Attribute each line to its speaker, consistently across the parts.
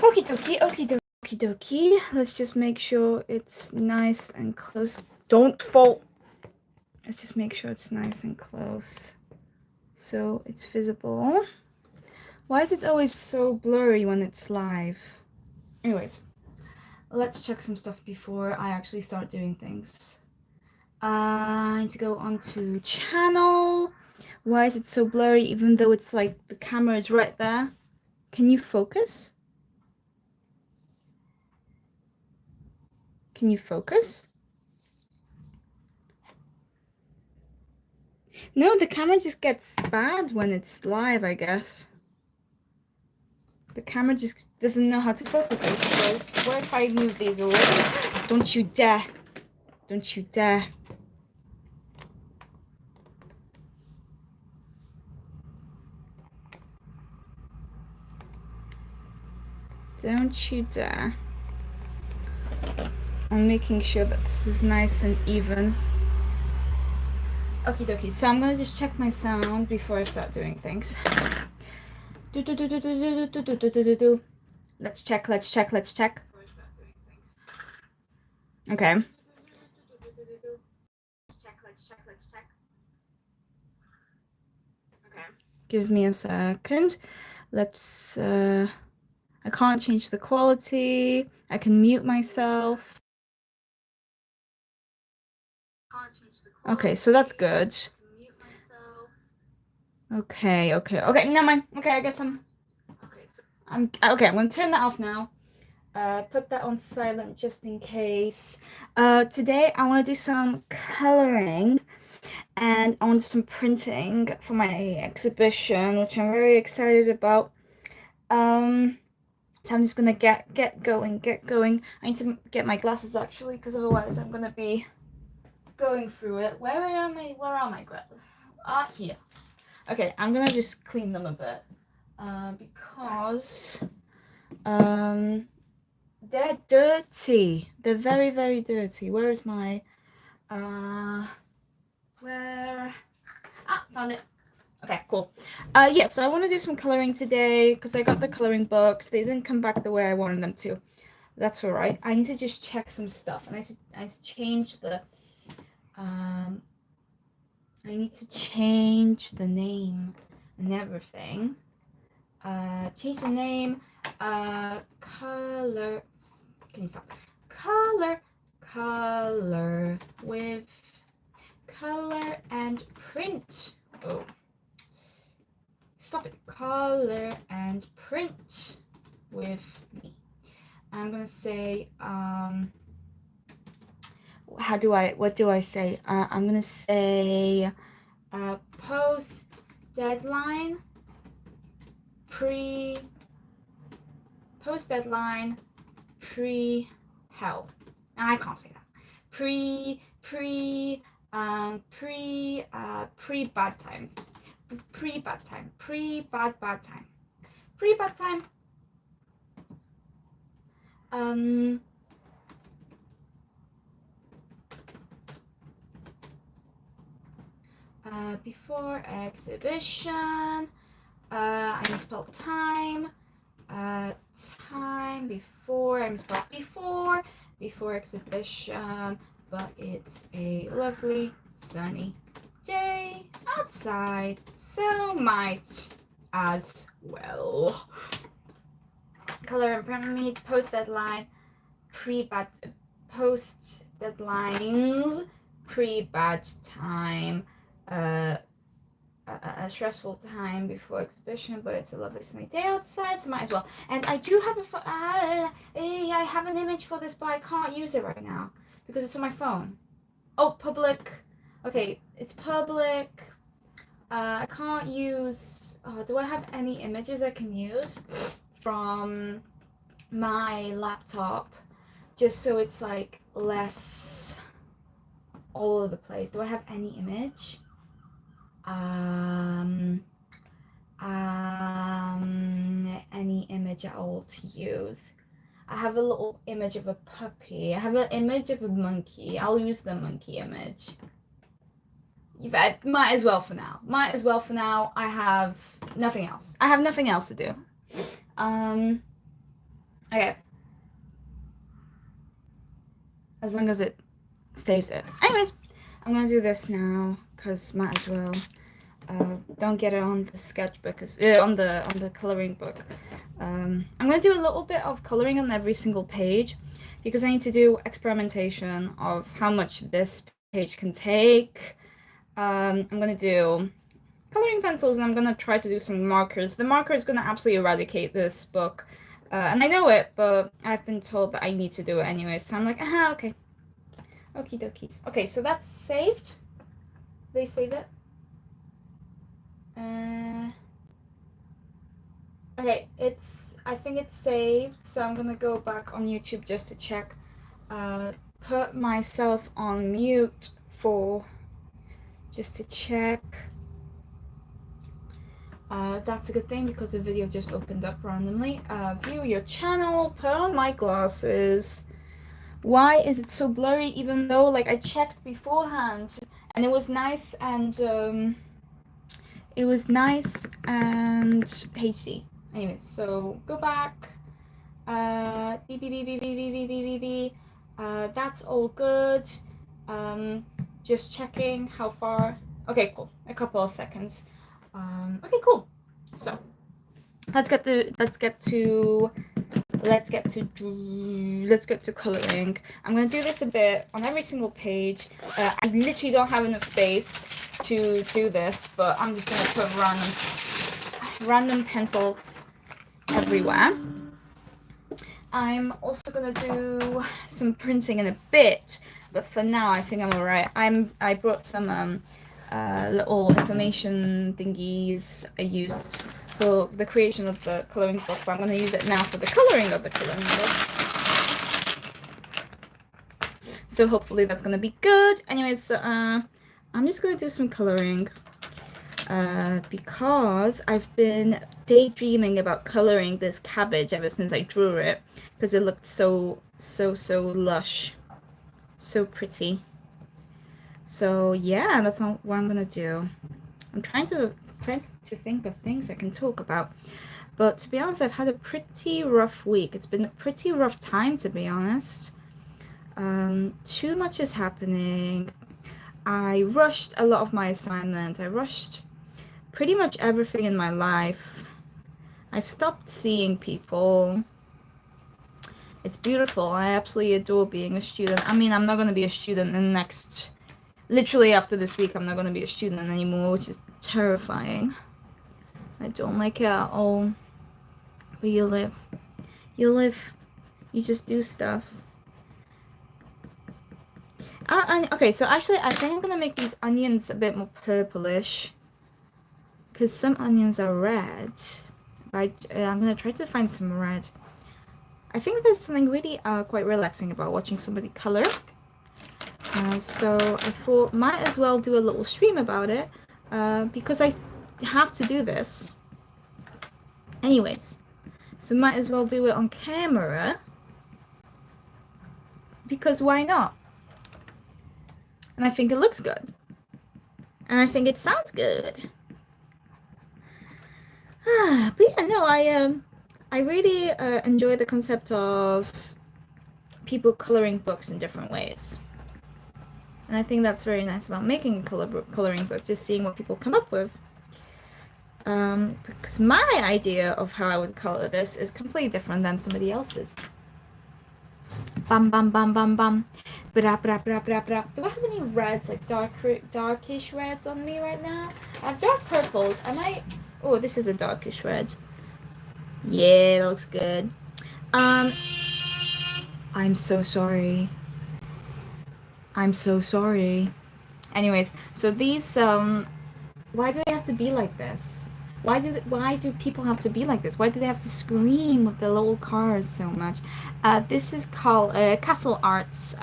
Speaker 1: Okie dokie, okie dokie, okie dokie. Let's just make sure it's nice and close. Don't fall. Let's just make sure it's nice and close so it's visible. Why is it always so blurry when it's live? Anyways, let's check some stuff before I actually start doing things. I need to go onto channel. Why is it so blurry even though it's like the camera is right there? Can you focus? Can you focus? No, the camera just gets bad when it's live, I guess. The camera just doesn't know how to focus, I suppose. What if I move these away? Don't you dare. Don't you dare. Don't you dare. I'm making sure that this is nice and even. Okie dokie, so I'm gonna just check my sound before I start doing things. Let's check, let's check, let's check. Okay. Okay. Give me a second. Let's, I can't change the quality. I can mute myself. Okay, so that's good. Okay, never mind. Okay, I get some. I'm gonna turn that off now. Put that on silent just in case. Today I want to do some coloring and I want to do some printing for my exhibition, which I'm very excited about. So I'm just gonna get going. I need to get my glasses actually, because otherwise I'm gonna be going through it. Where are my glasses? Here. Okay, I'm gonna just clean them a bit. Because they're dirty. They're very, very dirty. Where is my found it. Okay, cool. Yeah, so I want to do some coloring today because I got the coloring books. They didn't come back the way I wanted them to. That's all right. I need to just check some stuff. And I need to change the name and everything. Change the name. Color. Can you stop? Color with color and print. Oh. Stop it. Color and print with me. I'm gonna say, what do I say? I'm gonna say, post deadline, post deadline, pre-help. I can't say that. Pre-bad times. Pre-bad time. Pre-bad time. Pre-bad time. Before exhibition. I misspelled time. Time before. I misspelled before exhibition, but it's a lovely sunny day outside, so might as well. Color and print me, post deadline, post deadlines, pre-badge time, a stressful time before exhibition, but it's a lovely sunny day outside, so might as well. And I do have I have an image for this, but I can't use it right now because it's on my phone. Oh, public. Okay, it's public. I can't use. Do I have any images I can use from my laptop, just so it's like less all over the place? Do I have any image? Any image at all to use? I have a little image of a puppy. I have an image of a monkey. I'll use the monkey image. Might as well for now. I have nothing else. I have nothing else to do. Okay. As long as it saves it. Anyways, I'm gonna do this now because might as well. Don't get it on the sketchbook, on the coloring book. I'm gonna do a little bit of coloring on every single page because I need to do experimentation of how much this page can take. I'm gonna do coloring pencils and I'm gonna try to do some markers. The marker is gonna absolutely eradicate this book. And I know it, but I've been told that I need to do it anyway, so I'm like, okay. Okie dokies. Okay, so that's saved. They saved it. Okay, I think it's saved, so I'm gonna go back on YouTube just to check. Put myself on mute just to check. That's a good thing because the video just opened up randomly. View your channel, put on my glasses. Why is it so blurry even though like I checked beforehand and it was nice and HD. Anyways, so go back. That's all good. Just checking how far. Okay, cool. A couple of seconds. Okay, cool. So let's get to coloring. I'm gonna do this a bit on every single page. I literally don't have enough space to do this, but I'm just gonna put random pencils everywhere. I'm also gonna do some printing in a bit, but for now I think I'm alright. I brought some little information thingies I used for the creation of the coloring book, but I'm going to use it now for the coloring of the coloring book. So hopefully that's going to be good. Anyways, so, I'm just going to do some coloring because I've been daydreaming about coloring this cabbage ever since I drew it because it looked so lush, so pretty. So yeah, that's what I'm going to do. I'm trying to think of things I can talk about, but to be honest, I've had a pretty rough week. It's been a pretty rough time, to be honest. Too much is happening. I rushed a lot of my assignments. I rushed pretty much everything in my life. I've stopped seeing people. It's beautiful. I absolutely adore being a student. I mean, I'm not going to be a student in the next... Literally after this week, I'm not going to be a student anymore, which is terrifying. I don't like it at all. But you live. You just do stuff. Okay, so actually I think I'm going to make these onions a bit more purplish. Because some onions are red. But I'm going to try to find some red. I think there's something really quite relaxing about watching somebody color. So I thought might as well do a little stream about it because I have to do this anyways, so might as well do it on camera because why not? And I think it looks good and I think it sounds good. But yeah, no, I really enjoy the concept of people coloring books in different ways. And I think that's very nice about making a coloring book, just seeing what people come up with. Because my idea of how I would color this is completely different than somebody else's. Bam, bam, bam, bam, bam. Bra, bra, bra, bra, bra. Do I have any reds, like darkish reds on me right now? I have dark purples. I might... Oh, this is a darkish red. Yeah, that looks good. I'm so sorry. I'm so sorry. Anyways, so these, why do they have to be like this? Why do people have to be like this? Why do they have to scream with the little cars so much? This is called Castle Arts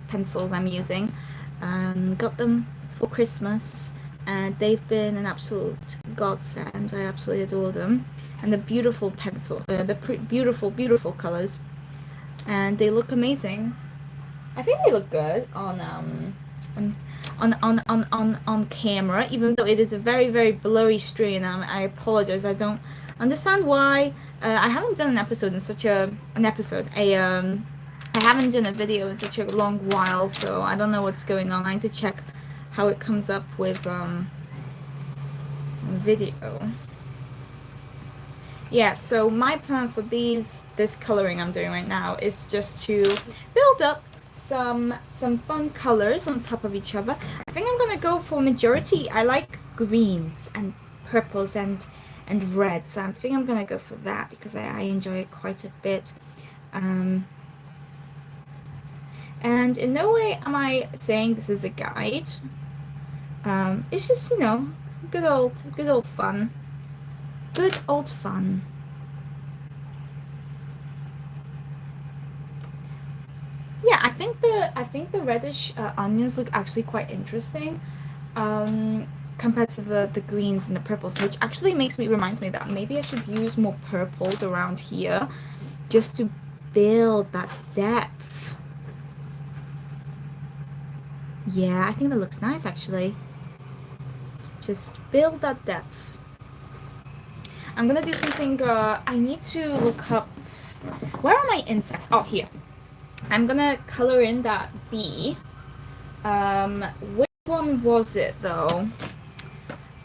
Speaker 1: pencils I'm using. Got them for Christmas, and they've been an absolute godsend. I absolutely adore them. And the beautiful pencil, beautiful colors, and they look amazing. I think they look good on camera, even though it is a very blurry screen. I apologize. I don't understand why I haven't done an episode in such a I haven't done a video in such a long while, so I don't know what's going on. I need to check how it comes up with video. Yeah, so my plan for this coloring I'm doing right now is just to build up some fun colors on top of each other. I think I'm gonna go for majority. I like greens and purples and red, so I think I'm gonna go for that because I enjoy it quite a bit. And in no way am I saying this is a guide. It's just, you know, good old fun. Good old fun. Yeah, I think the reddish onions look actually quite interesting, compared to the greens and the purples, which actually reminds me that maybe I should use more purples around here, just to build that depth. Yeah, I think that looks nice actually. Just build that depth. I'm gonna do something, I need to look up, where are my insects? Oh, here. I'm gonna color in that bee. Which one was it though?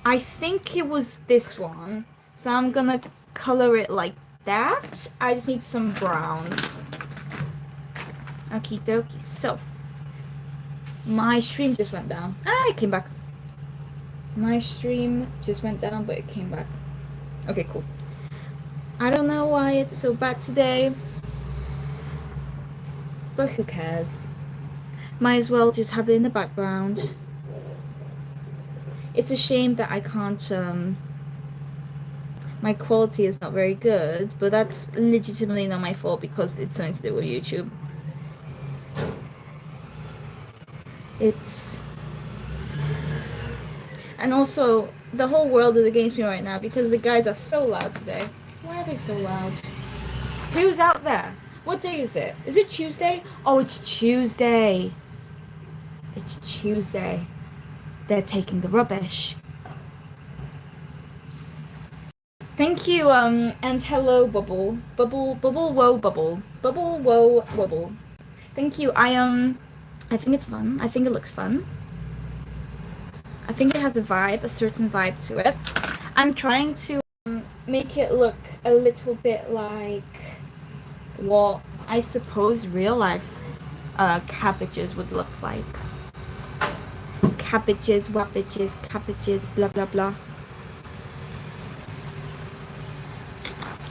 Speaker 1: I think it was this one. So I'm gonna color it like that. I just need some browns. Okie dokie. So, my stream just went down. Ah, it came back. My stream just went down, but it came back. Okay, cool. I don't know why it's so bad today, but who cares? Might as well just have it in the background. It's a shame that I can't, my quality is not very good, but that's legitimately not my fault because it's something to do with YouTube. And also, the whole world is against me right now because the guys are so loud today. Why are they so loud? Who's out there? What day is it? Is it Tuesday? Oh, it's Tuesday. It's Tuesday. They're taking the rubbish. Thank you, and hello, Bubble. Bubble, whoa, Bubble. Bubble, whoa, wobble. Thank you. I think it's fun. I think it looks fun. I think it has a certain vibe to it. I'm trying to make it look a little bit like what I suppose real life cabbages would look like. Cabbages, wabbages, cabbages, blah blah blah.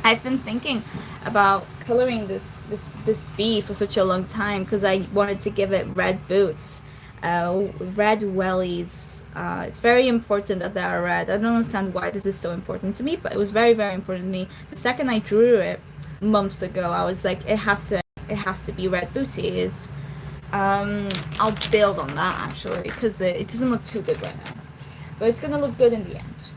Speaker 1: I've been thinking about coloring this bee for such a long time because I wanted to give it red boots, red wellies. It's very important that they are red. I don't understand why this is so important to me, but it was very, very important to me. The second I drew it months ago, I was like, it has to be red booties. I'll build on that actually because it doesn't look too good right now, but it's gonna look good in the end.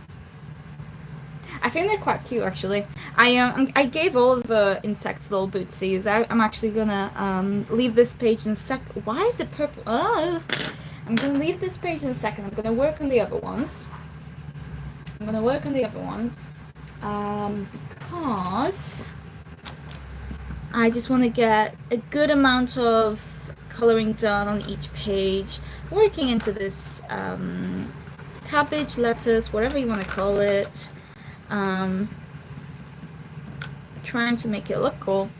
Speaker 1: I think they're quite cute actually. I gave all of the insects little bootsies. I'm actually gonna leave this page in a sec. Why is it purple? I'm gonna leave this page in a second. I'm gonna work on the other ones. Because I just want to get a good amount of coloring done on each page, working into this cabbage, lettuce, whatever you want to call it. Trying to make it look cool.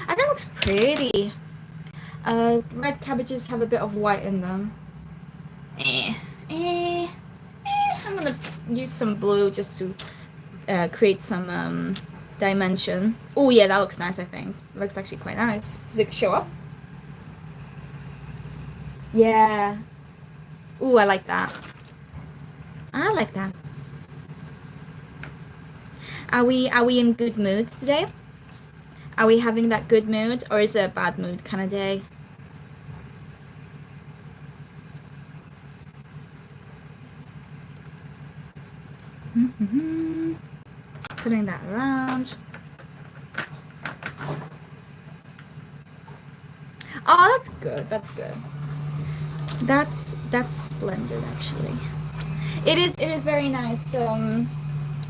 Speaker 1: I think it looks pretty. Red cabbages have a bit of white in them. I'm gonna use some blue just to create some dimension. Oh yeah, that looks nice. I think it looks actually quite nice. Does it show up? Yeah. Ooh, I like that. I like that. Are we in good mood today? Are we having that good mood, or is it a bad mood kind of day? Putting that around. Oh, that's good. That's good. That's splendid, actually. It is very nice.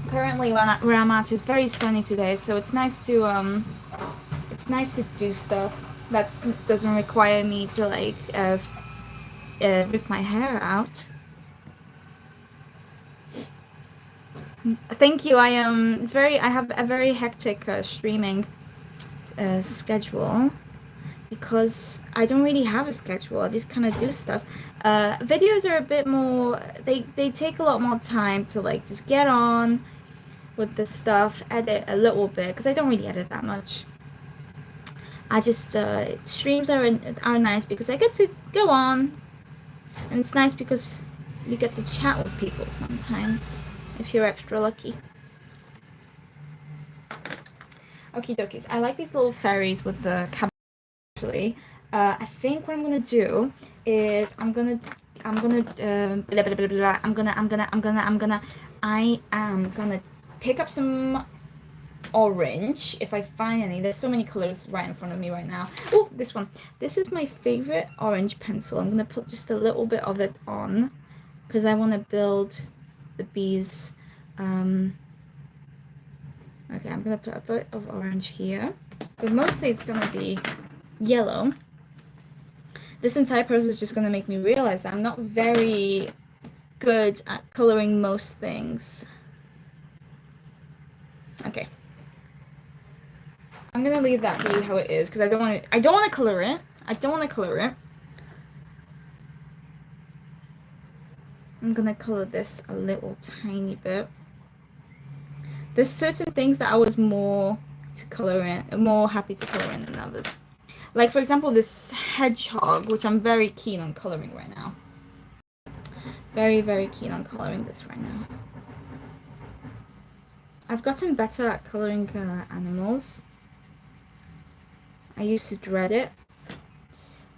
Speaker 1: Currently, where I'm at is very sunny today, so it's nice to do stuff that doesn't require me to like rip my hair out. Thank you. I have a very hectic streaming schedule because I don't really have a schedule. I just kind of do stuff. Videos are a bit more. They take a lot more time to like just get on with the stuff, edit a little bit because I don't really edit that much. I just streams are nice because I get to go on, and it's nice because you get to chat with people sometimes if you're extra lucky. Okie dokies. I like these little fairies with the cabbage. Actually, I think what I'm gonna do is I am gonna pick up some orange if I find any. There's so many colors right in front of me right now. Oh, this one. This is my favorite orange pencil. I'm gonna put just a little bit of it on because I want to build the bees. Okay, I'm gonna put a bit of orange here, but mostly it's gonna be yellow. This entire process is just gonna make me realize that I'm not very good at coloring most things. Okay. I'm gonna leave that be how it is because I don't want to color it. I don't want to color it. I'm gonna color this a little tiny bit. There's certain things that I was more happy to color in than others. Like for example, this hedgehog, which I'm very keen on coloring right now. Very, very keen on coloring this right now. I've gotten better at coloring animals. I used to dread it,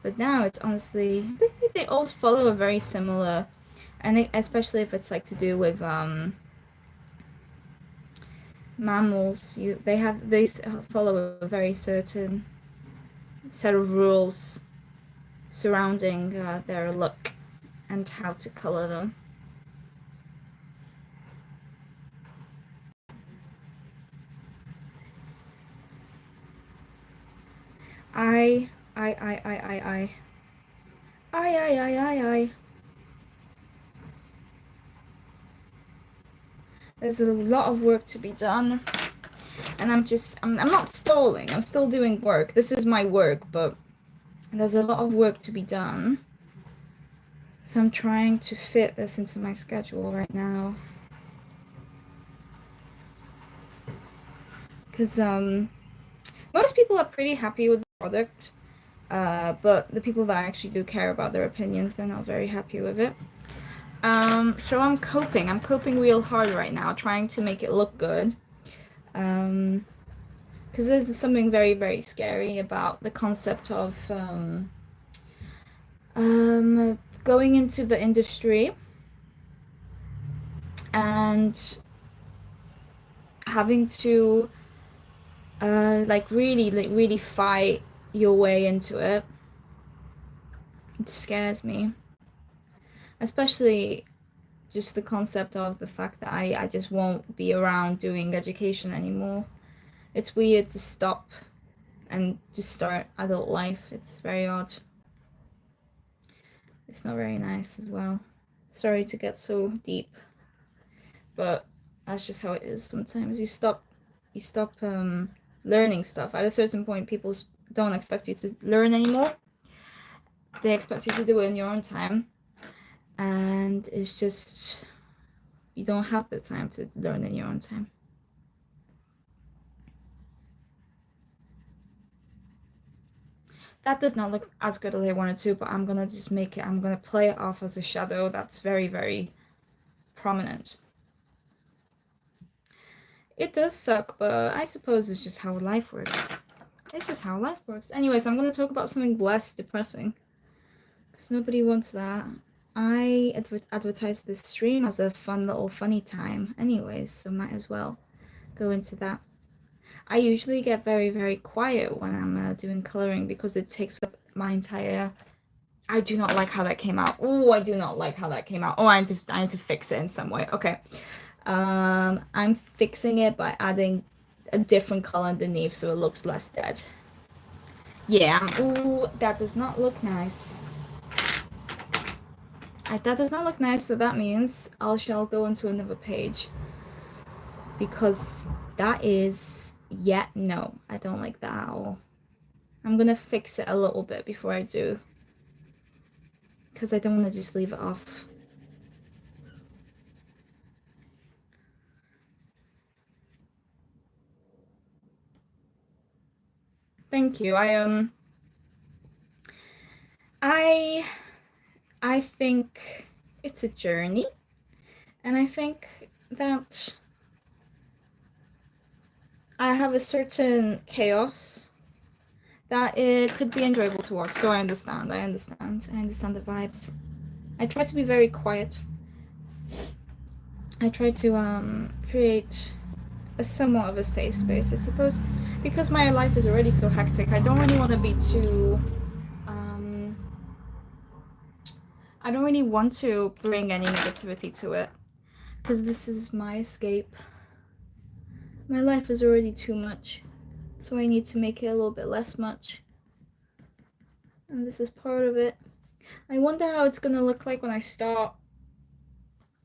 Speaker 1: but now it's honestly, they all follow a very similar, and especially if it's like to do with mammals, they follow a very certain set of rules surrounding their look and how to color them. I. There's a lot of work to be done, and I'm not stalling. I'm still doing work. This is my work, but there's a lot of work to be done. So I'm trying to fit this into my schedule right now. Because most people are pretty happy with the product, but the people that actually do care about their opinions, they're not very happy with it. So I'm coping real hard right now, trying to make it look good. Because there's something very, very scary about the concept of going into the industry and having to really fight your way into it. It scares me. Especially just the concept of the fact that I just won't be around doing education anymore. It's weird to stop and just start adult life. It's very odd. It's not very nice as well. Sorry to get so deep, but that's just how it is sometimes. You stop learning stuff. At a certain point, people don't expect you to learn anymore. They expect you to do it in your own time. And it's just, you don't have the time to learn in your own time. That does not look as good as I wanted to, but I'm gonna just make it, I'm gonna play it off as a shadow that's very, very prominent. It does suck, but I suppose it's just how life works. It's just how life works. Anyways, I'm gonna talk about something less depressing, because nobody wants that. I advertised this stream as a fun little funny time anyways, so might as well go into that. I usually get very, very quiet when I'm doing coloring because it takes up my entire... I do not like how that came out. Oh, I do not like how that came out. Oh, I need to fix it in some way. Okay. I'm fixing it by adding a different color underneath so it looks less dead. Yeah, ooh, that does not look nice. That does not look nice, so that means I shall go into another page. Because that is, yeah, no, I don't like that at all. I'm gonna fix it a little bit before I do. Because I don't want to just leave it off. Thank you. I think it's a journey, and I think that I have a certain chaos that it could be enjoyable to watch. So I understand the vibes. I try to be very quiet. I try to create a somewhat of a safe space, I suppose, because my life is already so hectic. I don't really want to be too I don't really want to bring any negativity to it, because this is my escape. My life is already too much, so I need to make it a little bit less much. And this is part of it. I wonder how it's gonna look like when I start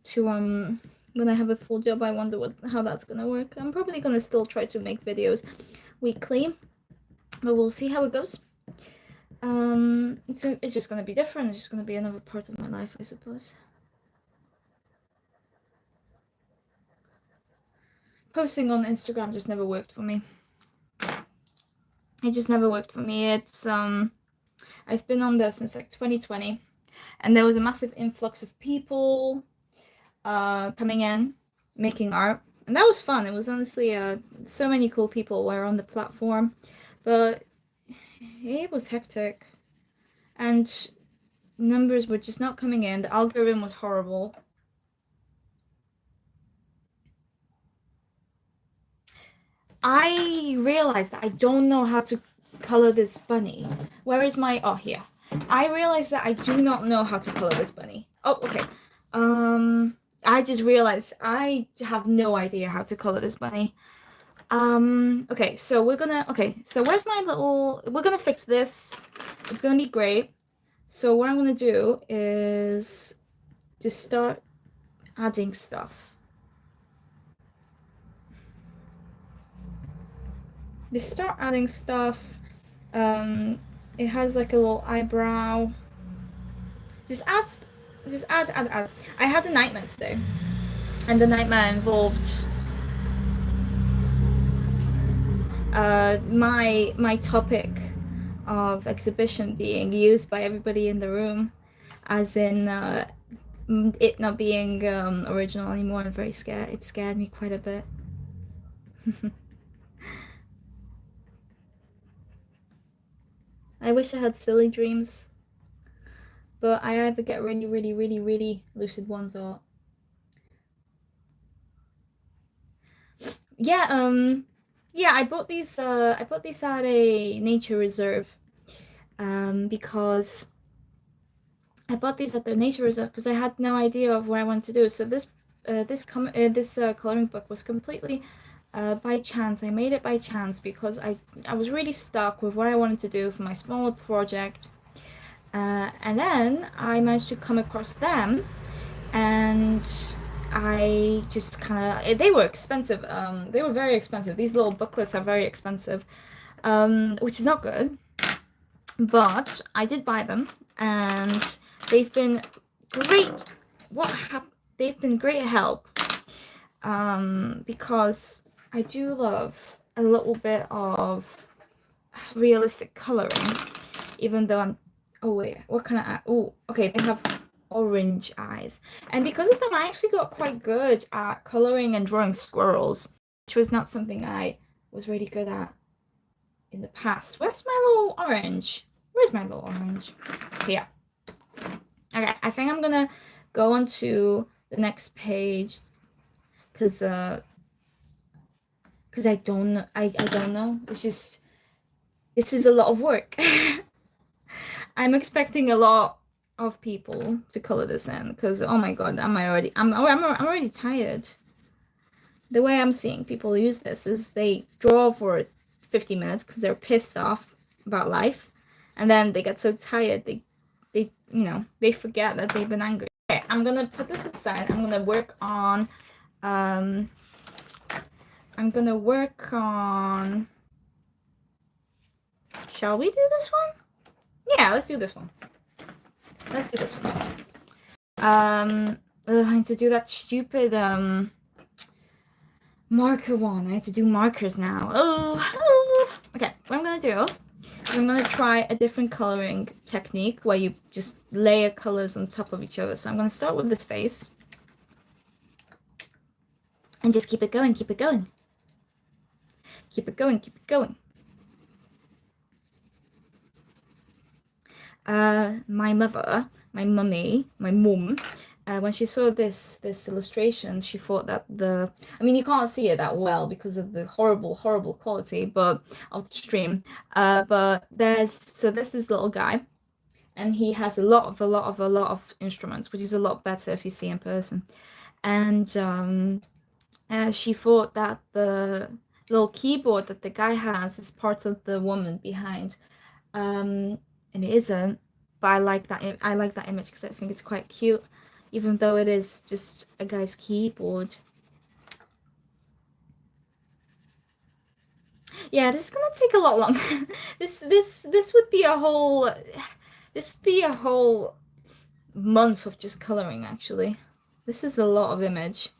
Speaker 1: to when I have a full job. I wonder how that's gonna work. I'm probably gonna still try to make videos weekly, but we'll see how it goes. So it's just gonna be different. It's just gonna be another part of my life, I suppose. Posting on Instagram just never worked for me. It just never worked for me. It's I've been on there since like 2020, and there was a massive influx of people coming in, making art, and that was fun. It was honestly so many cool people were on the platform, but it was hectic, and numbers were just not coming in. The algorithm was horrible. I realized that I don't know how to color this bunny. Where is my, oh, here. I realized that I do not know how to color this bunny. Oh, okay. I just realized I have no idea how to color this bunny. Okay, so we're gonna, okay, so where's my little, we're gonna fix this. It's gonna be great. So what I'm gonna do is just start adding stuff. Just start adding stuff. It has like a little eyebrow. Just add. I had a nightmare today, and the nightmare involved my topic of exhibition being used by everybody in the room, as in it not being original anymore. I'm very scared. It scared me quite a bit. I wish I had silly dreams, but I either get really, really, really, really lucid ones or yeah, yeah, I bought these at a nature reserve because I bought these at the nature reserve because I had no idea of what I wanted to do. So this coloring book was completely by chance. I made it by chance because I was really stuck with what I wanted to do for my smaller project, and then I managed to come across them, and I just kind of, they were expensive. They were very expensive. These little booklets are very expensive, which is not good. But I did buy them, and they've been great. They've been great help. Because I do love a little bit of realistic coloring, even though I'm. Oh wait, what kind of? Oh, okay, they have orange eyes, and because of them I actually got quite good at coloring and drawing squirrels, which was not something I was really good at in the past. Where's my little orange? Where's my little orange? Here. Okay, I think I'm gonna go on to the next page because I don't know. I don't know. It's just, this is a lot of work. I'm expecting a lot of people to color this in because, oh my god, I'm already tired. the way I'm seeing people use this is they draw for 50 minutes because they're pissed off about life, and then they get so tired they they forget that they've been angry. Okay, I'm gonna put this aside. I'm gonna work on shall we do this one? Yeah, let's do this one. I need to do that stupid marker one. I need to do markers now. Okay, what I'm gonna do is I'm gonna try a different coloring technique where you just layer colors on top of each other. So I'm gonna start with this face and just keep it going. My mum, when she saw this illustration, she thought that you can't see it that well because of the horrible quality but of the stream, but there's this little guy, and he has a lot of instruments, which is a lot better if you see in person. And she thought that the little keyboard that the guy has is part of the woman behind, and it isn't. But I like that image because I think it's quite cute, even though it is just a guy's keyboard. Yeah, this is gonna take a lot longer. this would be a whole month of just coloring, actually. This is a lot of image.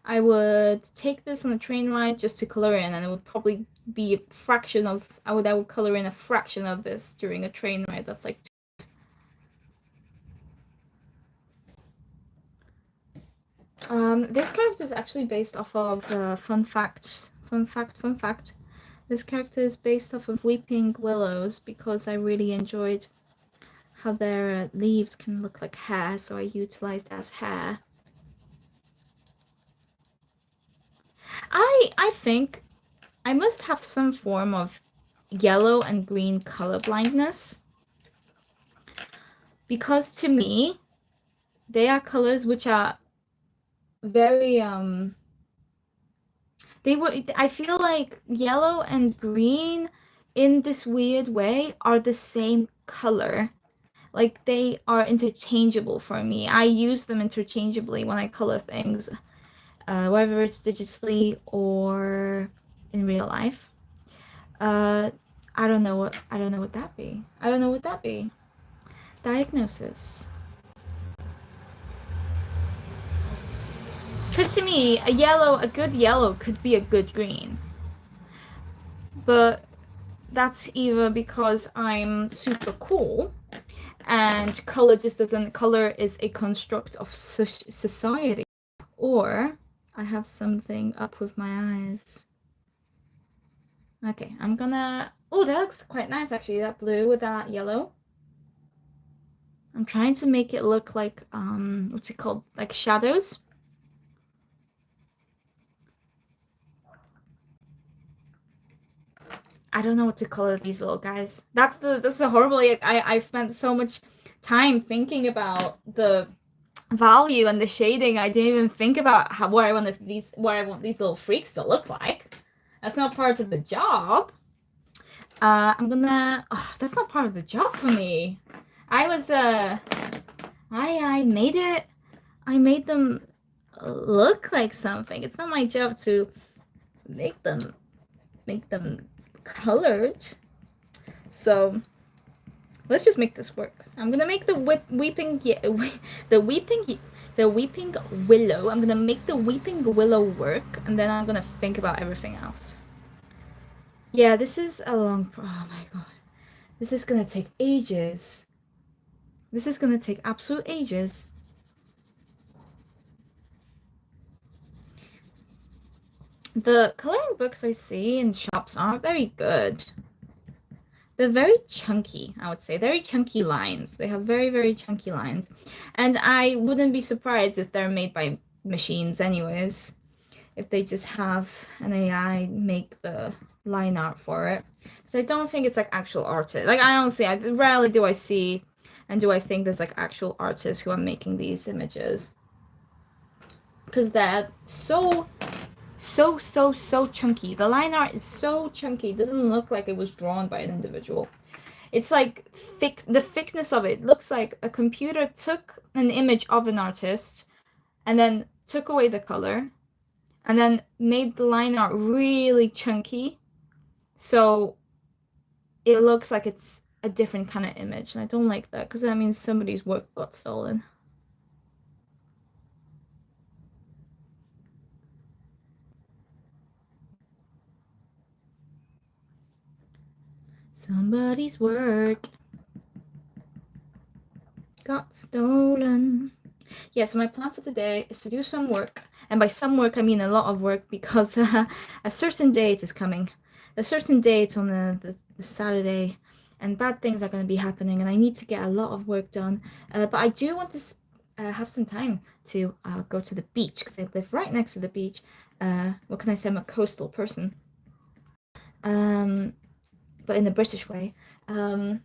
Speaker 1: I would take this on a train ride just to color in, and it would probably be a fraction of I would color in a fraction of this during a train ride. That's like this character is actually based off of fun fact. This character is based off of weeping willows because I really enjoyed how their leaves can look like hair, so I utilized as hair. I think I must have some form of yellow and green color blindness, because to me they are colors which are very I feel like yellow and green in this weird way are the same color. Like they are interchangeable for me. I use them interchangeably when I color things, whether it's digitally or in real life. I don't know what that be. Diagnosis. Because to me, a good yellow could be a good green. But that's either because I'm super cool and color is a construct of society, or I have something up with my eyes. Okay, I'm gonna... Oh, that looks quite nice, actually, that blue with that yellow. I'm trying to make it look like, what's it called? Like shadows. I don't know what to color these little guys. That's the horrible... I spent so much time thinking about the value and the shading. I didn't even think about what I want these little freaks to look like. That's not part of the job. I'm gonna... Oh, that's not part of the job for me. I was I made them look like something. It's not my job to make them colored. So let's just make this work. I'm gonna make the weeping willow. I'm gonna make the weeping willow work, and then I'm gonna think about everything else. Yeah, this is a long... Oh my god. This is gonna take ages. This is gonna take absolute ages. The coloring books I see in shops aren't very good. They're very chunky, I would say. Very chunky lines. They have very, very chunky lines. And I wouldn't be surprised if they're made by machines anyways. If they just have an AI make the line art for it. So I don't think it's like actual artists. Like rarely do I see and do I think there's like actual artists who are making these images. because they're so chunky. The line art is so chunky. It doesn't look like it was drawn by an individual. It's like thick. The thickness of it looks like a computer took an image of an artist and then took away the color and then made the line art really chunky, so it looks like it's a different kind of image. And I don't like that because that means somebody's work got stolen. Somebody's work got stolen. Yeah, so my plan for today is to do some work. And by some work, I mean a lot of work, because a certain date is coming. A certain date on the Saturday, and bad things are going to be happening, and I need to get a lot of work done. But I do want to have some time to go to the beach, because I live right next to the beach. What can I say? I'm a coastal person. But in the British way. So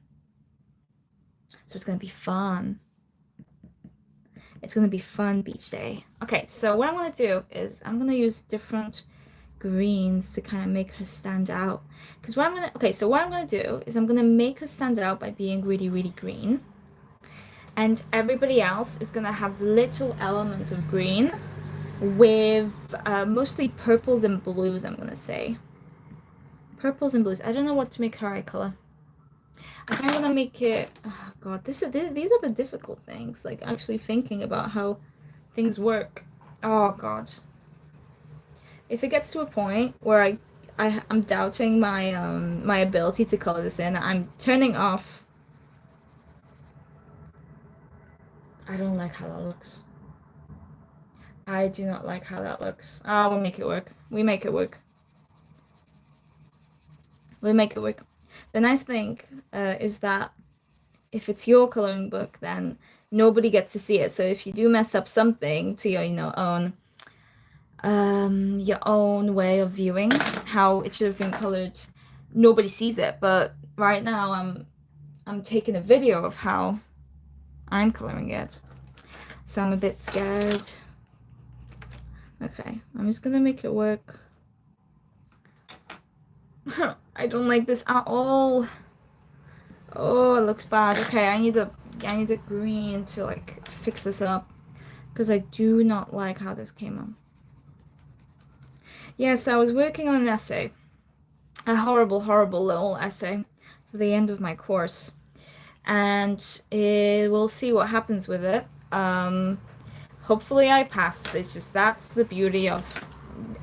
Speaker 1: it's going to be fun. It's going to be fun beach day. Okay, so what I'm going to do is I'm going to use different greens to kind of make her stand out. Because what I'm going to, okay, so what I'm going to do is I'm going to make her stand out by being really, really green. And everybody else is going to have little elements of green with mostly purples and blues, I'm going to say. Purples and blues. I don't know what to make her eye color. I think I'm gonna make it. Oh God, these are the difficult things. Like actually thinking about how things work. Oh God. If it gets to a point where I'm doubting my my ability to color this in, I'm turning off. I don't like how that looks. I do not like how that looks. Oh, we'll make it work. We make it work. We make it work. The nice thing is that if it's your coloring book, then nobody gets to see it. So if you do mess up something to your, your own way of viewing how it should have been colored, nobody sees it. But right now, I'm taking a video of how I'm coloring it, so I'm a bit scared. Okay, I'm just gonna make it work. I don't like this at all. Oh, it looks bad. Okay, I need a green to like fix this up, because I do not like how this came up. Yeah, so I was working on an essay, a horrible, horrible little essay for the end of my course, and we'll see what happens with it. Hopefully I pass. It's just, that's the beauty of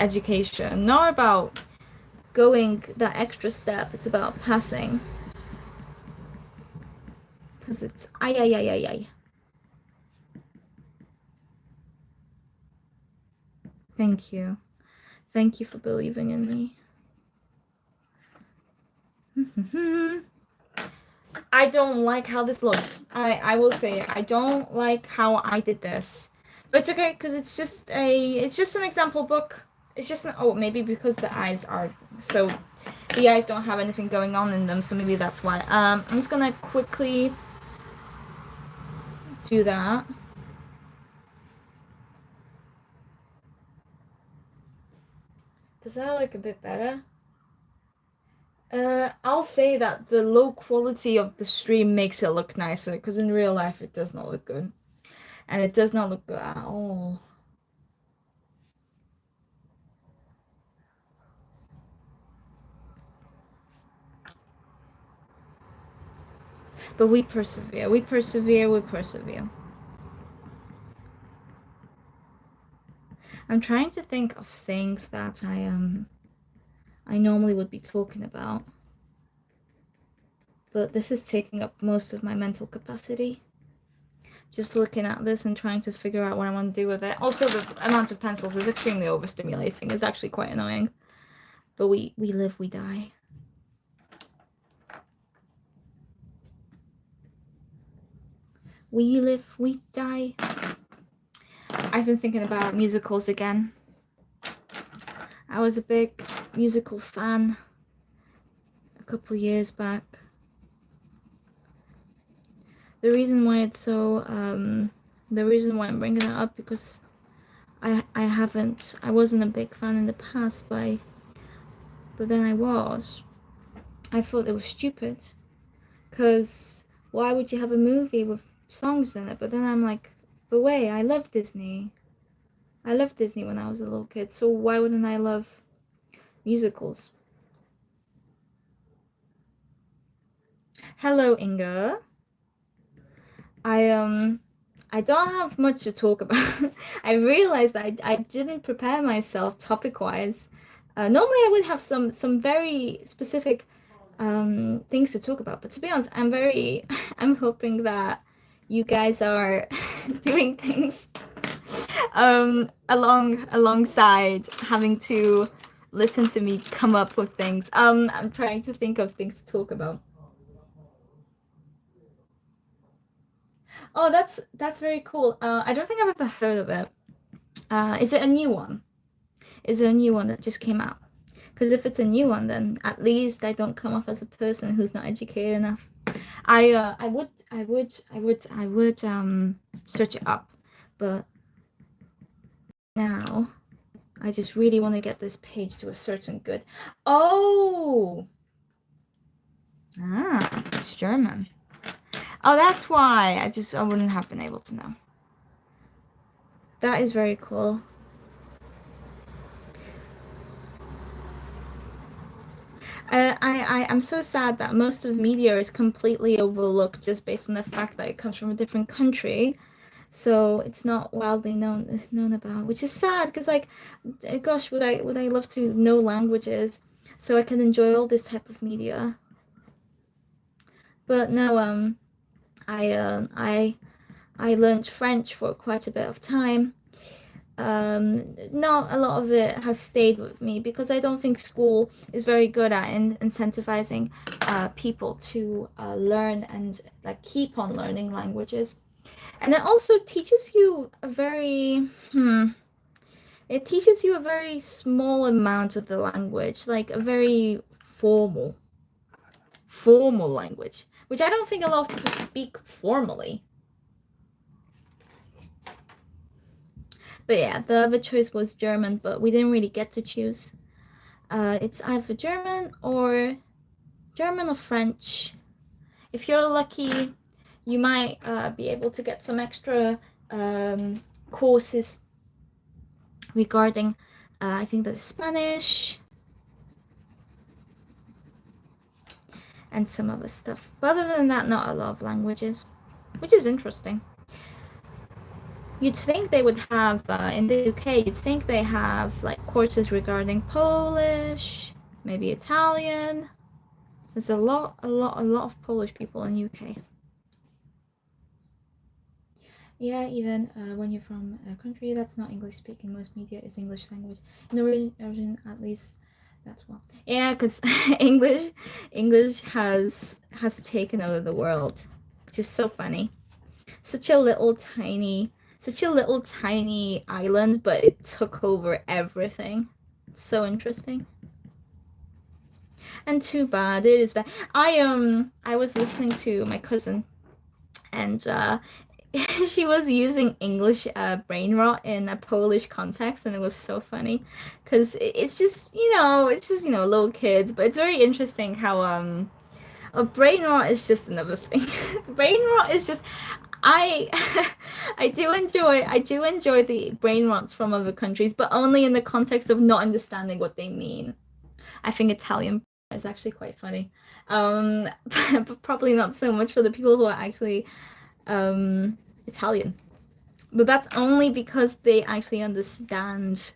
Speaker 1: education. Not about going that extra step, it's about passing. Because it's ay. Thank you. Thank you for believing in me. I don't like how this looks. I will say it. I don't like how I did this. But it's okay, because it's just an example book. It's just oh, maybe because the eyes don't have anything going on in them, so maybe that's why. I'm just gonna quickly do that. Does that look a bit better? I'll say that the low quality of the stream makes it look nicer, because in real life it does not look good. And it does not look good at all. But we persevere. We persevere. We persevere. I'm trying to think of things that I normally would be talking about, but this is taking up most of my mental capacity. Just looking at this and trying to figure out what I want to do with it. Also, the amount of pencils is extremely overstimulating. It's actually quite annoying. But we live, we die. We live, we die. I've been thinking about musicals again. I was a big musical fan a couple years back. The reason why I'm bringing it up, because I wasn't a big fan in the past, but then I was. I thought it was stupid, because why would you have a movie with songs in it? But then I'm like, but wait, I love Disney. I loved Disney when I was a little kid, so why wouldn't I love musicals? Hello, Inga. I don't have much to talk about. I realized that I didn't prepare myself topic-wise. Normally I would have some very specific things to talk about, but to be honest, I'm hoping that you guys are doing things alongside having to listen to me come up with things. I'm trying to think of things to talk about. Oh, that's very cool. I don't think I've ever heard of it. Is it a new one? Is it a new one that just came out? Because if it's a new one, then at least I don't come off as a person who's not educated enough. I would search it up, but now I just really want to get this page to a certain good. Oh, it's German. Oh, that's why I wouldn't have been able to know. That is very cool. I'm so sad that most of media is completely overlooked just based on the fact that it comes from a different country, so it's not widely known about, which is sad because, like, gosh, would I love to know languages so I can enjoy all this type of media. But no, I learned French for quite a bit of time. Not a lot of it has stayed with me because I don't think school is very good at incentivizing people to learn and like keep on learning languages. And it also teaches you a very it teaches you a very small amount of the language, like a very formal language, which I don't think a lot of people speak formally. But yeah, the other choice was German, but we didn't really get to choose. It's either German or French. If you're lucky, you might be able to get some extra courses regarding, I think, the Spanish and some other stuff. But other than that, not a lot of languages, which is interesting. You'd think they would have, in the UK, you'd think they have like courses regarding Polish, maybe Italian. There's a lot of Polish people in UK. Yeah, even when you're from a country that's not English speaking, most media is English language. In the origin, at least, that's one. Yeah, because English has taken over the world, which is so funny. Such a little tiny island, but it took over everything. It's so interesting. And too bad, it is bad. I was listening to my cousin, and she was using English brain rot in a Polish context, and it was so funny because it's just little kids, but it's very interesting how a brain rot is just another thing. Brain rot is just I I do enjoy the brain rots from other countries, but only in the context of not understanding what they mean. I think Italian is actually quite funny, but probably not so much for the people who are actually Italian. But that's only because they actually understand.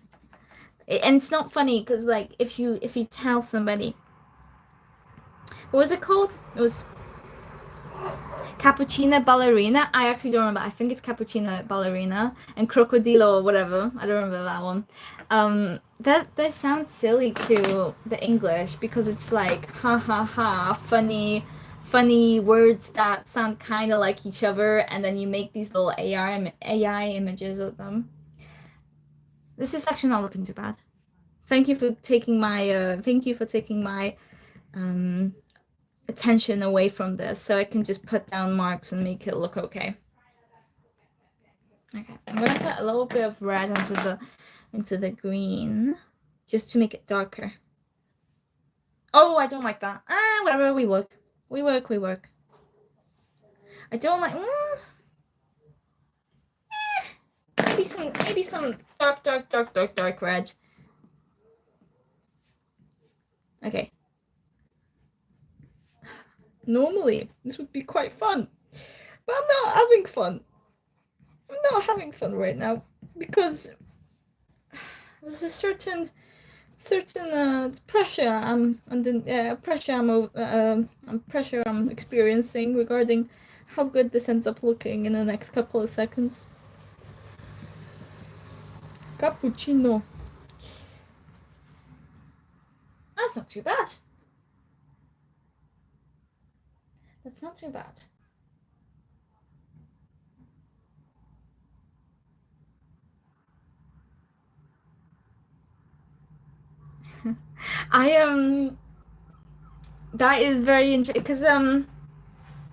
Speaker 1: And it's not funny because, like, if you tell somebody, what was it called? It was Cappuccina Ballerina. I actually don't remember. I think it's Cappuccina Ballerina and Crocodilo or whatever. I don't remember that one. That sounds silly to the English because it's like ha ha ha, funny words that sound kind of like each other, and then you make these little AI images of them. This is actually not looking too bad. Thank you for taking my attention away from this so I can just put down marks and make it look okay. Okay, I'm gonna put a little bit of red into the green, just to make it darker. Oh, I don't like that. Whatever, we work. We work. I don't like. Maybe some dark red. Okay. Normally, this would be quite fun, but I'm not having fun. I'm not having fun right now because there's a certain pressure I'm under. Pressure I'm experiencing regarding how good this ends up looking in the next couple of seconds. Cappuccino. That's not too bad. That's not too bad. That is very interesting because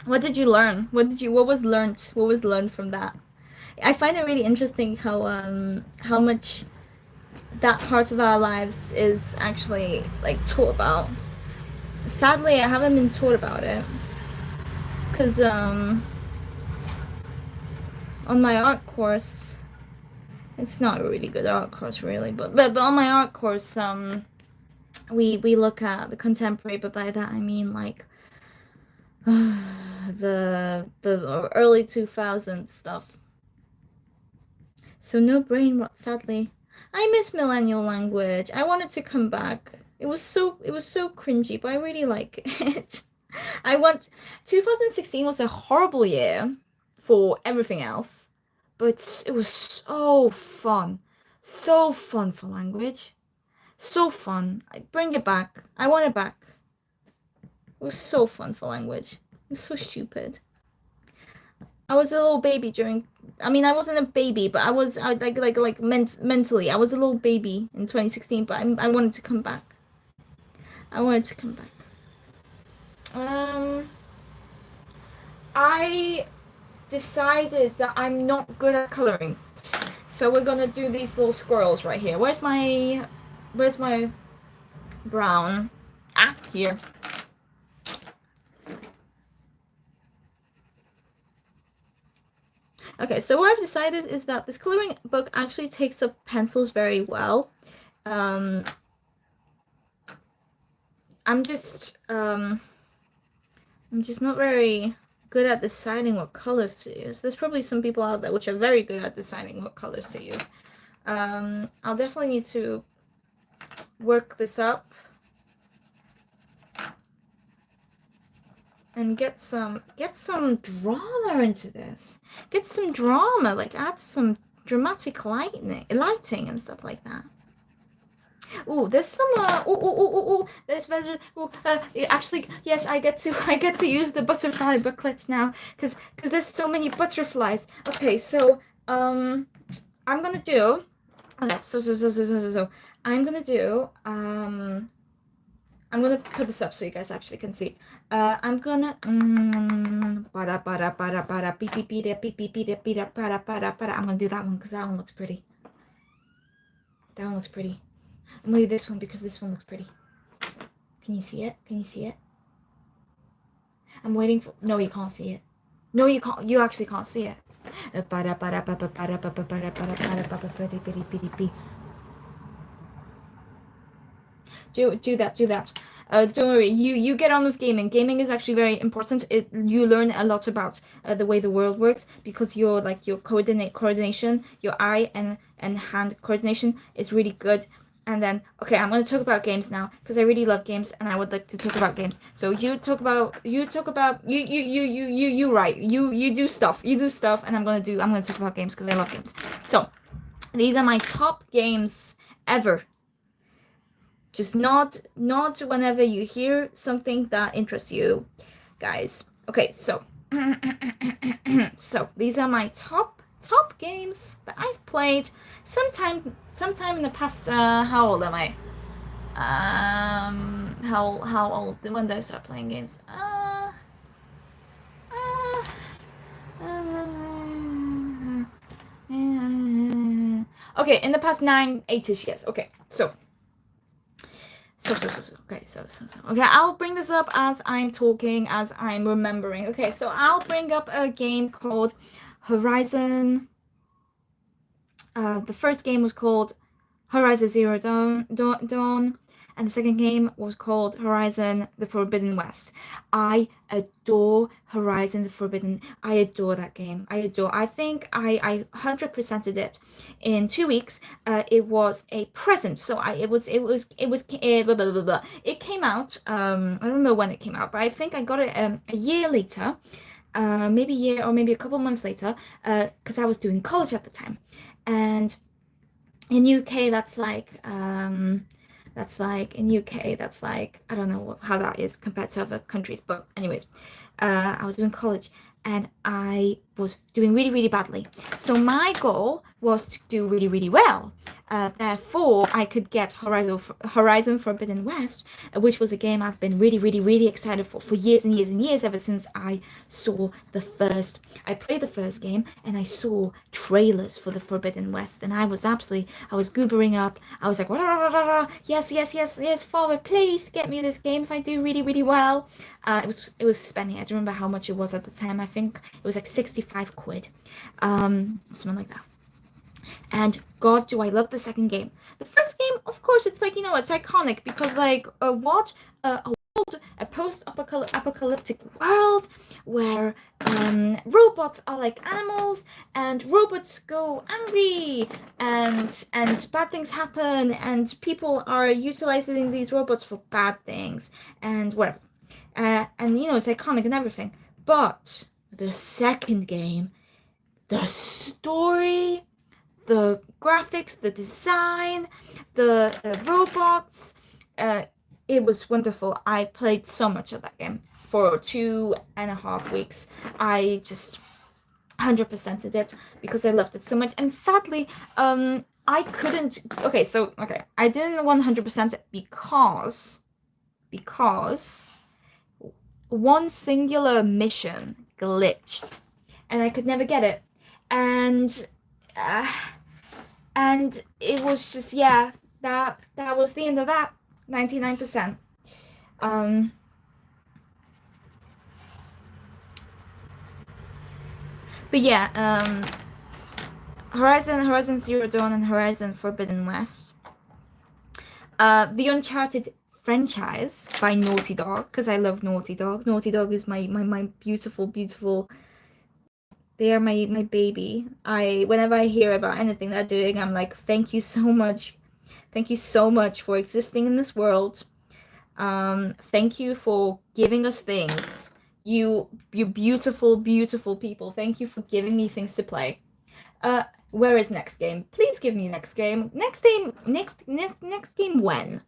Speaker 1: what did you learn? What was learned from that? I find it really interesting how much that part of our lives is actually like taught about. Sadly, I haven't been taught about it because on my art course, it's not a really good art course really, but on my art course we look at the contemporary, but by that I mean like the early 2000s stuff. So no brain rot, sadly. I miss millennial language. I want it to come back. It was so cringy, but I really like it. 2016 was a horrible year for everything else, but it was so fun. So fun for language. So fun. I bring it back. I want it back. It was so fun for language. It was so stupid. I was a little baby during. I mean, I wasn't a baby, but I was mentally. I was a little baby in 2016, but I wanted to come back. I wanted to come back. I decided that I'm not good at coloring, so we're gonna do these little squirrels right here. Where's my brown? Here. Okay, so what I've decided is that this coloring book actually takes up pencils very well. I'm just not very good at deciding what colors to use. There's probably some people out there which are very good at deciding what colors to use. I'll definitely need to work this up and get some drama into this. Get some drama, like add some dramatic lighting and stuff like that. Oh, there's some there's actually yes, I get to use the butterfly booklet now because there's so many butterflies. Okay, so I'm gonna do so I'm gonna do I'm gonna put this up so you guys actually can see. I'm gonna I'm gonna do that one because that one looks pretty. That one looks pretty. I'm gonna do this one because this one looks pretty. Can you see it? Can you see it? I'm waiting for. No, you can't see it. No, you can't. You actually can't see it. Do that. Don't worry. You get on with gaming. Gaming is actually very important. You learn a lot about the way the world works because your coordination, your eye and hand coordination is really good. And then, okay, I'm going to talk about games now because I really love games and I would like to talk about games. So you write, you do stuff, and I'm going to talk about games because I love games. So these are my top games ever. Just not whenever you hear something that interests you, guys. Okay, so so these are my top games that I've played sometime in the past. How old am I? How old? When did I start playing games? Okay, in the past 9-8ish years. Okay, so. Okay, okay, I'll bring this up as I'm talking, as I'm remembering. Okay, so I'll bring up a game called Horizon. The first game was called Horizon Zero Dawn, and the second game was called Horizon the Forbidden West. I adore Horizon the Forbidden. I adore that game. I think I 100%ed it in 2 weeks. It was a present, so blah, blah, blah, blah. It came out. I don't know when it came out, but I think I got it a year later. Maybe a year or maybe a couple months later, because I was doing college at the time, and in UK that's like in UK that's like, I don't know how that is compared to other countries, but anyways, I was doing college and I was doing really, really badly. So my goal was to do really, really well. Therefore, I could get Horizon Forbidden West, which was a game I've been really, really, really excited for years and years and years, ever since I played the first game and I saw trailers for the Forbidden West, and I was goobering up. I was like, yes, yes, yes, yes, Father, please get me this game if I do really, really well. It was spending. I don't remember how much it was at the time. I think it was like 65 quid, something like that. And God, do I love the second game. The first game, of course, it's like, it's iconic because like a post-apocalyptic world where robots are like animals and robots go angry and bad things happen and people are utilizing these robots for bad things and whatever. And it's iconic and everything. But the second game, the story, the graphics, the design, the robots, it was wonderful. I played so much of that game for 2.5 weeks. I just 100%ed it because I loved it so much. And sadly, I couldn't. Okay, I didn't 100% it because one singular mission glitched, and I could never get it, and it was just, yeah, that was the end of that. 99%. But yeah, Horizon Zero Dawn and Horizon Forbidden West. The Uncharted franchise by Naughty Dog, because I love Naughty Dog. Naughty Dog is my beautiful, beautiful. They are my baby. Whenever I hear about anything they're doing, I'm like, thank you so much. Thank you so much for existing in this world. Thank you for giving us things. You beautiful, beautiful people. Thank you for giving me things to play. Where is next game? Please give me next game. Next game when?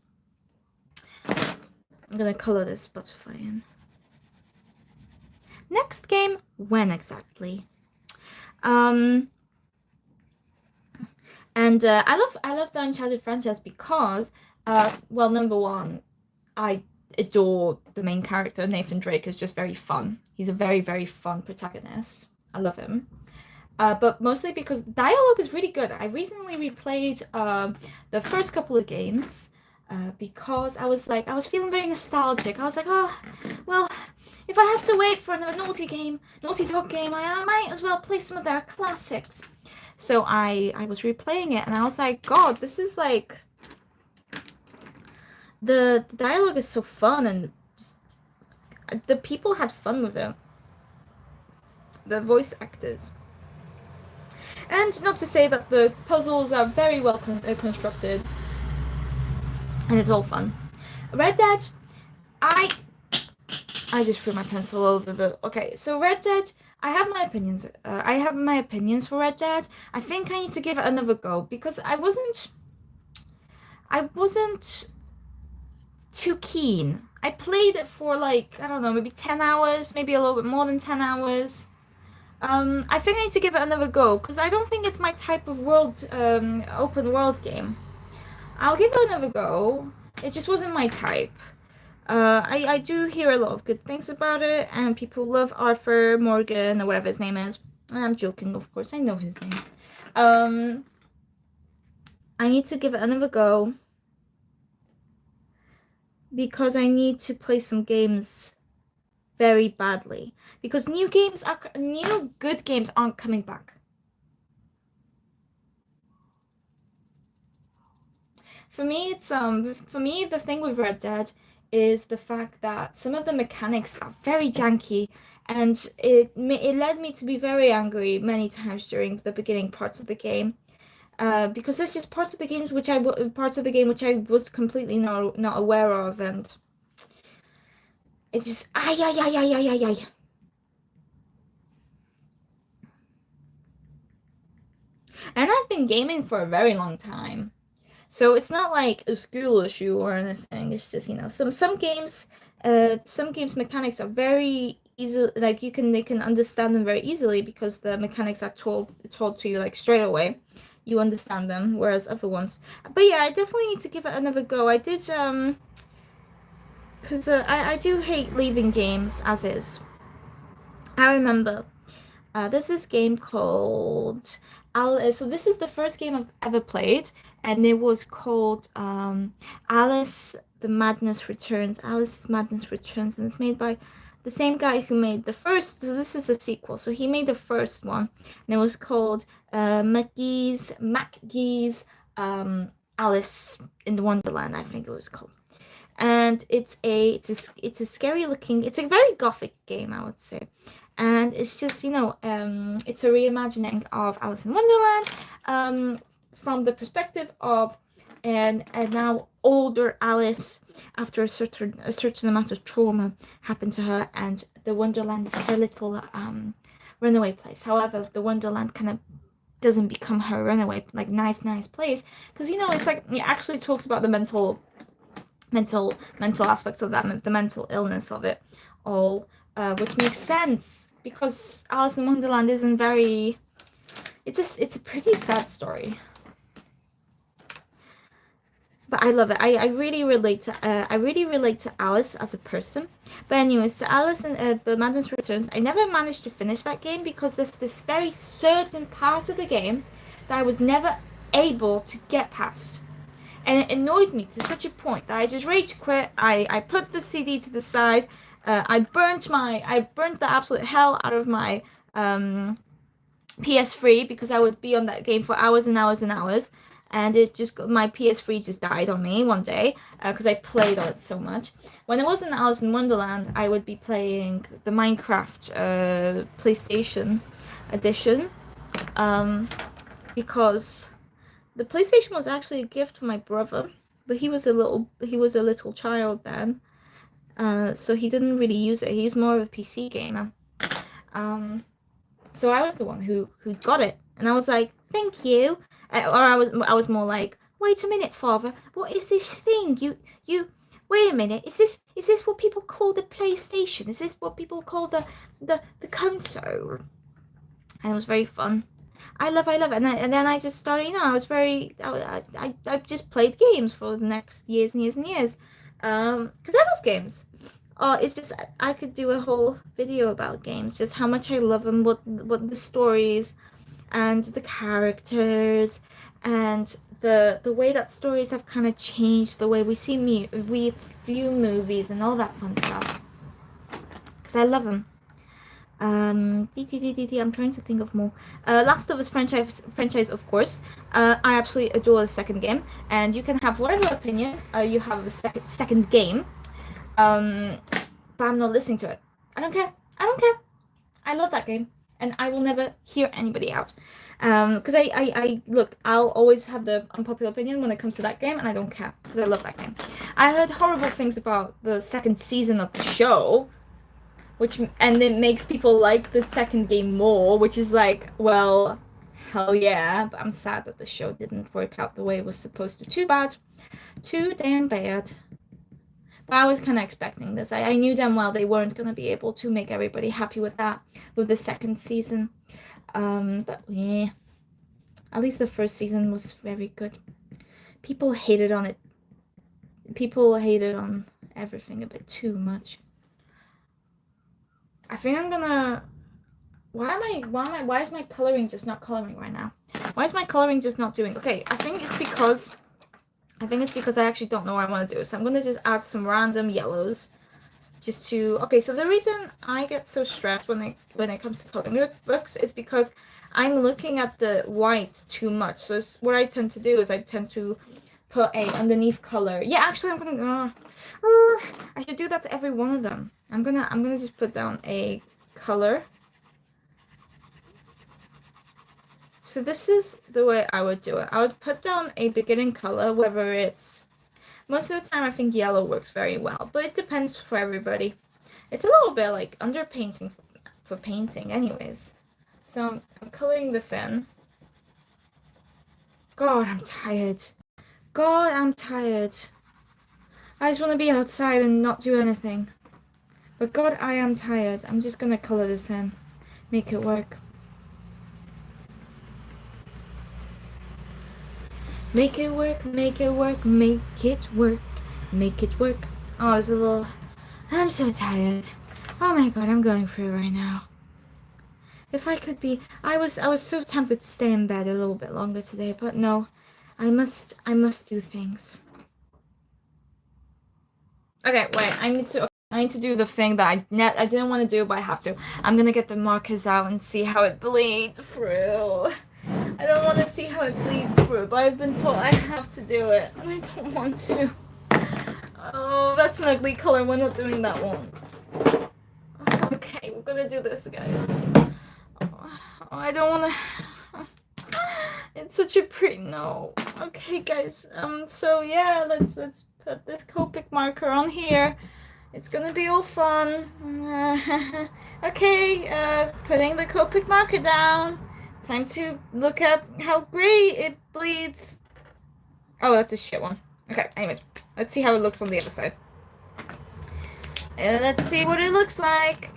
Speaker 1: I'm gonna color this butterfly in. Next game when exactly? And I love the Uncharted franchise because, well, number one, I adore the main character. Nathan Drake is just very fun. He's a very, very fun protagonist. I love him. But mostly because dialogue is really good. I recently replayed the first couple of games because I was feeling very nostalgic. I was like, oh, well, if I have to wait for another Naughty Dog game, I might as well play some of their classics. So I was replaying it and I was like, God, this is like, the dialogue is so fun and just, the people had fun with it. The voice actors. And not to say that the puzzles are very well constructed and it's all fun. Red Dead, I just threw my pencil over the. Okay, so Red Dead, I have my opinions. I have my opinions for Red Dead. I think I need to give it another go because I wasn't too keen. I played it for like, I don't know, maybe 10 hours, maybe a little bit more than 10 hours. I think I need to give it another go because I don't think it's my type of open world game. I'll give it another go. It just wasn't my type. I do hear a lot of good things about it, and people love Arthur Morgan or whatever his name is. I'm joking, of course. I know his name. I need to give it another go because I need to play some games very badly, because new good games aren't coming back. For me, the thing with Red Dead is the fact that some of the mechanics are very janky, and it led me to be very angry many times during the beginning parts of the game. Because there's just parts of the game which I was completely not aware of, and it's just ay ay ay ay ay ay ay. And I've been gaming for a very long time. So it's not like a skill issue or anything. It's just, some games mechanics are very easy. Like they can understand them very easily because the mechanics are told to you like straight away. You understand them, whereas other ones. But yeah, I definitely need to give it another go. I did because I do hate leaving games as is. I remember there's this game called so this is the first game I've ever played, and it was called Alice's Madness Returns, and it's made by the same guy who made the first. So this is a sequel. So he made the first one, and it was called MacGee's Alice in the Wonderland, I think it was called. And it's a scary looking. It's a very gothic game, I would say. And it's just, it's a reimagining of Alice in Wonderland, from the perspective of a now older Alice after a certain amount of trauma happened to her, and the Wonderland is her little runaway place. However, the Wonderland kind of doesn't become her runaway like nice place, because it's like it actually talks about the mental aspects of that, the mental illness of it all, which makes sense because Alice in Wonderland isn't very. It's a pretty sad story, but I love it. I really relate to Alice as a person. But anyways, so Alice and the Madness Returns. I never managed to finish that game because there's this very certain part of the game that I was never able to get past. And it annoyed me to such a point that I just rage quit. I put the CD to the side. I burnt the absolute hell out of my PS3 because I would be on that game for hours and hours and hours, and my PS3 just died on me one day because I played on it so much. When it wasn't Alice in Wonderland, I would be playing the Minecraft PlayStation edition, because the PlayStation was actually a gift from my brother, but he was a little child then, so he didn't really use it. He's more of a PC gamer. So I was the one who got it, and I was like, "Thank you," or I was more like, "Wait a minute, father. What is this thing? You wait a minute. Is this what people call the PlayStation? Is this what people call the console?" And it was very fun. I love it. And then I just started, I just played games for the next years and years and years. Because I love games. It's just, I could do a whole video about games, just how much I love them, what the stories and the characters and the way that stories have kind of changed the way we view movies and all that fun stuff. Because I love them. I'm trying to think of more. Last of Us franchise, of course. I absolutely adore the second game, and you can have whatever opinion you have of the second game. But I'm not listening to it. I don't care. I love that game, and I will never hear anybody out. Because I'll always have the unpopular opinion when it comes to that game, and I don't care because I love that game. I heard horrible things about the second season of the show, and it makes people like the second game more, which is like, well, hell yeah. But I'm sad that the show didn't work out the way it was supposed to. Too bad. Too damn bad. But I was kind of expecting this. I knew damn well they weren't going to be able to make everybody happy with the second season. But yeah, at least the first season was very good. People hated on it. People hated on everything a bit too much. I think I'm gonna. Why is my coloring just not coloring right now? Why is my coloring just not doing? Okay, I think it's because I actually don't know what I want to do. So I'm gonna just add some random yellows. Just to, okay, so the reason I get so stressed when it comes to coloring books is because I'm looking at the white too much. So what I tend to do is I tend to put a underneath color. Yeah, actually, I'm gonna. I should do that to every one of them. I'm gonna just put down a color. So this is the way I would do it. I would put down a beginning color, whether it's, most of the time I think yellow works very well, but it depends for everybody. It's a little bit like underpainting for painting anyways. So I'm coloring this in. God, I'm tired. God, I'm tired. I just want to be outside and not do anything. But God, I am tired. I'm just gonna color this in. Make it work. Make it work, make it work, make it work, make it work. Oh, there's a little... I'm so tired. Oh my God, I'm going through right now. If I could be... I was so tempted to stay in bed a little bit longer today, but no. I must do things. Okay, wait, I need to do the thing that I didn't want to do, but I have to. I'm gonna get the markers out and see how it bleeds through. I don't want to see how it bleeds through, but I've been told I have to do it, and I don't want to. Oh, that's an ugly color. We're not doing that one. Okay, we're gonna do this, guys. Oh, I don't want to. It's such a pretty... No. Okay, guys. So yeah, let's put this Copic marker on here. It's gonna be all fun. Okay, putting the Copic marker down. Time to look up how great it bleeds. Oh, that's a shit one. Okay, anyways, let's see how it looks on the other side. Let's see what it looks like.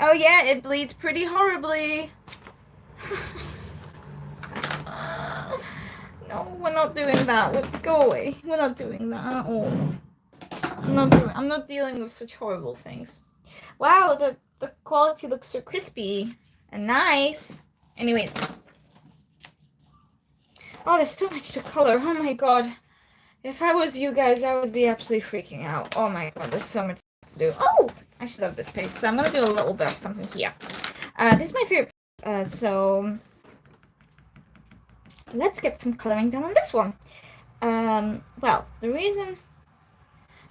Speaker 1: Oh yeah, it bleeds pretty horribly. No, we're not doing that. Go away. We're not doing that at all. I'm not dealing with such horrible things. Wow, the quality looks so crispy and nice. Anyways. Oh, there's so much to color. Oh my God. If I was you guys, I would be absolutely freaking out. Oh my God, there's so much to do. Oh, I should have this page. So I'm gonna do a little bit of something here. This is my favorite page. So let's get some coloring done on this one. Well, the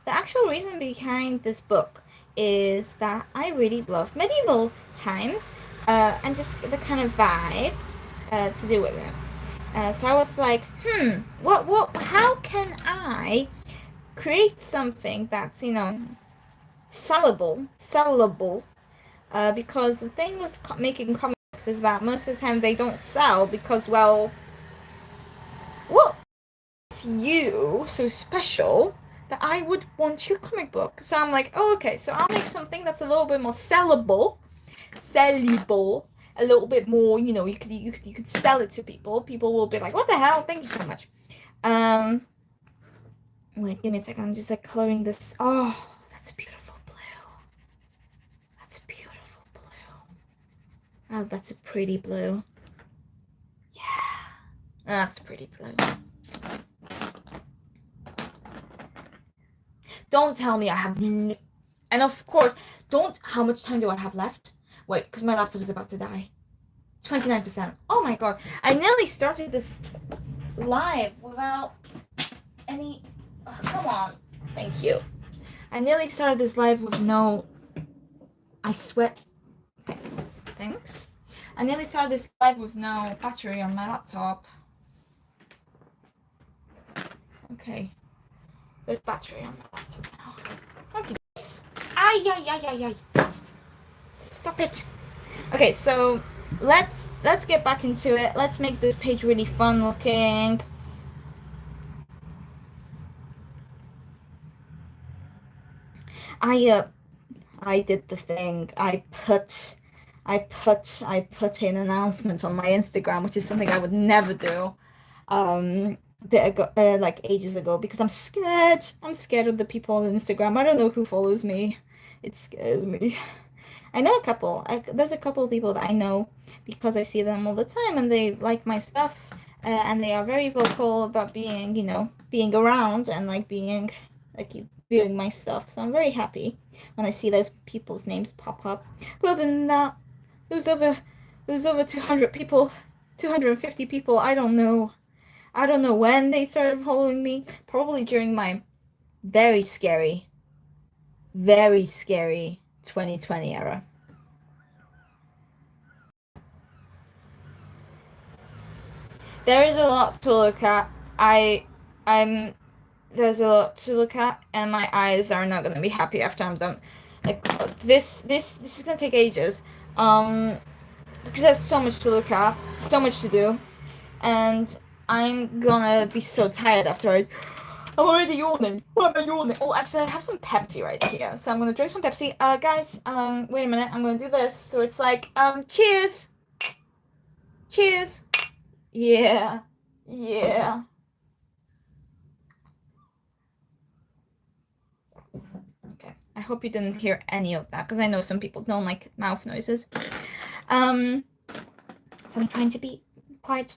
Speaker 1: actual reason behind this book is that I really love medieval times, and just the kind of vibe to do with it. So I was like, how can I create something that's, sellable? Because the thing with making comics is that most of the time they don't sell because, well, what makes you so special that I would want your comic book? So I'm like, oh, okay, so I'll make something that's a little bit more sellable, a little bit more, you could sell it to people. People will be like, what the hell? Thank you so much. Wait, give me a second. I'm just like coloring this. Oh, that's a beautiful blue. That's a beautiful blue. Oh, that's a pretty blue. Yeah, that's a pretty blue. Don't tell me I have and of course, how much time do I have left? Wait, because my laptop is about to die. 29%. Oh my God. I nearly started this live without any... Oh, come on. Thank you. I nearly started this live with no... I sweat. Thanks. I nearly started this live with no battery on my laptop. Okay. There's battery on my laptop now. Okay. Ay. Stop it. Okay, so let's get back into it. Let's make this page really fun looking. I did the thing. I put an announcement on my Instagram, which is something I would never do. Like ages ago, because I'm scared. I'm scared of the people on Instagram. I don't know who follows me. It scares me. I know a couple. There's a couple of people that I know because I see them all the time, and they like my stuff, and they are very vocal about being, being around and like being, like viewing my stuff. So I'm very happy when I see those people's names pop up. But other than that, there's over 200 people, 250 people. I don't know. I don't know when they started following me. Probably during my very scary 2020 era. There is a lot to look at. I'm there's a lot to look at, and my eyes are not gonna be happy after I'm done. Like this is gonna take ages. Because there's so much to look at, so much to do, and I'm gonna be so tired after I'm already yawning. Why am I yawning? Oh, actually, I have some Pepsi right here, so I'm gonna drink some Pepsi. Guys, wait a minute. I'm gonna do this. So it's like, cheers, cheers. Yeah, yeah. Okay. I hope you didn't hear any of that because I know some people don't like mouth noises. So I'm trying to be quiet.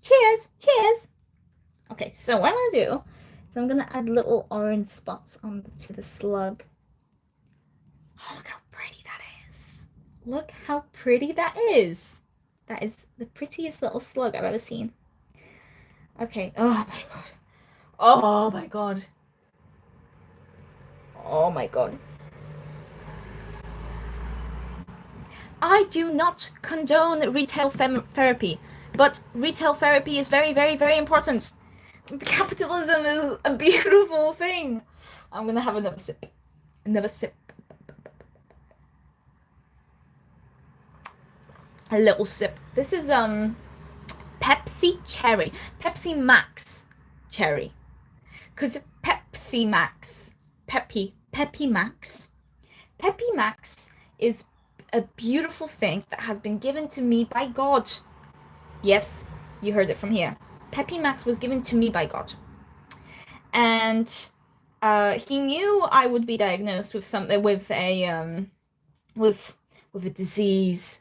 Speaker 1: Cheers, cheers. Okay, so what I'm gonna do is I'm gonna add little orange spots to the slug. Oh, look how pretty that is. Look how pretty that is. That is the prettiest little slug I've ever seen. Okay, oh my god. Oh my god. Oh my god. I do not condone retail therapy, but retail therapy is very, very, very important. Capitalism is a beautiful thing. I'm gonna have another sip. Another sip. A little sip. This is Pepsi Cherry. Pepsi Max Cherry. Because Pepsi Max. Peppy Max. Peppy Max is a beautiful thing that has been given to me by God. Yes, you heard it from here. Peppy Max was given to me by God. And he knew I would be diagnosed with something, with a disease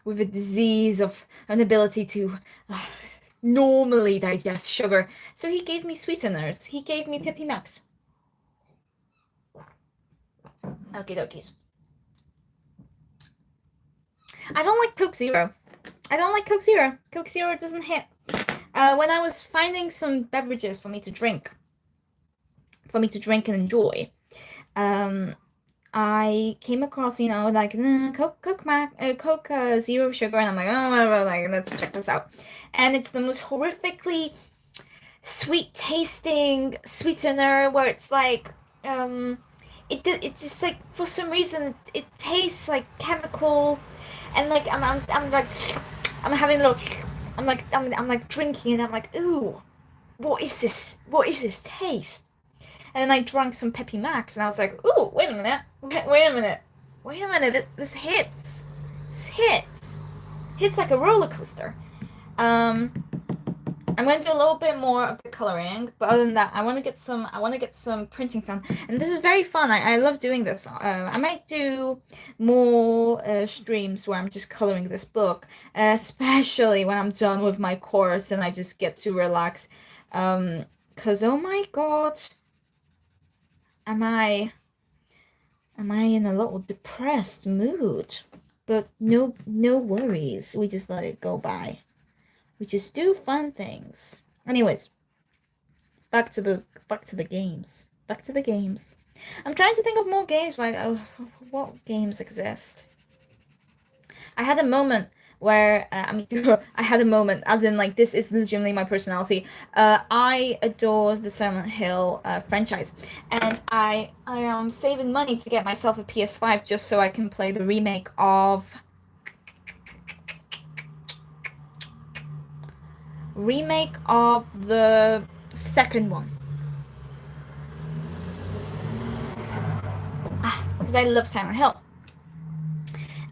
Speaker 1: of inability to normally digest sugar. So he gave me sweeteners. He gave me Peppy Max. Okie dokies. I don't like Coke Zero. I don't like Coke Zero. Coke Zero doesn't hit. When I was finding some beverages for me to drink and enjoy, I came across, like Coke Zero Sugar, and I'm like, oh, whatever, like, let's check this out. And it's the most horrifically sweet tasting sweetener where it's like, it's just like, for some reason it tastes like chemical, and like I'm like, I'm having a little, I'm like drinking, and I'm like, ooh, what is this taste? And then I drank some Peppy Max, and I was like, ooh, wait a minute, this hits. Hits like a roller coaster. I'm going to do a little bit more of the coloring, but other than that, I want to get some printing done, and this is very fun. I love doing this. I might do more streams where I'm just coloring this book, especially when I'm done with my course and I just get to relax. Cause oh my god, am I in a little depressed mood? But no worries. We just let it go by. We just do fun things. Anyways, back to the games. Back to the games. I'm trying to think of more games. Like, what games exist? I had a moment where I had a moment, as in, like, this is legitimately my personality. I adore the Silent Hill franchise, and I am saving money to get myself a PS5 just so I can play the remake of the second one. Because I love Silent Hill.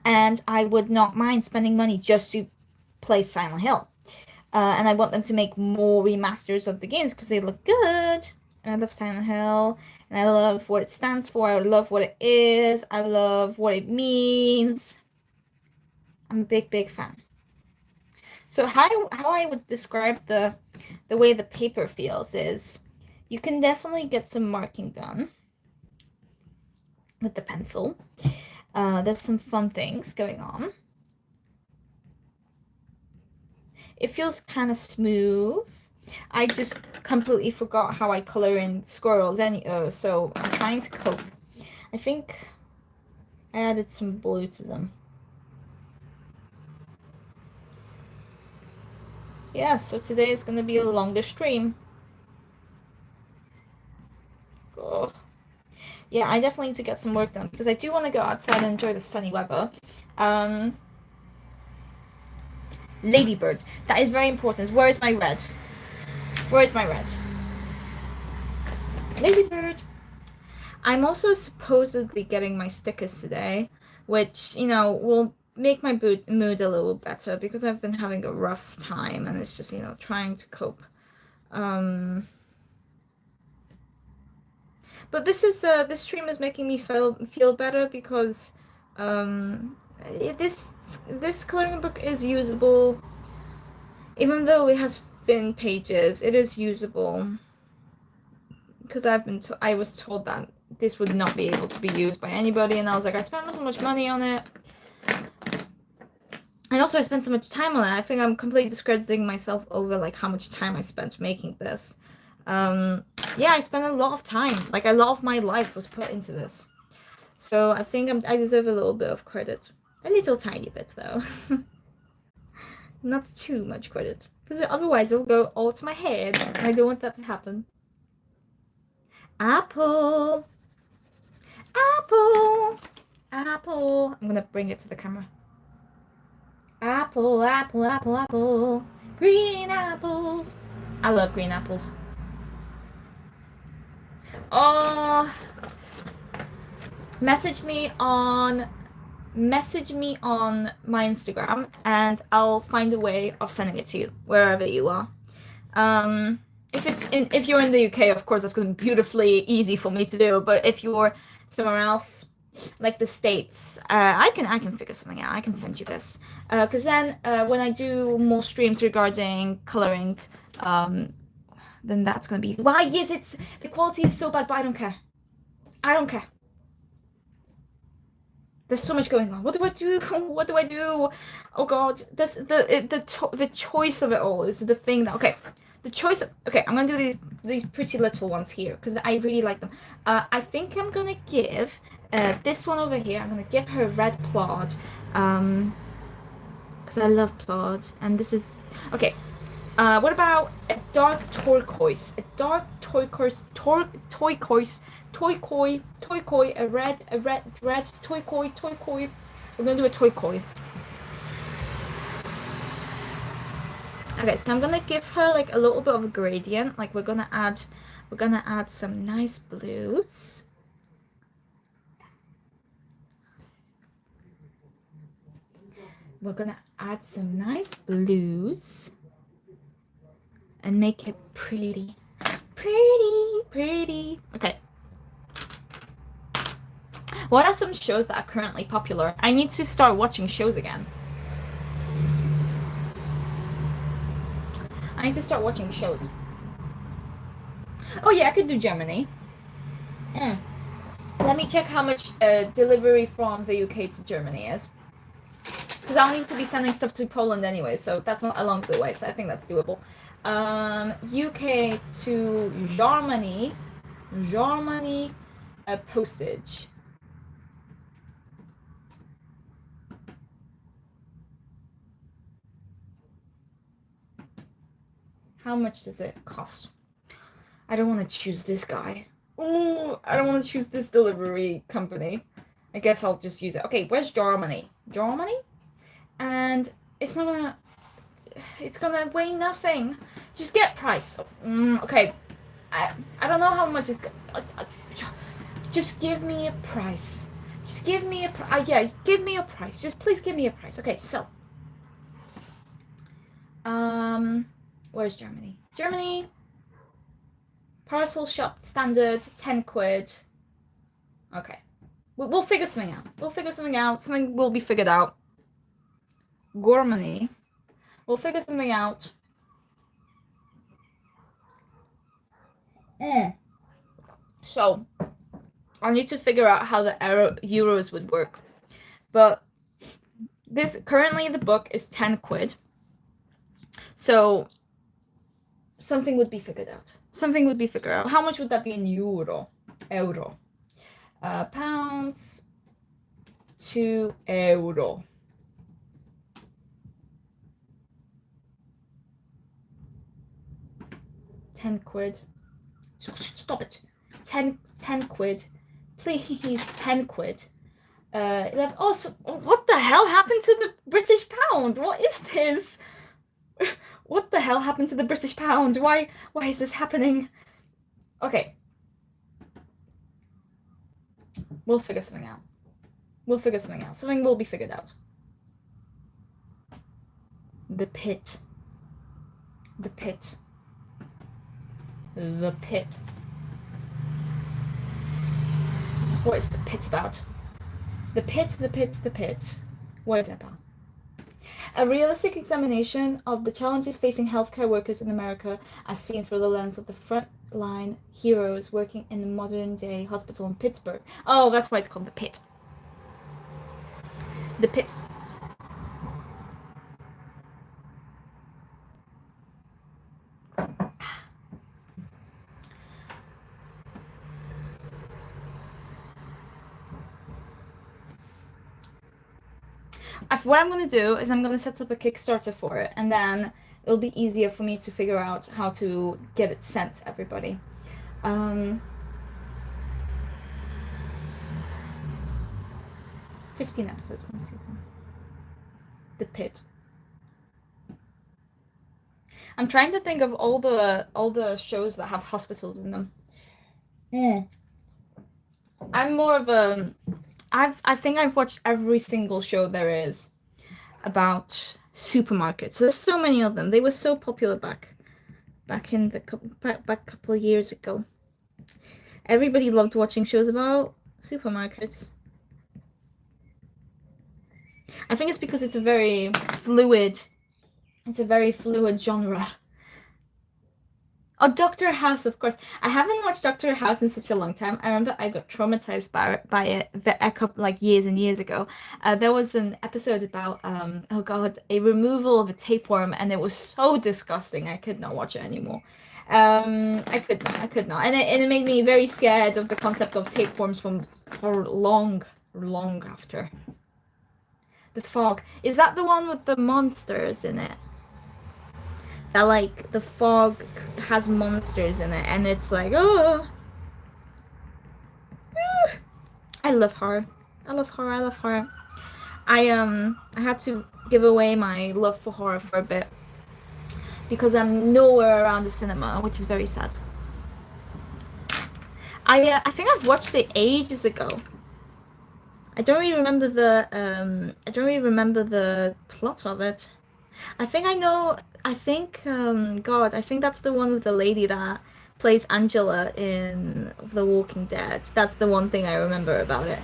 Speaker 1: And I would not mind spending money just to play Silent Hill. And I want them to make more remasters of the games because they look good. And I love Silent Hill. And I love what it stands for. I love what it is. I love what it means. I'm a big fan. So how I would describe the way the paper feels is you can definitely get some marking done with the pencil. There's some fun things going on. It feels kind of smooth. I just completely forgot how I color in squirrels, so I'm trying to cope. I think I added some blue to them. Yeah, so today is going to be a longer stream. Oh. Yeah, I definitely need to get some work done because I do want to go outside and enjoy the sunny weather. Ladybird, that is very important. Where is my red? Where is my red? Ladybird. I'm also supposedly getting my stickers today, which, you know, will make my mood a little better because I've been having a rough time and it's just, you know, trying to cope. But this stream is making me feel better because this coloring book is usable. Even though it has thin pages, it is usable. Because I was told that this would not be able to be used by anybody, and I was like, I spent so much money on it. And also I spent so much time on it. I think I'm completely discrediting myself over like how much time I spent making this. Yeah, I spent a lot of time. Like a lot of my life was put into this. So I think I deserve a little bit of credit. A little tiny bit though. Not too much credit. Because otherwise it'll go all to my head. And I don't want that to happen. Apple. Apple. Apple. I'm gonna bring it to the camera. Apple, apple, apple, apple. Green apples. I love green apples. Oh, message me on my Instagram and I'll find a way of sending it to you wherever you are. If you're in the UK, of course, that's going to be beautifully easy for me to do. But if you're somewhere else, like the States, I can figure something out. I can send you this. Because then when I do more streams regarding coloring, then that's going to be easy. Why? Yes, the quality is so bad, but I don't care. I don't care. There's so much going on. What do I do? What do I do? Oh God, the choice of it all is the thing that the choice. Okay, I'm gonna do these pretty little ones here because I really like them. I think I'm gonna give this one over here. I'm gonna give her red plaid, because I love plaid, and this is okay. What about a dark turquoise? A dark turquoise, turquoise, a red turquoise. We're gonna do a turquoise. Okay, so I'm gonna give her like a little bit of a gradient. Like we're gonna add some nice blues. We're gonna add some nice blues and make it pretty. Okay. What are some shows that are currently popular? I need to start watching shows again. I need to start watching shows. Oh yeah, I could do Germany. Let me check how much delivery from the UK to Germany is. Because I'll need to be sending stuff to Poland anyway, so that's not a long way, so I think that's doable. UK to Germany, postage. How much does it cost? I don't want to choose this guy. Oh, I don't want to choose this delivery company. I guess I'll just use it. Okay, where's Germany? Germany? And it's gonna weigh nothing. Just get price. Okay. I don't know how much it's. Just give me a price. Just give me a price. Yeah, give me a price. Just please give me a price. Okay, so. Where's Germany? Germany. Parcel shop standard 10 quid. Okay. We'll figure something out. Something will be figured out. Gormany. We'll figure something out. So, I need to figure out how the euros would work. But this, currently the book is 10 quid. So, something would be figured out. Something would be figured out. How much would that be in euro? Euro. Pounds to euro. £10. Stop it. 10 quid. Please, 10 quid. 11. Oh, so, what the hell happened to the British pound? What is this? What the hell happened to the British pound? Why is this happening? Okay. We'll figure something out. Something will be figured out. The pit. The pit. The pit. What is the pit about? The pit. What is it about? A realistic examination of the challenges facing healthcare workers in America as seen through the lens of the frontline heroes working in the modern-day hospital in Pittsburgh. Oh, that's why it's called The Pit. The Pit. What I'm going to do is I'm going to set up a Kickstarter for it, and then it'll be easier for me to figure out how to get it sent to everybody. 15 episodes, one season. The Pit. I'm trying to think of all the shows that have hospitals in them. I'm more of a... I think I've watched every single show there is about supermarkets. There's so many of them. They were so popular back in the back couple of years ago. Everybody loved watching shows about supermarkets. I think it's because it's a very fluid genre. Oh, Doctor House, of course. I haven't watched Doctor House in such a long time. I remember I got traumatized by it a couple, like, years and years ago. There was an episode about oh god, a removal of a tapeworm, and it was so disgusting. I could not watch it anymore. I could not, and it made me very scared of the concept of tapeworms for long after. The Fog, is that the one with the monsters in it? That, like, the fog has monsters in it, and it's like, oh. I love horror. I had to give away my love for horror for a bit because I'm nowhere around the cinema, which is very sad. I think I've watched it ages ago. I don't really remember the plot of it. I think that's the one with the lady that plays Angela in The Walking Dead. That's the one thing I remember about it.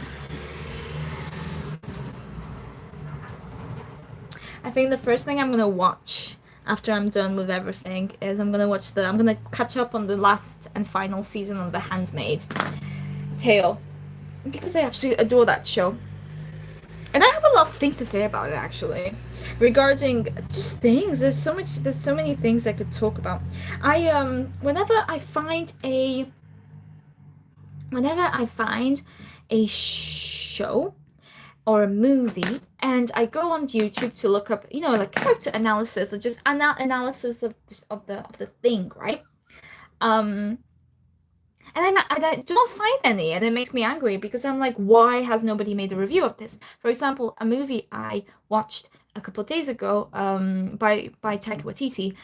Speaker 1: I think the first thing I'm gonna watch after I'm done with everything is I'm gonna catch up on the last and final season of The Handmaid's Tale, because I absolutely adore that show. And I have a lot of things to say about it, actually, regarding just things. There's so many things I could talk about. Whenever I find a show or a movie, and I go on YouTube to look up, like character analysis or just analysis of the thing, right? And I don't find any, and it makes me angry because I'm like, why has nobody made a review of this? For example, a movie I watched a couple of days ago by Taika Waititi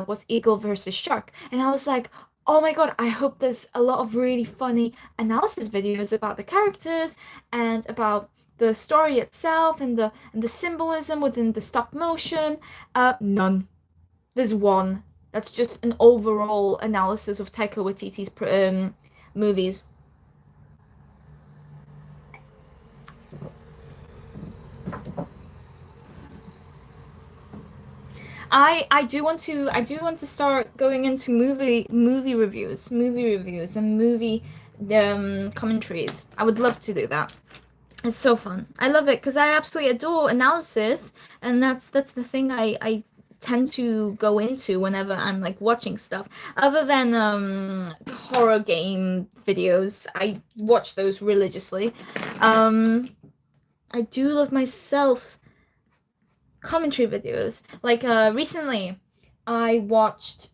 Speaker 1: was Eagle versus Shark, and I was like, oh my god, I hope there's a lot of really funny analysis videos about the characters and about the story itself and the symbolism within the stop motion. None. There's one. That's just an overall analysis of Taika Waititi's movies. I do want to start going into movie reviews and movie commentaries. I would love to do that. It's so fun. I love it because I absolutely adore analysis, and that's the thing I tend to go into whenever I'm like watching stuff. Other than horror game videos, I watch those religiously. I do love myself commentary videos. Like recently, I watched.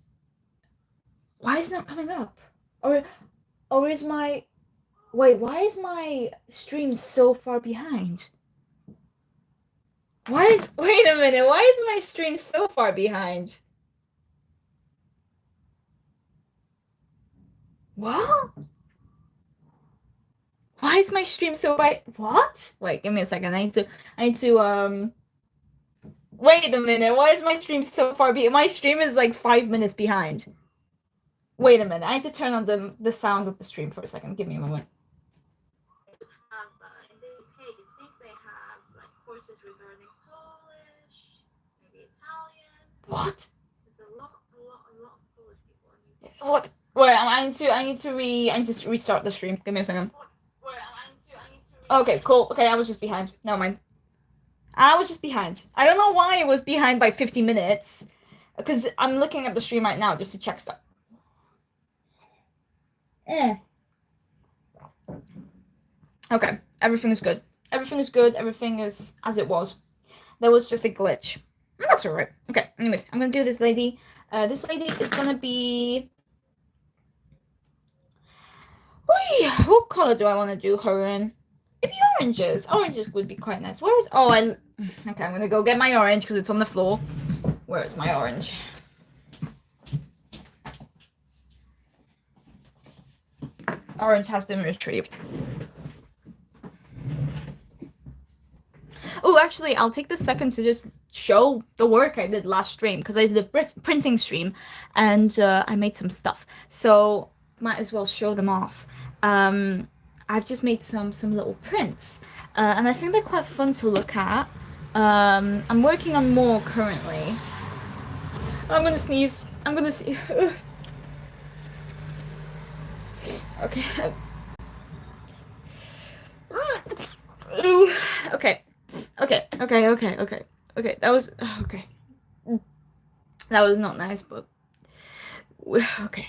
Speaker 1: Why is it not coming up? Or is my wait? Why is my stream so far behind? Wait a minute, why is my stream so far behind? What? Why is my stream so by what? Wait, give me a second. I need to wait a minute. Why is my stream so far behind? My stream is like 5 minutes behind. Wait a minute. I need to turn on the sound of the stream for a second. Give me a moment. In the UK, I think they have like courses regarding Polish, maybe Italian. What? There's a lot of Polish people in the UK. What? Wait, I need to restart the stream. Give me a second. Okay, cool. Okay, I was just behind. Never mind. I was just behind. I don't know why it was behind by 50 minutes. Because I'm looking at the stream right now just to check stuff. Okay, everything is good. Everything is good. Everything is as it was. There was just a glitch. That's alright. Okay, anyways, I'm gonna do this lady. This lady is gonna be... What color do I want to do her in? Maybe oranges. Oranges would be quite nice. Where is... Oh, okay, I'm gonna go get my orange because it's on the floor. Where is my orange? Orange has been retrieved. Oh, actually, I'll take this second to just show the work I did last stream because I did a printing stream and I made some stuff. So might as well show them off. I've just made some little prints and I think they're quite fun to look at. I'm working on more currently. I'm gonna sneeze. I'm gonna sneeze. Okay. Ooh. Okay. Okay. That was okay. That was not nice, but okay.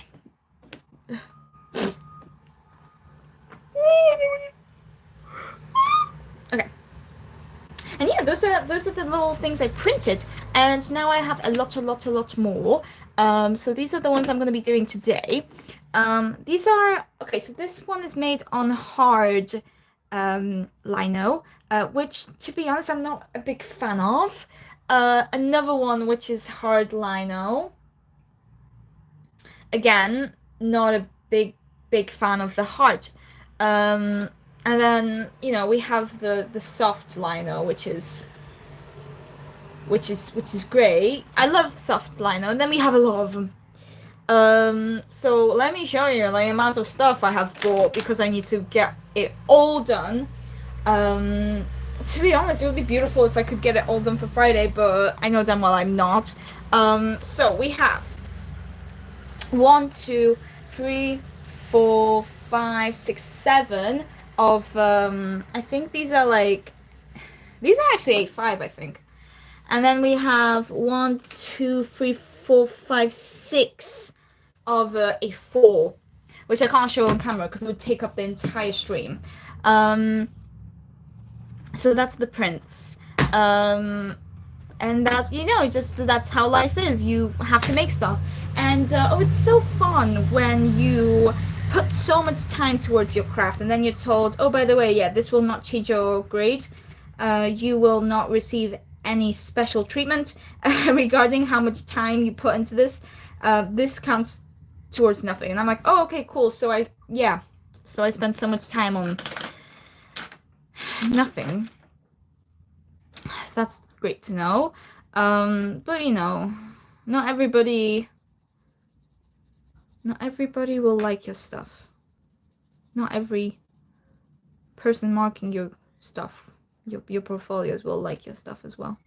Speaker 1: Okay. And yeah, those are the little things I printed, and now I have a lot more. So these are the ones I'm going to be doing today. These are okay. So this one is made on hard lino, which, to be honest, I'm not a big fan of. Another one which is hard lino. Again, not a big fan of the hard. And then, you know, we have the soft lino, which is great. I love soft lino. And then we have a lot of them. So let me show you the amount of stuff I have bought because I need to get it all done. To be honest, it would be beautiful if I could get it all done for Friday, but I know damn well I'm not. So we have 1, 2, 3, 4, 5, 6, 7 of I think these are actually 8x5, I think. And then we have 1, 2, 3, 4, 5, 6 of A4, which I can't show on camera because it would take up the entire stream. So that's the prints. And that's, you know, just that's how life is. You have to make stuff. And it's so fun when you put so much time towards your craft and then you're told, oh, by the way, yeah, this will not change your grade. You will not receive any special treatment regarding how much time you put into this. This counts towards nothing. And I'm like, oh, okay, cool. So I spent so much time on nothing. That's great to know. But you know, not everybody will like your stuff. Not every person marking your stuff, your portfolios will like your stuff as well.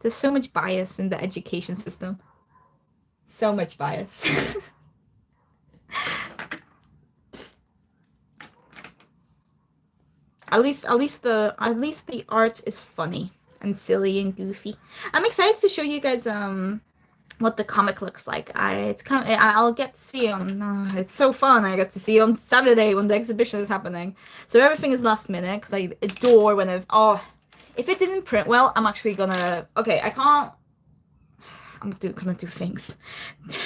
Speaker 1: There's so much bias in the education system. So much bias. At least the art is funny and silly and goofy. I'm excited to show you guys what the comic looks like. I'll get to see on. It's so fun. I get to see on Saturday when the exhibition is happening. So everything is last minute because I adore when if it didn't print well, I'm actually gonna. Okay, I can't. Gonna do things.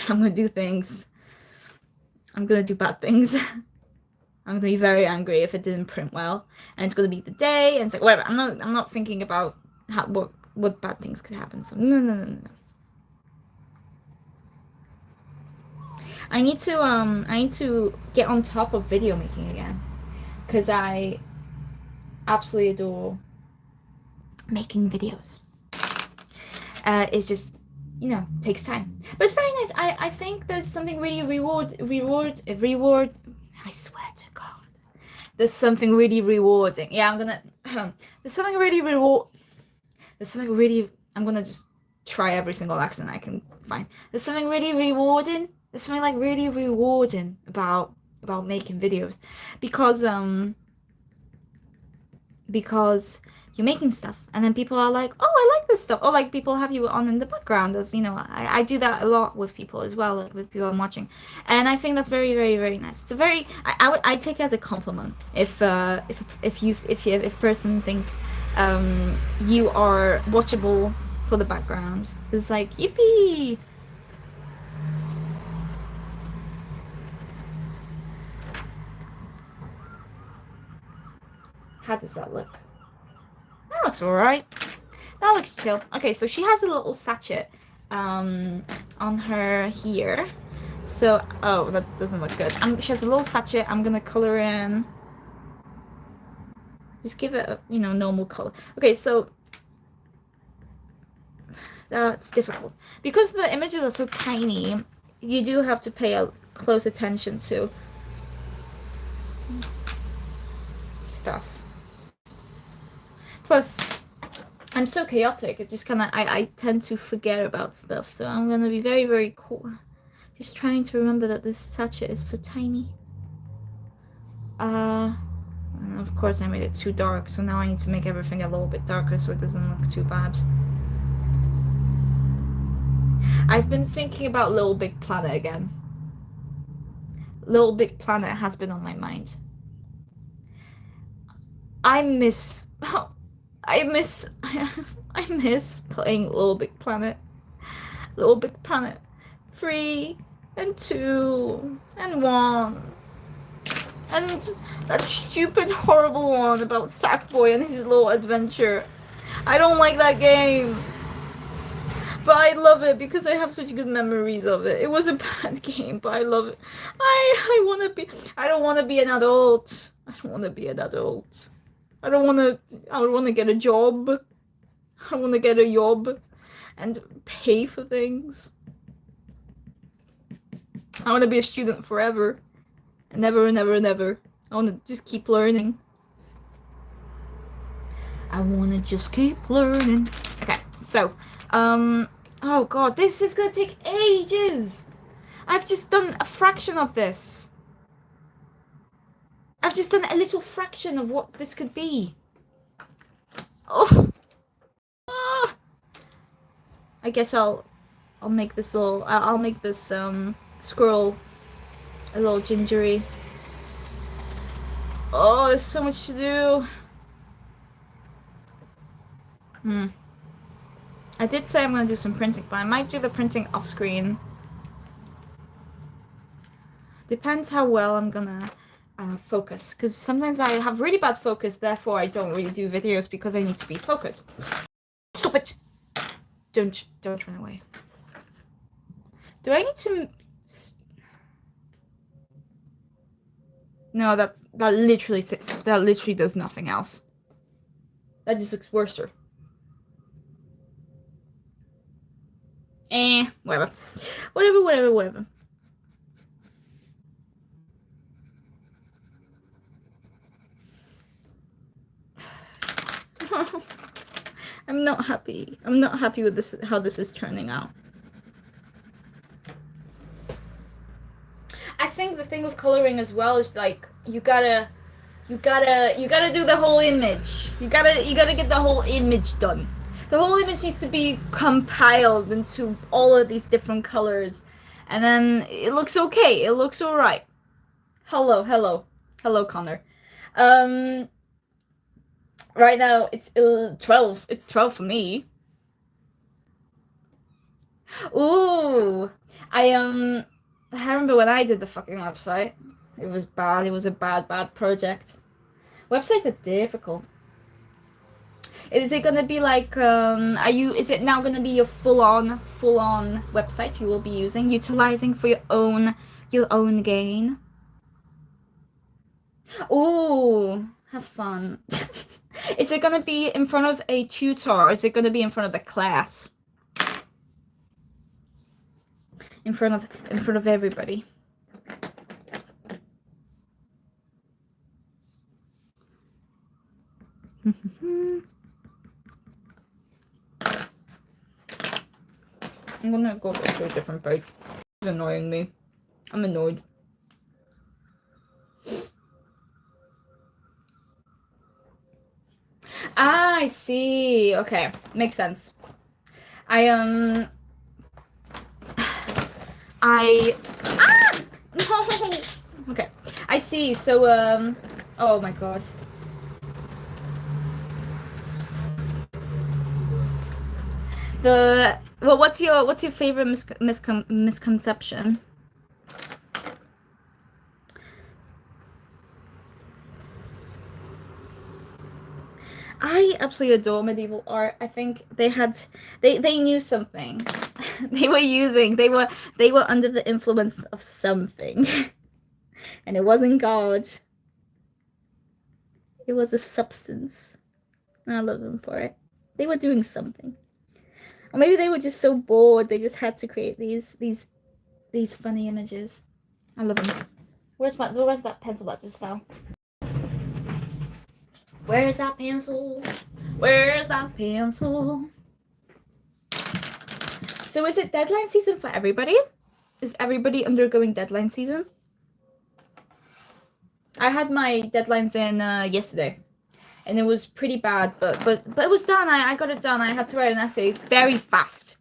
Speaker 1: I'm gonna do things. I'm gonna do bad things. I'm gonna be very angry if it didn't print well, and it's gonna be the day, and it's like whatever. I'm not thinking about what bad things could happen. So no. I need to get on top of video making again, because I absolutely adore making videos. It's just, takes time, but it's very nice. I think there's something really reward. I swear to God, there's something really rewarding. Yeah, I'm gonna. There's something really I'm gonna just try every single accent I can find. There's something really rewarding. There's something like really rewarding about making videos, because you're making stuff and then people are like, oh, I like this stuff, or like people have you on in the background, as I do that a lot with people as well, like with people I'm watching, and I think that's very, very, very nice. It's a very I take it as a compliment if person thinks you are watchable for the background. It's like, yippee. How does that look? That looks alright. That looks chill. Okay, so she has a little sachet on her here. So, oh, that doesn't look good. She has a little sachet. I'm gonna color in. Just give it a, normal color. Okay, so that's difficult. Because the images are so tiny, you do have to pay close attention to stuff. Plus, I'm so chaotic. It just kind of, I tend to forget about stuff. So I'm gonna be very, very cool. Just trying to remember that this sachet is so tiny. And of course I made it too dark. So now I need to make everything a little bit darker so it doesn't look too bad. I've been thinking about Little Big Planet again. Little Big Planet has been on my mind. I miss playing Little Big Planet. Little Big Planet 3 and 2 and 1. And that stupid, horrible one about Sackboy and his little adventure. I don't like that game. But I love it because I have such good memories of it. It was a bad game, but I love it. I don't want to be an adult. I don't want to be an adult. I don't want to get a job. I want to get a job and pay for things. I want to be a student forever. Never, never, never. I want to just keep learning. I want to just keep learning. Okay, so, oh God, this is going to take ages. I've just done a fraction of this. I've just done a little fraction of what this could be. Oh. Ah. I guess I'll make this little, I'll make this, squirrel a little gingery. Oh, there's so much to do. I did say I'm gonna do some printing, but I might do the printing off screen. Depends how well I'm gonna focus, because sometimes I have really bad focus, therefore I don't really do videos because I need to be focused. Stop it! Don't run away. Do I need to? No, that literally does nothing else. That just looks worser. Whatever. I'm not happy. I'm not happy with this, how this is turning out. I think the thing with coloring as well is like you gotta do the whole image. You gotta get the whole image done. The whole image needs to be compiled into all of these different colors, and then it looks okay. It looks all right. Hello, Connor. Right now it's 12. It's 12 for me. Ooh, I remember when I did the fucking website. It was bad. It was a bad project. Websites are difficult. Is it gonna be like is it now gonna be your full-on website you will be utilizing for your own gain? Ooh, have fun. Is it gonna be in front of a tutor, or is it gonna be in front of the class? In front of everybody. I'm gonna go to a different page. It's annoying me. I'm annoyed. Ah, I see. Okay, makes sense. No. Okay, I see. So oh my god. What's your favorite misconception? I absolutely adore medieval art. I think they knew something. they were under the influence of something. And it wasn't God. It was a substance. I love them for it. They were doing something. Or maybe they were just so bored they just had to create these funny images. I love them. Where's that pencil that just fell? Where's that pencil? Where's that pencil? So is it deadline season for everybody? Is everybody undergoing deadline season? I had my deadlines in yesterday, and it was pretty bad, but it was done. I got it done. I had to write an essay, very fast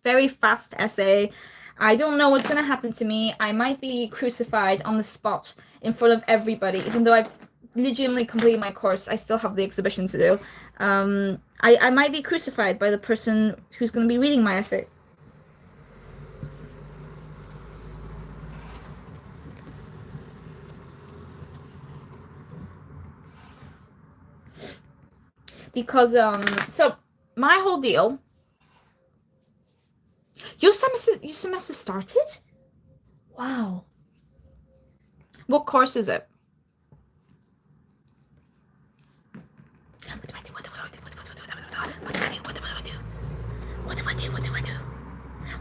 Speaker 1: essay. I don't know what's gonna happen to me. I might be crucified on the spot in front of everybody, even though I've legitimately completed my course. I still have the exhibition to do. I might be crucified by the person who's gonna be reading my essay. Because so my whole deal. Your semester started? Wow. What course is it?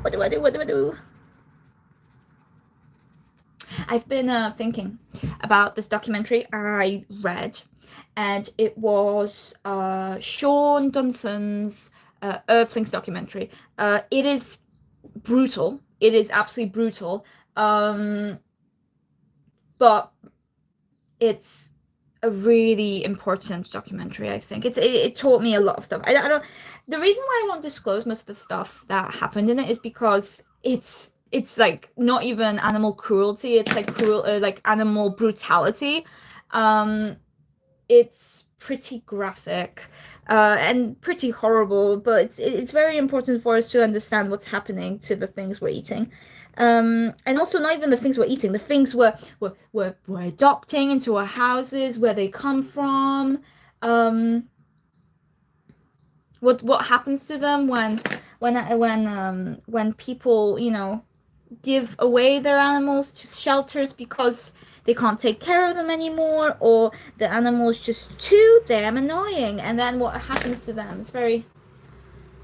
Speaker 1: What do I do? I've been thinking about this documentary I read, and it was Sean Dunson's Earthlings documentary. It is brutal. It is absolutely brutal. But it's a really important documentary. I think it taught me a lot of stuff. I don't. The reason why I won't disclose most of the stuff that happened in it is because it's like not even animal cruelty. It's like like animal brutality. It's pretty graphic and pretty horrible, but it's very important for us to understand what's happening to the things we're eating. And also not even the things we're eating, the things we're adopting into our houses, where they come from, what happens to them when people, you know, give away their animals to shelters because they can't take care of them anymore, or the animal is just too damn annoying, and then what happens to them? It's very,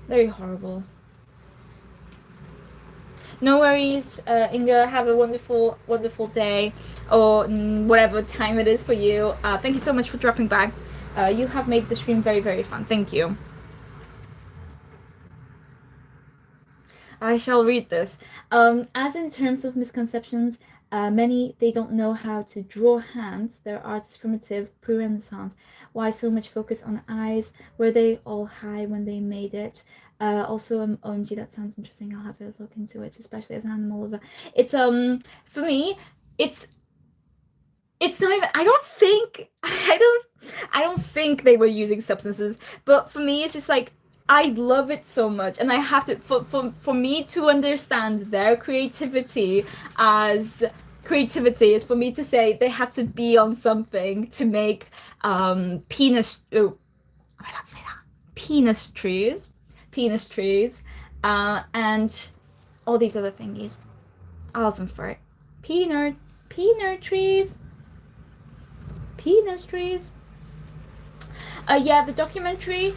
Speaker 1: very horrible. No worries, Inga. Have a wonderful, wonderful day, or whatever time it is for you. Thank you so much for dropping by. You have made the stream very, very fun. Thank you. I shall read this. As in terms of misconceptions, many they don't know how to draw hands. Their art is primitive, pre-Renaissance. Why so much focus on eyes? Were they all high when they made it? Also, OMG, that sounds interesting. I'll have a look into it, especially as an animal lover. It's for me, it's not even. I don't think they were using substances, but for me, it's just like I love it so much, and I have to for me to understand their creativity as creativity is for me to say they had to be on something to make penis. Oh, I can't say that. Penis trees, and all these other thingies. All of them for it. Peanut trees. Penis trees. Yeah, the documentary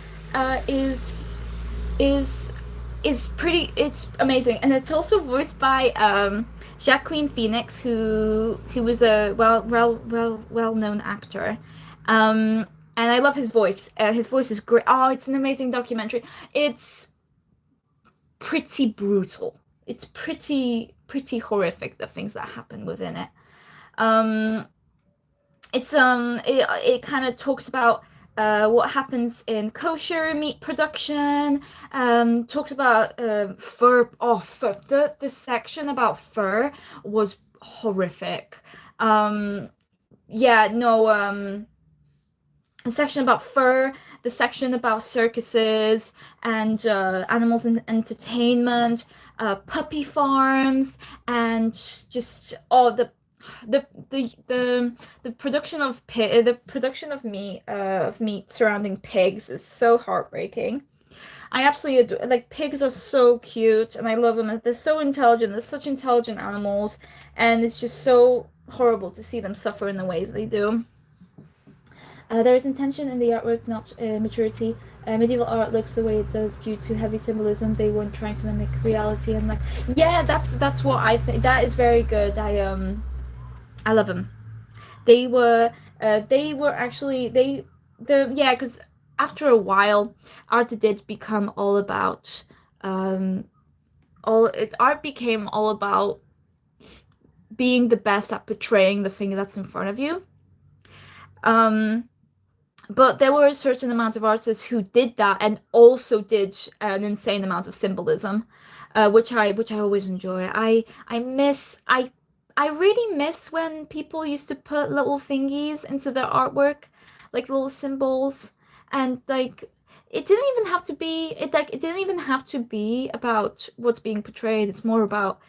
Speaker 1: is is pretty. It's amazing, and it's also voiced by Joaquin Phoenix, who was a well known actor. And I love his voice. His voice is great. Oh, it's an amazing documentary. It's pretty brutal. It's pretty horrific, the things that happen within it. Um, it kind of talks about what happens in kosher meat production. Talks about fur. Oh, fur. The section about fur was horrific. Um, yeah, no. The section about fur, the section about circuses and animals in entertainment, puppy farms, and just all the production of the production of meat surrounding pigs is so heartbreaking. I absolutely adore, like, pigs are so cute and I love them. They're so intelligent. They're such intelligent animals, and it's just so horrible to see them suffer in the ways they do. There is intention in the artwork, not maturity. Medieval art looks the way it does due to heavy symbolism. They weren't trying to mimic reality, and like, yeah, that's what I think. That is very good. I love them. They were actually yeah, because after a while, art did become all about art became all about being the best at portraying the thing that's in front of you. Um, but there were a certain amount of artists who did that and also did an insane amount of symbolism, which I always enjoy. I really miss when people used to put little thingies into their artwork, like little symbols, and like it didn't even have to be about what's being portrayed. It's more about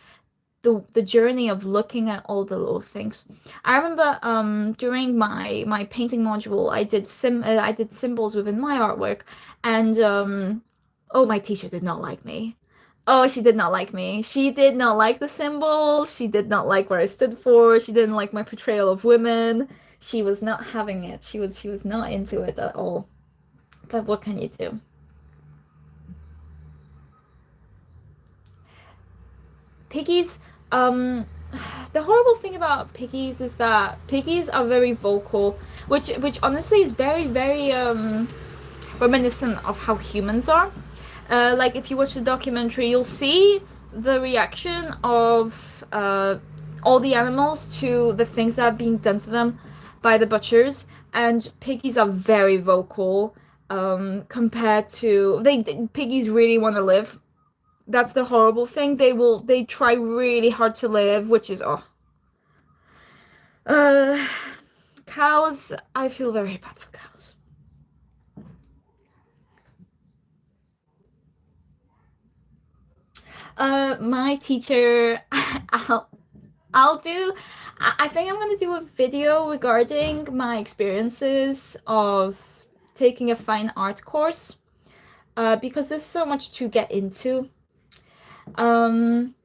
Speaker 1: the journey of looking at all the little things. I remember during my painting module, I did symbols within my artwork, and oh, my teacher did not like me. Oh, she did not like me. She did not like the symbols. She did not like what I stood for. She didn't like my portrayal of women. She was not having it. She was not into it at all. But what can you do? Piggies, um, the horrible thing about piggies is that piggies are very vocal, which honestly is very reminiscent of how humans are. Like, if you watch the documentary, you'll see the reaction of all the animals to the things that are being done to them by the butchers, and piggies are very vocal compared to piggies really want to live. That's the horrible thing. They try really hard to live, which is uh cows. I feel very bad for cows. My teacher, I'll I'll do I think I'm gonna do a video regarding my experiences of taking a fine art course. Because there's so much to get into. Um,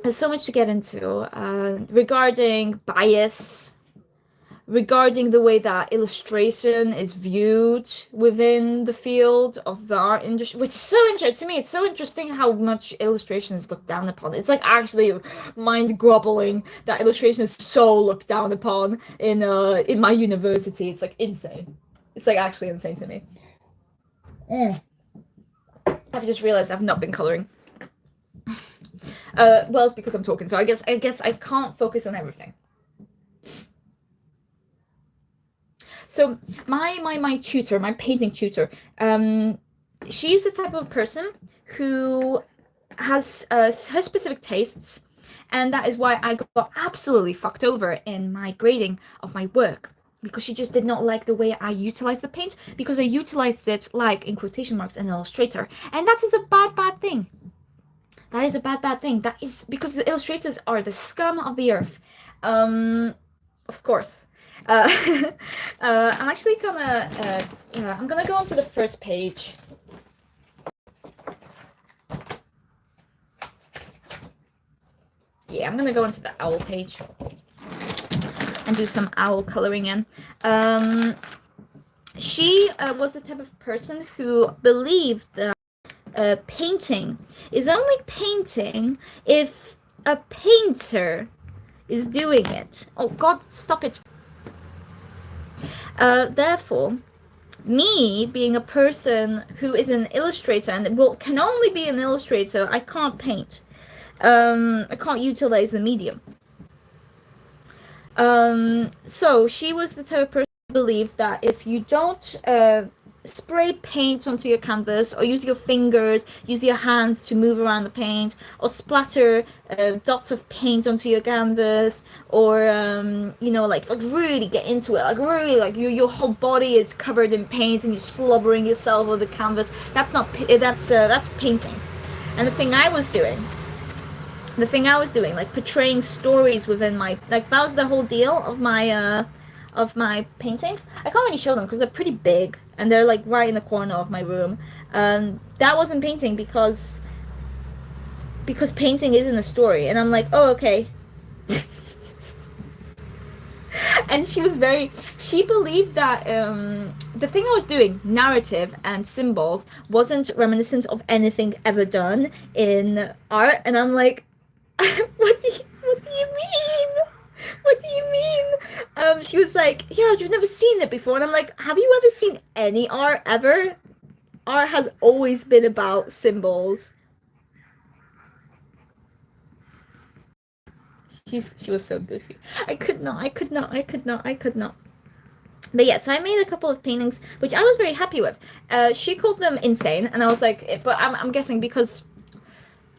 Speaker 1: there's so much to get into regarding bias, regarding the way that illustration is viewed within the field of the art industry, which is so interesting to me. It's so interesting how much illustration is looked down upon. It's like actually mind-groveling that illustration is so looked down upon in my university. It's like insane. It's like actually insane to me. Mm. I've just realized I've not been coloring. Well, it's because I'm talking, so I guess I can't focus on everything. So my tutor, my painting tutor, she's the type of person who has her specific tastes, and that is why I got absolutely fucked over in my grading of my work, because she just did not like the way I utilized the paint, because I utilized it like, in quotation marks, an illustrator, and that is a bad thing. That is a bad thing. That is because the illustrators are the scum of the earth. Of course. Uh, I'm actually gonna I'm gonna go onto the first page. Yeah, I'm gonna go into the owl page and do some owl coloring in. She was the type of person who believed that painting is only painting if a painter is doing it. Oh God, stop it. Therefore, me being a person who is an illustrator and can only be an illustrator, I can't paint. I can't utilize the medium. So she was the type of person who believed that if you don't spray paint onto your canvas, or use your fingers, use your hands to move around the paint, or splatter dots of paint onto your canvas, or you know, like really get into it, like really, like your whole body is covered in paint and you're slobbering yourself over the canvas. That's not that's painting. And the thing I was doing, like portraying stories within my, like, that was the whole deal of my paintings. I can't really show them because they're pretty big and they're like right in the corner of my room. That wasn't painting because painting isn't a story, and I'm like, oh, okay. And she believed that the thing I was doing, narrative and symbols, wasn't reminiscent of anything ever done in art, and I'm like, what do you mean? What do you mean? She was like, yeah, you've never seen it before. And I'm like, have you ever seen any art ever? Art has always been about symbols. She was so goofy. I could not. But yeah, so I made a couple of paintings, which I was very happy with. She called them insane, and I was like, but I'm guessing because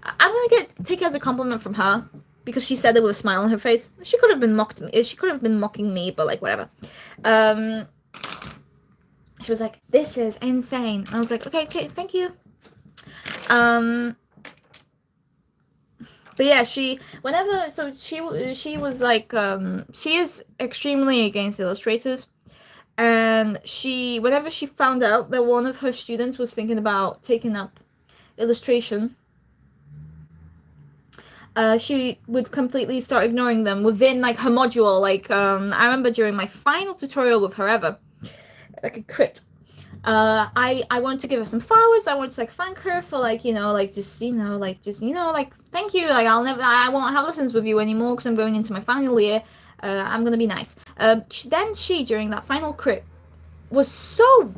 Speaker 1: I'm gonna take it as a compliment from her, because she said it with a smile on her face. She could have been mocking me, but like, whatever. She was like, "This is insane." And I was like, "Okay, thank you." But yeah, she was like, she is extremely against illustrators, and whenever she found out that one of her students was thinking about taking up illustration, she would completely start ignoring them within like her module. Like, I remember during my final tutorial with her ever, like a crit, I wanted to give her some flowers. I wanted to like thank her for like, like like thank you, like I won't have lessons with you anymore because I'm going into my final year. I'm gonna be nice. Then she, during that final crit, was so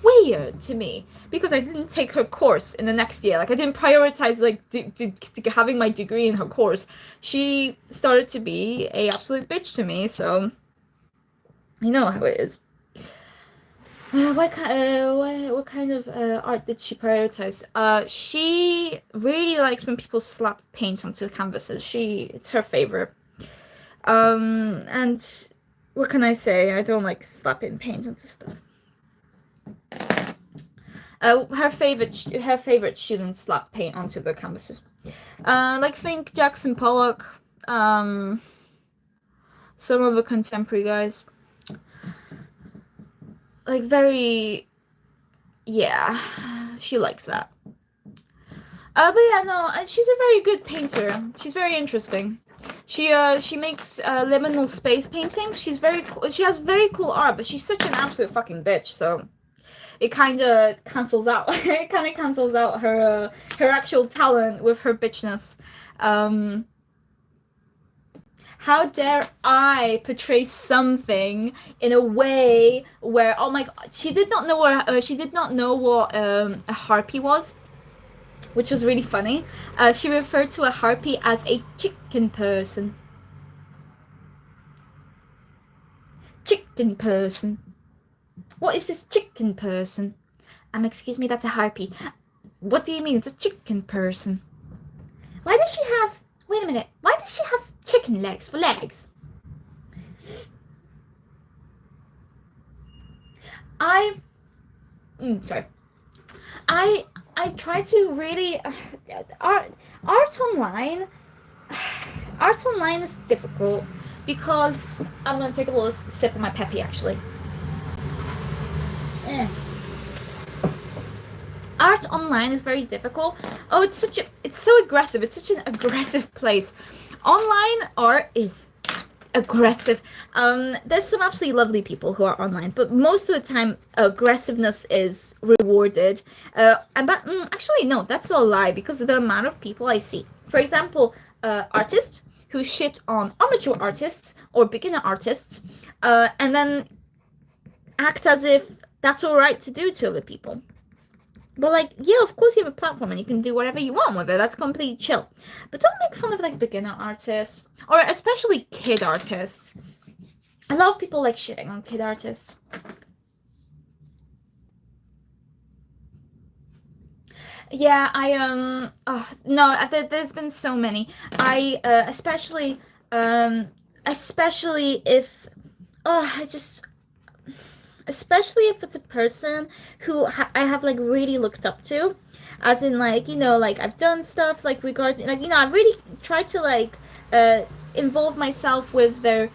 Speaker 1: weird to me because I didn't take her course in the next year. Like, I didn't prioritize like having my degree in her course. She started to be a absolute bitch to me, so you know how it is. What kind of art did she prioritize? She really likes when people slap paint onto the canvases. It's her favorite. And what can I say? I don't like slapping paint onto stuff. Her favorite students slap paint onto the canvases. Like, think Jackson Pollock, some of the contemporary guys. Like, very, yeah, she likes that. But yeah, no, she's a very good painter. She's very interesting. She makes liminal space paintings. She's very cool. She has very cool art, but she's such an absolute fucking bitch. So it kind of cancels out. It kind of cancels out her actual talent with her bitchness. How dare I portray something in a way where, oh my god, she did not know what a harpy was. which was really funny. She referred to a harpy as a chicken person. Chicken person. What is this chicken person? Excuse me, that's a harpy. What do you mean it's a chicken person? Why does she have... Wait a minute. Why does she have chicken legs for legs? Sorry. I try to really... art online... Art online is difficult because... I'm going to take a little sip of my Peppy, actually. Art online is very difficult. Oh, it's so aggressive. It's such an aggressive place. Online art is aggressive. There's some absolutely lovely people who are online, but most of the time aggressiveness is rewarded. Actually, no, that's a lie, because of the amount of people I see. For example, artists who shit on amateur artists or beginner artists, and then act as if that's all right to do to other people. But, like, yeah, of course you have a platform and you can do whatever you want with it. That's completely chill. But don't make fun of, like, beginner artists. Or especially kid artists. A lot of people like shitting on kid artists. Yeah, no, there's been so many. Especially if, especially if it's a person who I have, like, really looked up to, as in, like, you know, like, I've done stuff, like, regarding, like, you know, I've really tried to, like, involve myself with their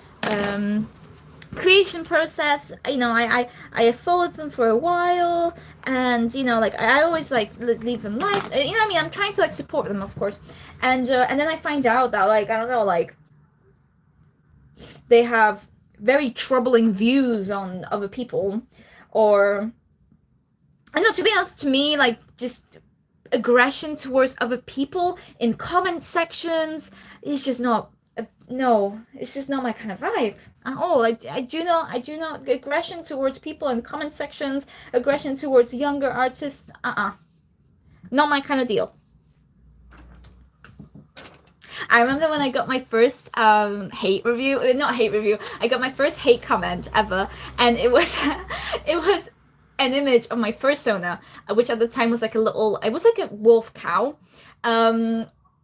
Speaker 1: creation process. You know, I have followed them for a while, and, you know, like, I always, like, leave them life, you know what I mean? I'm trying to, like, support them, of course, and then I find out that, like, I don't know, like, they have very troubling views on other people, or I know, to be honest, to me, like, just aggression towards other people in comment sections is just not no, it's just not my kind of vibe at all. I do not aggression towards people in comment sections, aggression towards younger artists, not my kind of deal. I remember when I got my first hate review, not hate review, I got my first hate comment ever, and it was it was an image of my first Sona, which at the time was like it was like a wolf cow,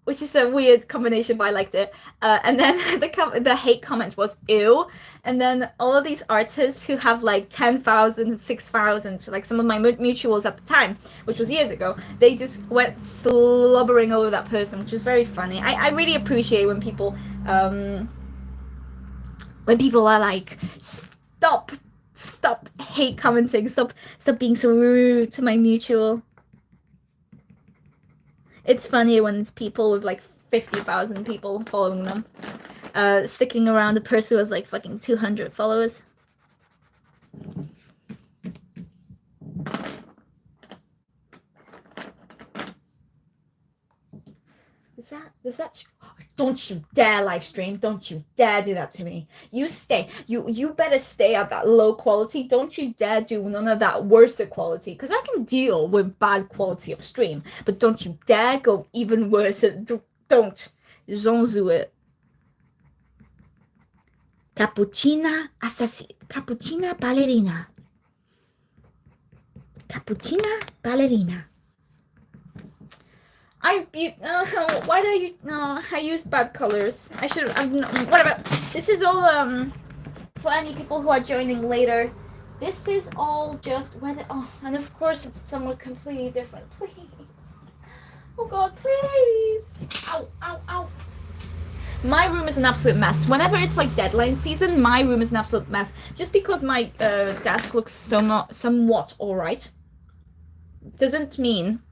Speaker 1: which is a weird combination, but I liked it. And then the hate comment was ew, and then all of these artists who have like 10,000, 6,000, like some of my mutuals at the time, which was years ago, they just went slobbering over that person, which was very funny. I really appreciate when people are like, stop hate commenting, stop being so rude to my mutual. It's funny when it's people with like 50,000 people following them, sticking around the person who has like fucking 200 followers. Does that don't you dare live stream, don't you dare do that to me. You better stay at that low quality. Don't you dare do none of that worse quality, because I can deal with bad quality of stream, but don't you dare go even worse. Don't do it. Cappuccina ballerina. Cappuccina ballerina. Why did I use... No, I used bad colors. I should... whatever. This is all, for any people who are joining later. This is all just... and of course it's somewhere completely different. Please. Oh God, please. Ow, ow, ow. My room is an absolute mess. Whenever it's like deadline season, my room is an absolute mess. Just because my desk looks somewhat alright doesn't mean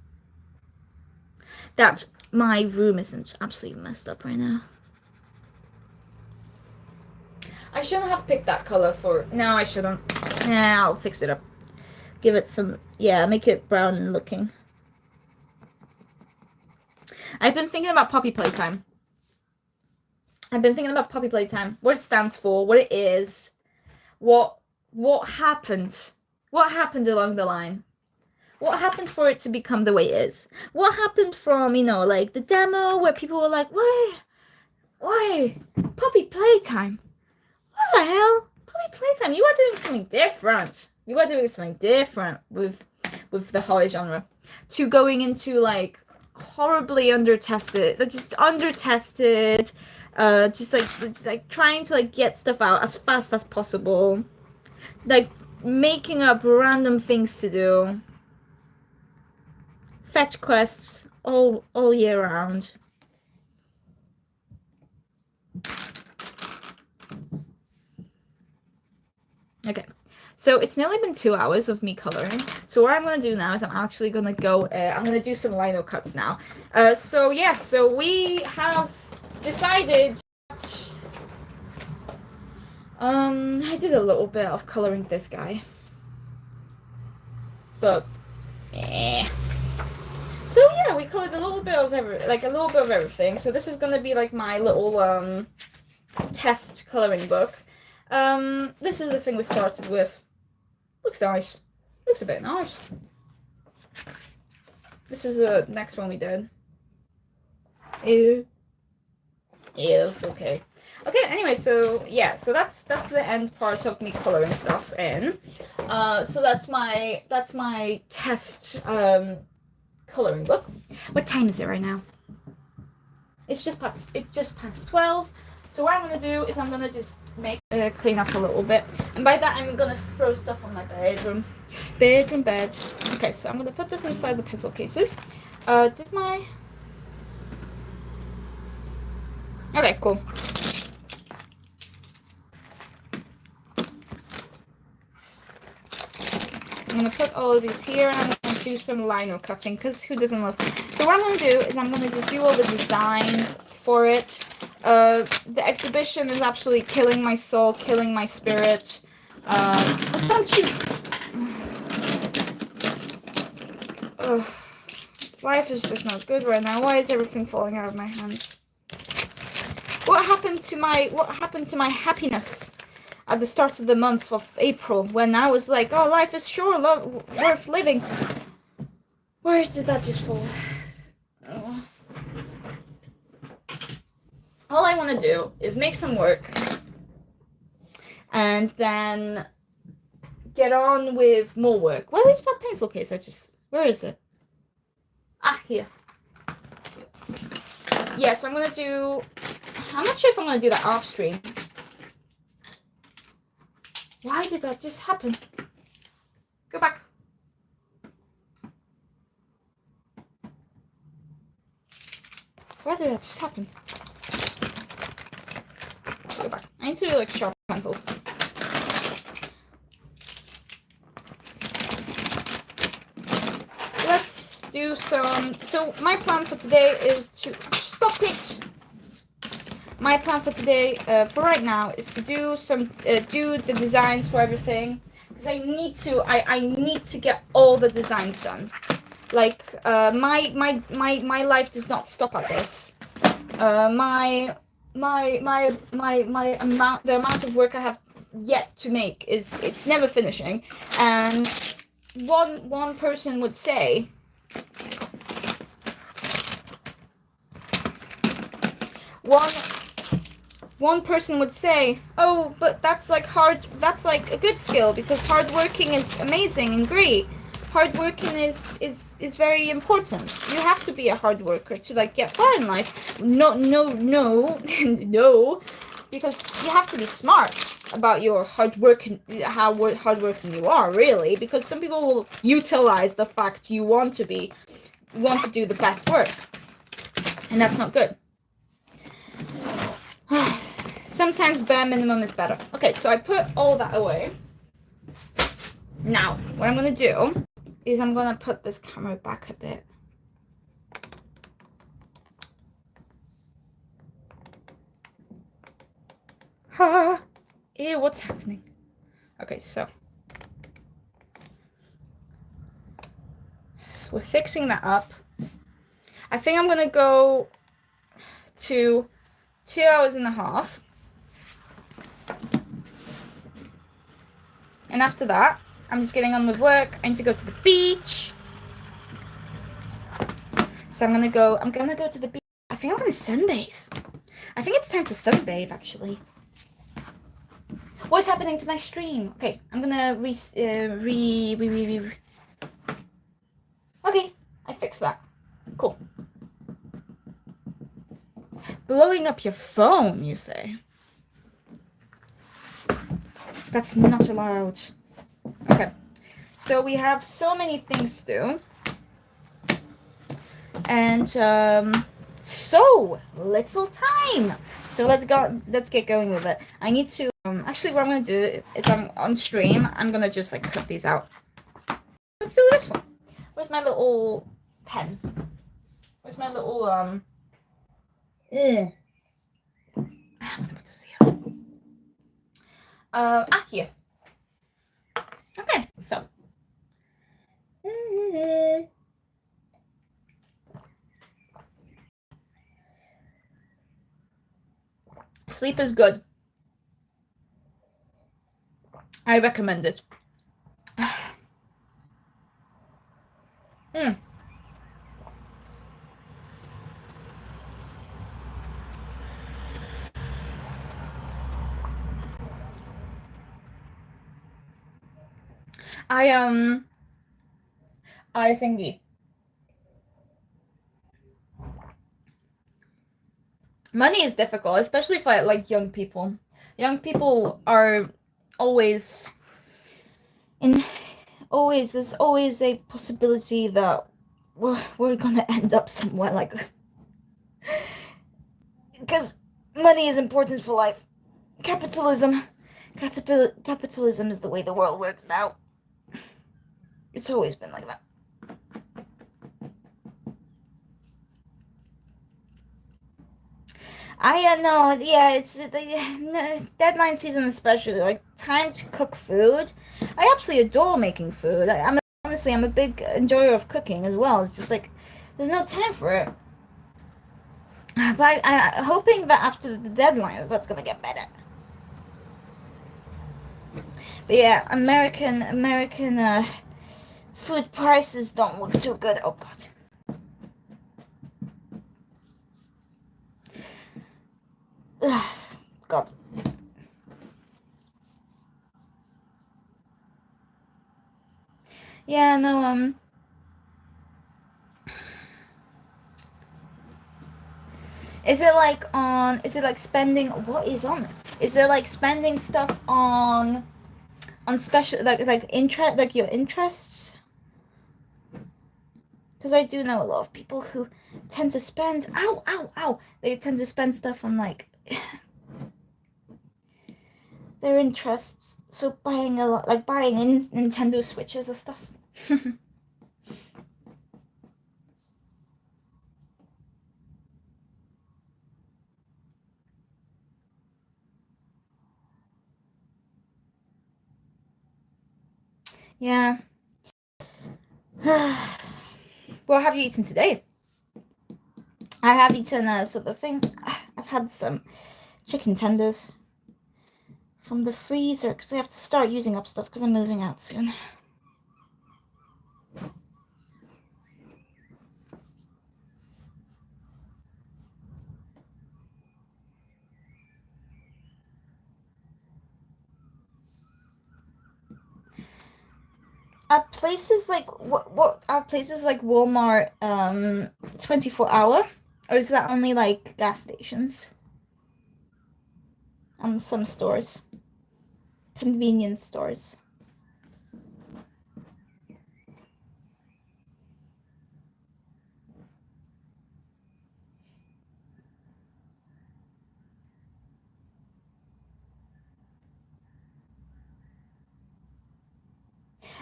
Speaker 1: that my room isn't absolutely messed up right now. I shouldn't have picked that color for... No, I shouldn't. Nah, I'll fix it up. Give it some... Yeah, make it brown looking. I've been thinking about Poppy Playtime. What it stands for, what it is, what happened. What happened along the line? What happened for it to become the way it is? What happened from, you know, like the demo where people were like, why, Poppy Playtime? What the hell? Poppy Playtime, you are doing something different. You are doing something different with the horror genre. To going into like horribly undertested, like just undertested, just like trying to like get stuff out as fast as possible, like making up random things to do, fetch quests all year round. Okay, so it's nearly been 2 hours of me coloring. So what I'm gonna do now is I'm actually gonna go. I'm gonna do some lino cuts now. So yes, so we have decided. I did a little bit of coloring this guy, but So yeah, we colored a little bit of everything. So this is gonna be like my little test coloring book. This is the thing we started with. Looks nice. Looks a bit nice. This is the next one we did. Ew. Yeah, looks okay. Okay, anyway, so yeah, so that's the end part of me coloring stuff in. So that's my test coloring book. What time is it right now? It's just past 12. So what I'm gonna do is I'm gonna just make clean up a little bit, and by that I'm gonna throw stuff on my bed. Okay, so I'm gonna put this inside the pencil cases. Okay, cool. I'm gonna put all of these here, and I'm gonna do some lino cutting, because who doesn't love. So what I'm gonna do is I'm gonna just do all the designs for it. The exhibition is absolutely killing my soul, killing my spirit. Don't you? Life is just not good right now. Why is everything falling out of my hands? What happened to my happiness at the start of the month of April, when I was like, oh, life is sure worth living? Where did that just fall? Oh. All I want to do is make some work and then get on with more work. Where is my pencil case? Where is it? Ah, here. Yeah, so I'm gonna do, I'm not sure if I'm gonna do that off stream. Why did that just happen? Go back. Why did that just happen? Go back. I need to like sharpen pencils. Let's do some. So my plan for today is to stop it. My plan for today, for right now, is to do the designs for everything, because I need to get all the designs done. Like my life does not stop at this. The amount of work I have yet to make it's never finishing. And one person would say, one person would say, oh, but that's like a good skill, because hard working is amazing and great. Hard working is very important. You have to be a hard worker to like get far in life. No, no, because you have to be smart about your hard work and how hardworking you are, really, because some people will utilize the fact you want to do the best work, and that's not good. Sometimes bare minimum is better. Okay, so I put all that away. Now, what I'm gonna do is I'm gonna put this camera back a bit. Ew, what's happening? Okay, so we're fixing that up. I think I'm gonna go to 2 hours and a half. And after that, I'm just getting on with work. I need to go to the beach. So I'm gonna go to the beach. I think I'm gonna sunbathe. I think it's time to sunbathe, actually. What's happening to my stream? Okay, I'm gonna Okay, I fixed that. Cool. Blowing up your phone, you say? That's not allowed. Okay, so we have so many things to do. And, so little time. So let's get going with it. I need to, actually what I'm gonna do is I'm on stream, I'm gonna just like cut these out. Let's do this one. Where's my little pen? Where's my little, I'm gonna put this here. Here. Okay, so. Sleep is good. I recommend it. I thingy. Money is difficult, especially for like young people. Young people are always there's always a possibility that we're gonna end up somewhere like, because money is important for life. Capitalism is the way the world works now. It's always been like that. I know, yeah, it's the deadline season especially, like time to cook food. I absolutely adore making food. Honestly, I'm a big enjoyer of cooking as well. It's just like there's no time for it. But I'm hoping that after the deadlines, that's gonna get better. But yeah, American food prices don't look too good. Oh God. God. Yeah, no, is it like spending, what is on it? Is it like spending stuff on special, like interest, like your interests? Because I do know a lot of people who tend to spend, ow, they tend to spend stuff on like their interests. So buying a lot, like buying Nintendo Switches or stuff. Yeah. What have you eaten today? I have eaten sort of thing. I've had some chicken tenders from the freezer because I have to start using up stuff because I'm moving out soon. Are places like what are places like Walmart 24-hour, or is that only like gas stations and some stores, convenience stores?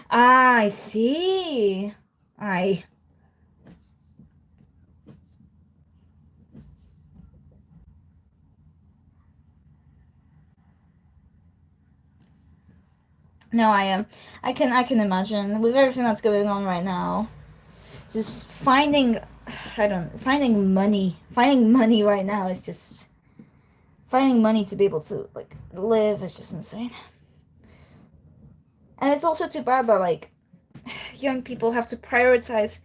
Speaker 1: Ah, I see. No, I can imagine with everything that's going on right now. Just finding money. Finding money right now is just finding money to be able to like live is just insane. And it's also too bad that like young people have to prioritize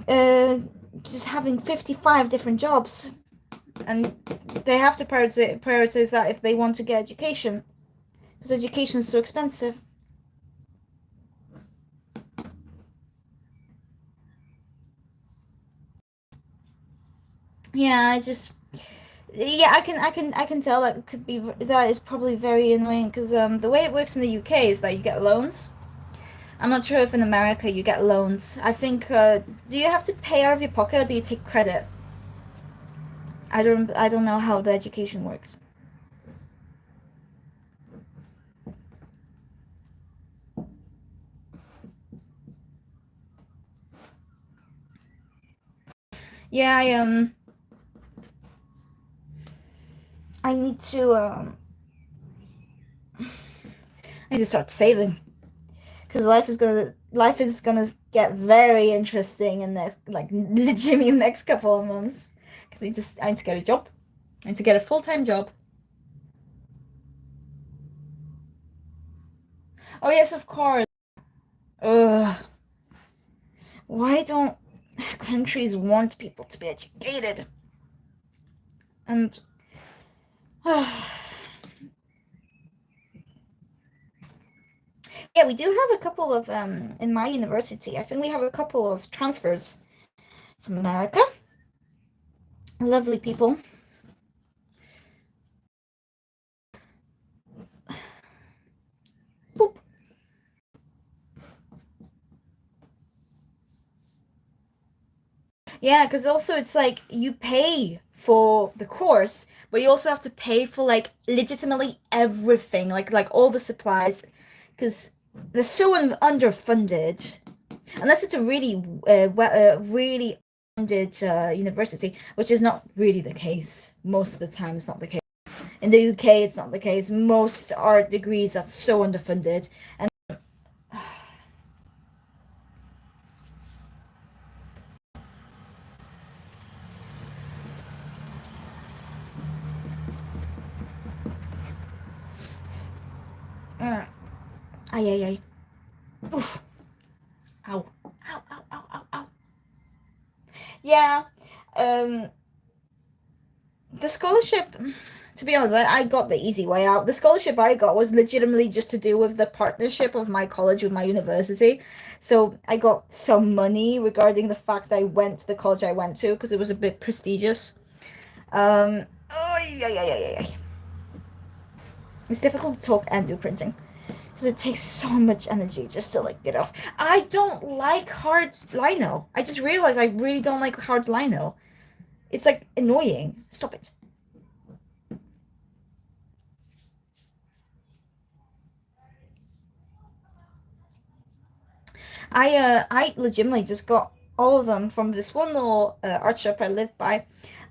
Speaker 1: uh, just having 55 different jobs, and they have to prioritize that if they want to get education, because education is so expensive. Yeah, I just yeah, I can tell that could be that is probably very annoying because the way it works in the UK is that you get loans. I'm not sure if in America you get loans. I think do you have to pay out of your pocket or do you take credit? I don't know how the education works. Yeah, I need to I need to start saving because life is gonna get very interesting in the like legitimately the next couple of months. Because I need to get a job. I need to get a full-time job. Oh yes, of course. Ugh. Why don't countries want people to be educated? And yeah, we do have a couple of in my university. I think we have a couple of transfers from America. Lovely people. Boop. Yeah, because also it's like you pay for the course, but you also have to pay for like legitimately everything, like all the supplies, because they're so underfunded. Unless it's a really funded university, which is not really the case. Most of the time, it's not the case. In the UK, it's not the case. Most art degrees are so underfunded, and ay ay ay, oof, ow, ow, ow, ow, ow, ow. Yeah, um, the scholarship. To be honest, I got the easy way out. The scholarship I got was legitimately just to do with the partnership of my college with my university. So I got some money regarding the fact that I went to the college I went to because it was a bit prestigious. Oh, yeah, yeah, yeah, yeah. It's difficult to talk and do printing because it takes so much energy just to like get off. I don't like hard lino. I just realized I really don't like hard lino. It's like annoying. Stop it. I legitimately just got all of them from this one little art shop I live by.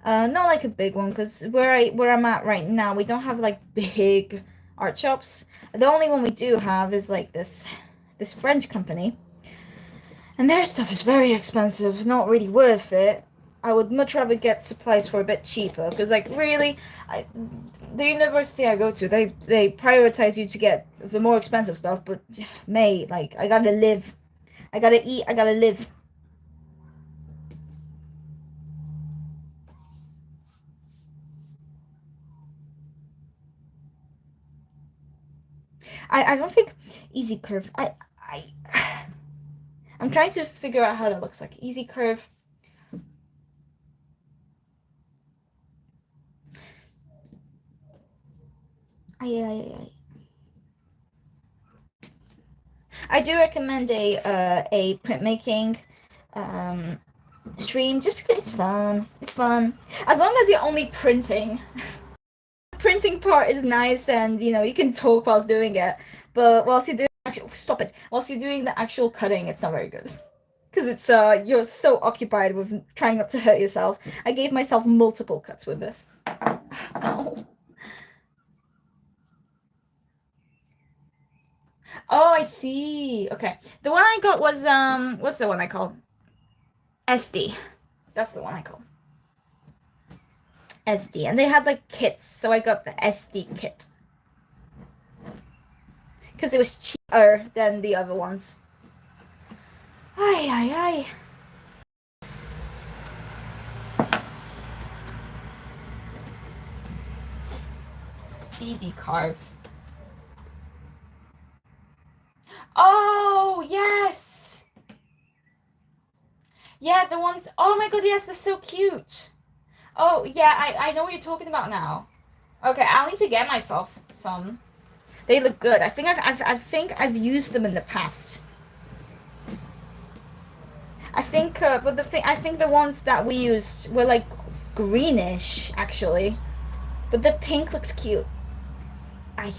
Speaker 1: Not like a big one because where I'm at right now, we don't have like big art shops. The only one we do have is like this French company, and their stuff is very expensive, not really worth it. I would much rather get supplies for a bit cheaper because like really, the university I go to, they prioritize you to get the more expensive stuff, but mate, like I gotta live. I gotta eat, I gotta live. I don't think easy curve. I'm trying to figure out how that looks like. Easy curve. I do recommend a printmaking um stream just because it's fun. It's fun. As long as you're only printing. The printing part is nice and you can talk whilst doing it. But whilst you're doing actual stop it. Whilst you're doing the actual cutting, it's not very good. Because it's you're so occupied with trying not to hurt yourself. I gave myself multiple cuts with this. Ow. Oh, I see. Okay. The one I got was what's the one I called? SD. That's the one I called. SD. And they had like kits, so I got the SD kit. Because it was cheaper than the other ones. Ay ay ay. BD carve. Oh, yes! Yeah, the ones... Oh my god, yes, they're so cute. Oh, yeah, I know what you're talking about now. Okay, I'll need to get myself some. They look good. I think I think I've used them in the past. I think, but I think the ones that we used were like greenish, actually. But the pink looks cute. I.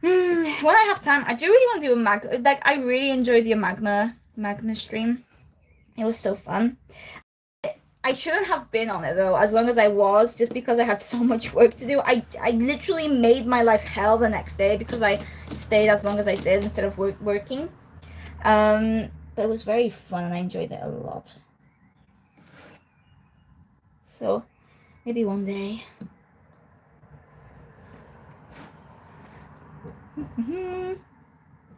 Speaker 1: When I have time, I do really want to do a like I really enjoyed your magma stream. It was so fun. I shouldn't have been on it though, as long as I was, just because I had so much work to do. I literally made my life hell the next day because I stayed as long as I did instead of working. But it was very fun and I enjoyed it a lot. So maybe one day.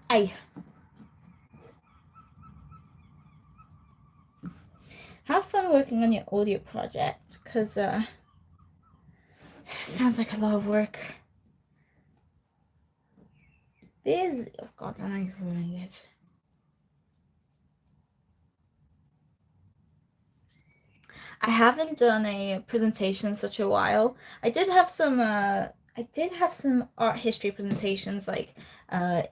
Speaker 1: I have fun working on your audio project because sounds like a lot of work. Busy. Oh god, I'm ruining it. I haven't done a presentation in such a while. I did have some art history presentations like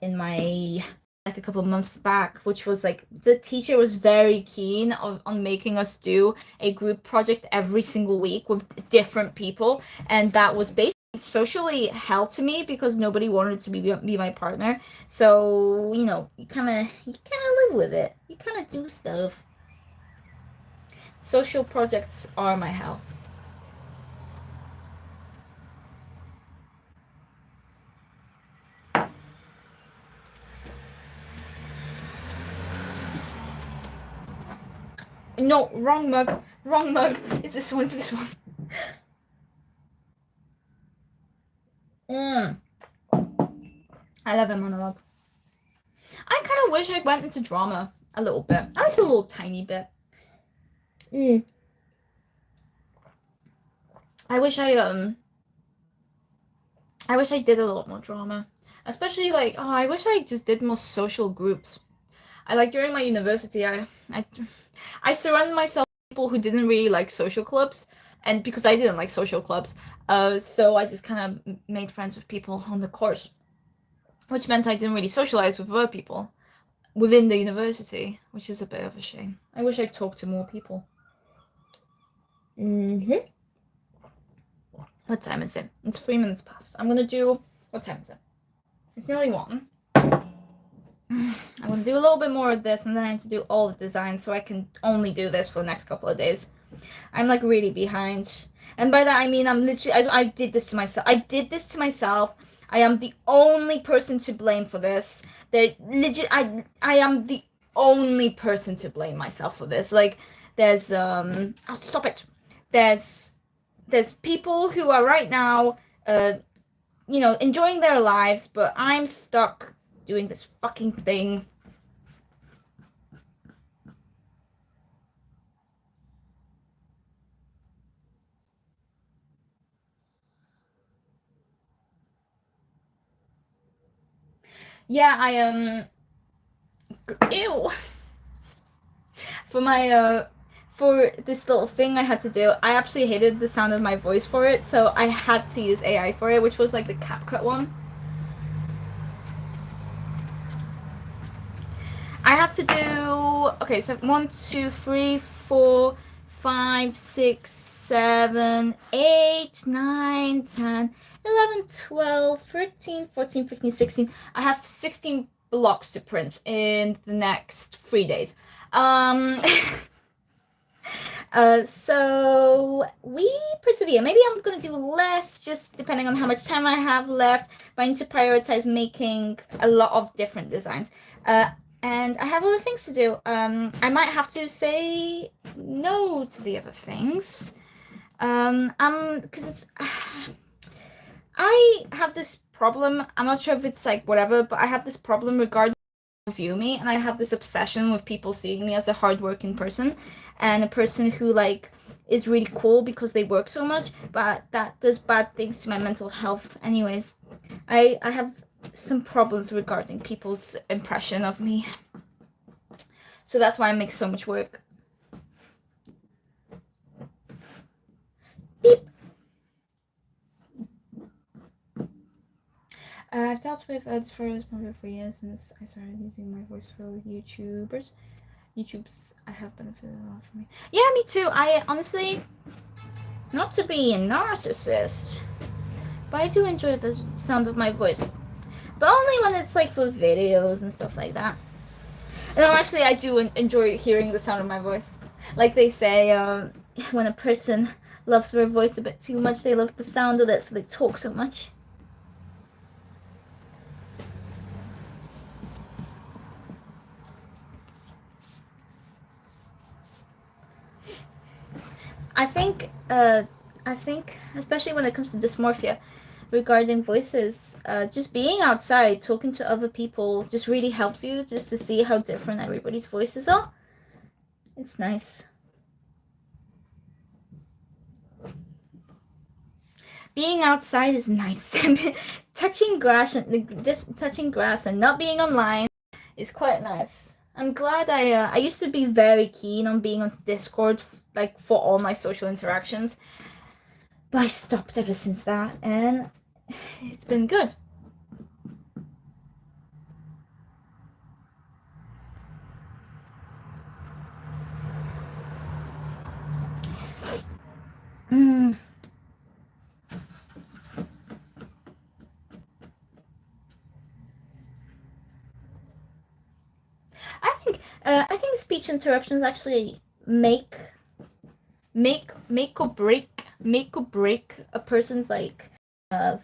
Speaker 1: in my like a couple months back, which was like the teacher was very keen on making us do a group project every single week with different people, and that was basically socially hell to me because nobody wanted to be my partner. So you know, you kind of live with it. You kind of do stuff. Social projects are my hell. No, wrong mug. Wrong mug. It's this one. It's this one. I love a monologue. I kind of wish I went into drama a little bit. At least a little tiny bit. I wish I did a lot more drama. Especially like, oh, I wish I just did more social groups. I like during my university, I surrounded myself with people who didn't really like social clubs, and because I didn't like social clubs, so I just kind of made friends with people on the course, which meant I didn't really socialize with other people within the university, which is a bit of a shame. I wish I talked to more people. What time is it? It's 3 minutes past. I'm gonna do... What time is it? It's nearly 1. I'm gonna do a little bit more of this, and then I have to do all the designs, so I can only do this for the next couple of days. I'm like really behind, and by that I mean I'm literally I did this to myself. I did this to myself. I am the only person to blame for this. They're legit. I am the only person to blame myself for this. Like there's oh, stop it. There's people who are right now you know, enjoying their lives, but I'm stuck doing this fucking thing. Yeah, I ew. For my for this little thing I had to do, I absolutely hated the sound of my voice for it, so I had to use AI for it, which was like the CapCut one. I have to do, okay, so 1, 2, 3, 4, 5, 6, 7, 8, 9, 10, 11, 12, 13, 14, 15, 16. I have 16 blocks to print in the next 3 days. So we persevere. Maybe I'm gonna do less, just depending on how much time I have left. But I need to prioritize making a lot of different designs. And I have other things to do. I might have to say no to the other things. Because it's I have this problem. I'm not sure if it's like whatever, but I have this problem regarding view me, and I have this obsession with people seeing me as a hardworking person and a person who like is really cool because they work so much, but that does bad things to my mental health. Anyways, I have some problems regarding people's impression of me. So that's why I make so much work. Beep. I've dealt with ads for over 4 years since I started using my voice for YouTube's I have benefited a lot from me. Yeah, me too. I honestly, not to be a narcissist, but I do enjoy the sound of my voice. But only when it's like for videos and stuff like that. No, actually, I do enjoy hearing the sound of my voice. Like they say, when a person loves their voice a bit too much, they love the sound of it, so they talk so much. I think, especially when it comes to dysmorphia, regarding voices, just being outside, talking to other people, just really helps you just to see how different everybody's voices are. It's nice. Being outside is nice. touching grass and not being online is quite nice. I'm glad I used to be very keen on being on Discord like for all my social interactions, but I stopped ever since that, and it's been good. Mm. I think speech interruptions actually make or break a person's like I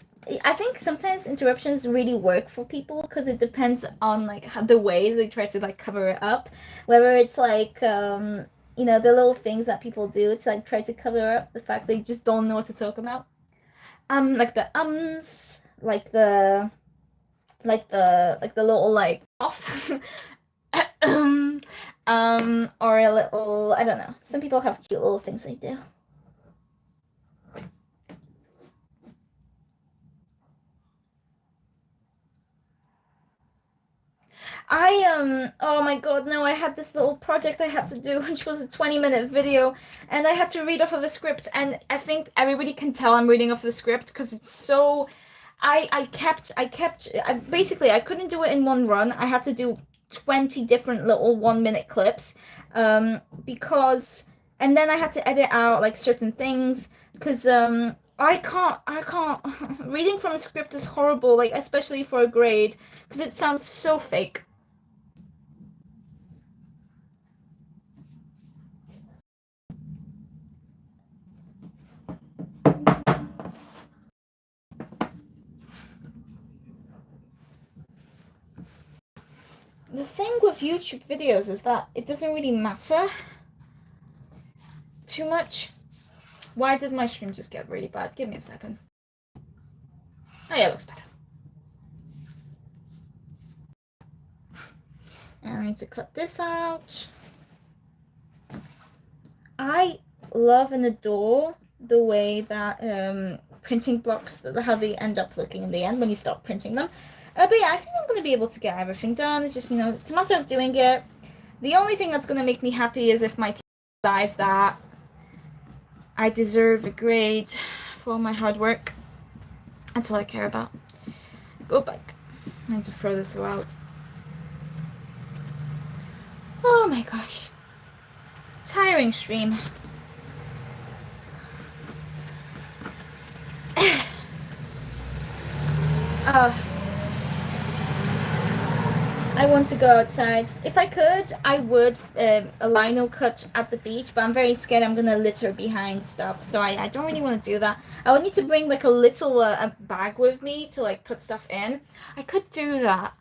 Speaker 1: think sometimes interruptions really work for people because it depends on like how the ways they try to like cover it up, whether it's like you know, the little things that people do to like try to cover up the fact they just don't know what to talk about, like the like the little like off or a little, I don't know, some people have cute little things they do. Oh my god, no, I had this little project I had to do, which was a 20-minute video, and I had to read off of a script, and I think everybody can tell I'm reading off the script because it's so I basically I couldn't do it in one run. I had to do 20 different little 1-minute clips, because, and then I had to edit out like certain things because I can't reading from a script is horrible, like especially for a grade, because it sounds so fake. The thing with YouTube videos is that it doesn't really matter too much. Why did my stream just get really bad? Give me a second. Oh yeah, it looks better. And I need to cut this out. I love and adore the way that printing blocks, how they end up looking in the end when you stop printing them. But yeah, I think I'm going to be able to get everything done. It's just, you know, it's a matter of doing it. The only thing that's going to make me happy is if my team decides that I deserve a grade for all my hard work. That's all I care about. Go back. I need to throw this out. Oh my gosh. Tiring stream. I want to go outside. If I could, I would a lino cut at the beach, but I'm very scared I'm gonna litter behind stuff, so I don't really want to do that. I would need to bring like a little a bag with me to like put stuff in. I could do that.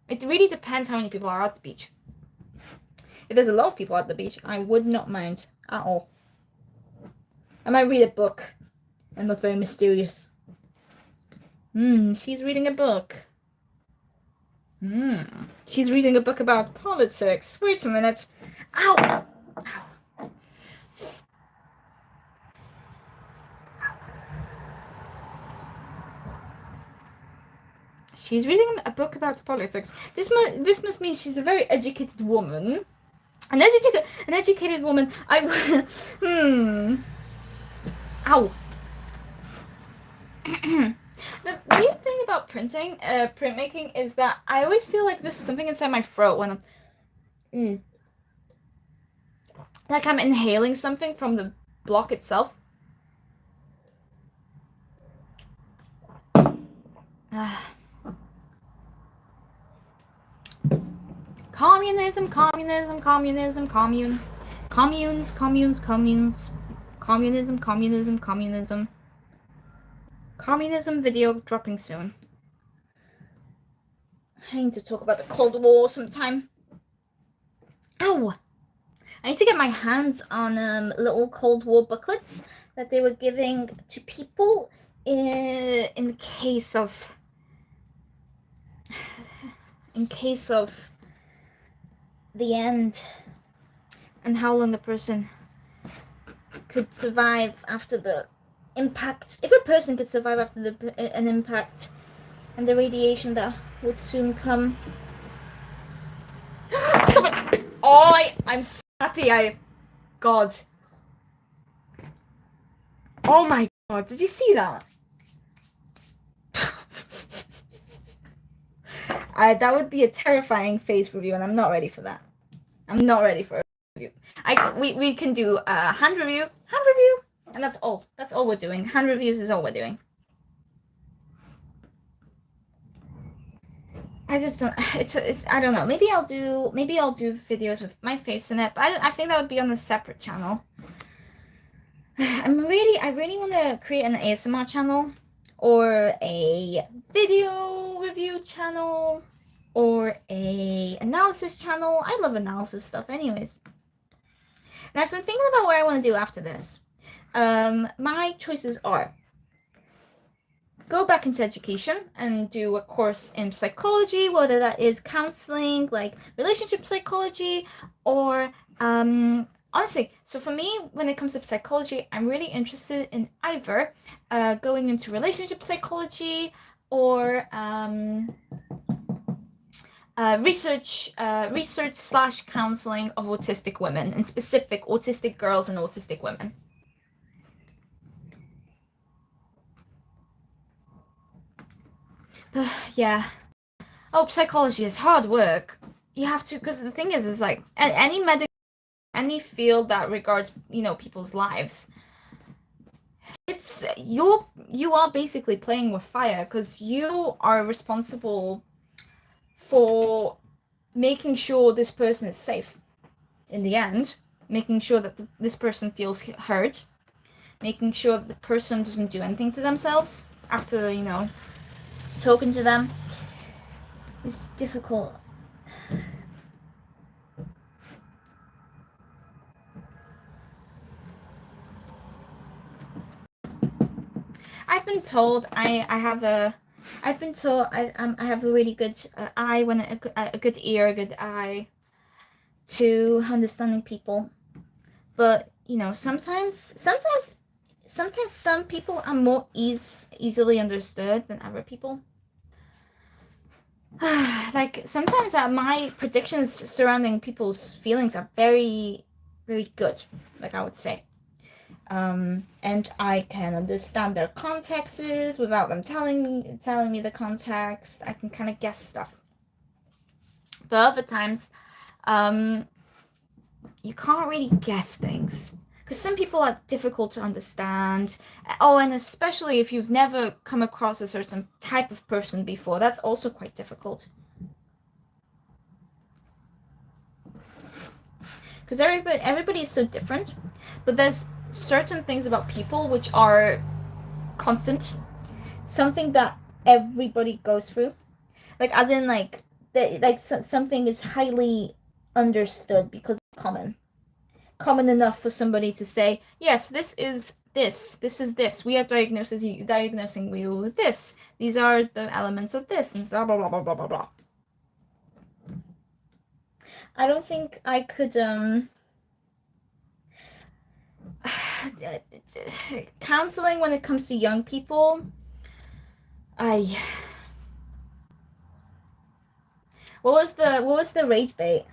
Speaker 1: It really depends how many people are at the beach. If there's a lot of people at the beach, I would not mind at all. I might read a book and look very mysterious. She's reading a book. She's reading a book about politics. Wait a minute. Ow! Ow. She's reading a book about politics. This must mean she's a very educated woman. An educated woman. Ow. The weird thing about printmaking is that I always feel like there's something inside my throat when I'm like I'm inhaling something from the block itself. Communism, communism, communism, communes, communes, communism, communism, communism. Communism video dropping soon. I need to talk about the Cold War sometime. Ow! I need to get my hands on little Cold War booklets that they were giving to people in case of the end, and how long a person could survive after the impact. If a person could survive after an impact and the radiation that would soon come. Stop it! Oh, I'm so happy. God. Oh my God! Did you see that? That would be a terrifying face review, and I'm not ready for that. I'm not ready for a review. We can do a hand review, and that's all. That's all we're doing. Hand reviews is all we're doing. I just don't. It's. I don't know. Maybe I'll do videos with my face in it. But I think that would be on a separate channel. I really want to create an ASMR channel, or a video review channel, or a analysis channel. I love analysis stuff anyways. And I've been thinking about what I want to do after this. My choices are go back into education and do a course in psychology, whether that is counseling, like relationship psychology, or honestly, so for me, when it comes to psychology, I'm really interested in either going into relationship psychology or research / counseling of autistic women, and specific autistic girls and autistic women. Yeah. Oh, psychology is hard work. You have to, because the thing is like any field that regards, people's lives, it's you are basically playing with fire, because you are responsible for making sure this person is safe in the end, making sure that this person feels heard, making sure that the person doesn't do anything to themselves after, talking to them. It's difficult. I've been told I have a really good eye, a good ear, a good eye to understanding people. But sometimes some people are more easily understood than other people. Like sometimes my predictions surrounding people's feelings are very, very good, like I would say. And I can understand their contexts without them telling me the context. I can kind of guess stuff. But other times, you can't really guess things, because some people are difficult to understand. Oh, and especially if you've never come across a certain type of person before, that's also quite difficult. Because everybody is so different, but there's certain things about people which are constant, something that everybody goes through, like as in something is highly understood because it's common enough for somebody to say, yes, this is this, we are diagnosing you with this, these are the elements of this, and blah blah blah blah blah blah. I don't think I could counseling when it comes to young people. I what was the rage bait?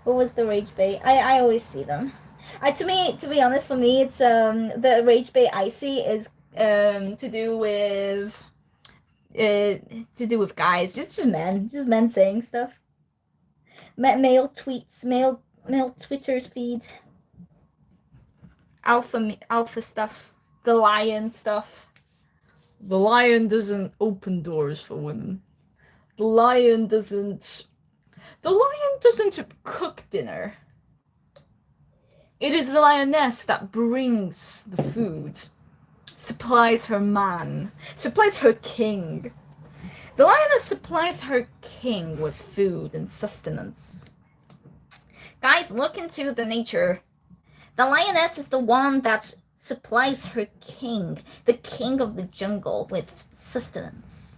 Speaker 1: What was the rage bait? I always see them. To be honest, for me, it's the rage bait I see is to do with guys, just men saying stuff. Male tweets, male Twitter's feed, alpha stuff, the lion stuff. The lion doesn't open doors for women. The lion doesn't cook dinner. It is the lioness that brings the food, supplies her man, supplies her king. The lioness supplies her king with food and sustenance. Guys, look into the nature. The lioness is the one that supplies her king, the king of the jungle, with sustenance.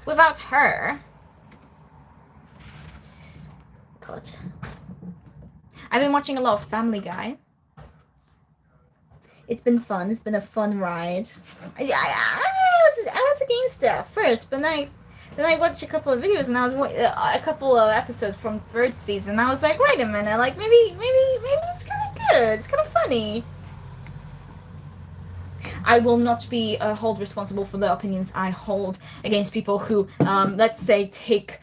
Speaker 1: Without her... God. I've been watching a lot of Family Guy. It's been fun. It's been a fun ride. I was against it at first, but then I watched a couple of videos and I was a couple of episodes from third season. And I was like, wait a minute, like maybe it's kind of good. It's kind of funny. I will not be held responsible for the opinions I hold against people who, let's say, take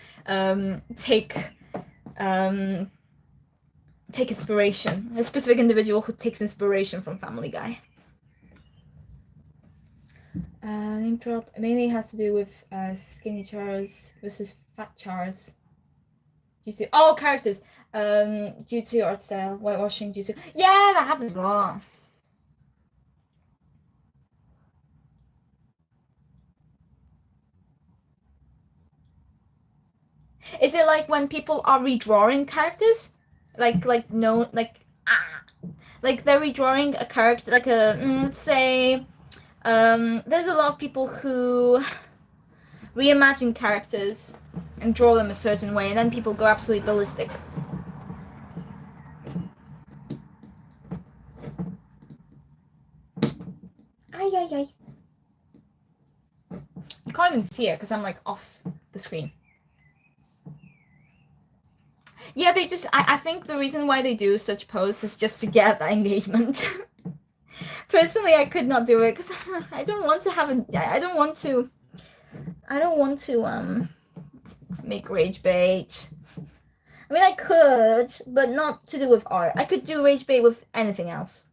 Speaker 1: inspiration. A specific individual who takes inspiration from Family Guy. Name drop. It mainly has to do with skinny Chars versus fat Chars. Due to characters. Due to art style, whitewashing. Due to that happens a lot. Is it like when people are redrawing characters? Like they're redrawing a character, like let's say, there's a lot of people who reimagine characters and draw them a certain way, and then people go absolutely ballistic. Ay. You can't even see it because I'm like off the screen. Yeah, they just... I think the reason why they do such posts is just to get that engagement. Personally, I could not do it because I don't want to have I don't want to make rage bait. I mean, I could, but not to do with art. I could do rage bait with anything else.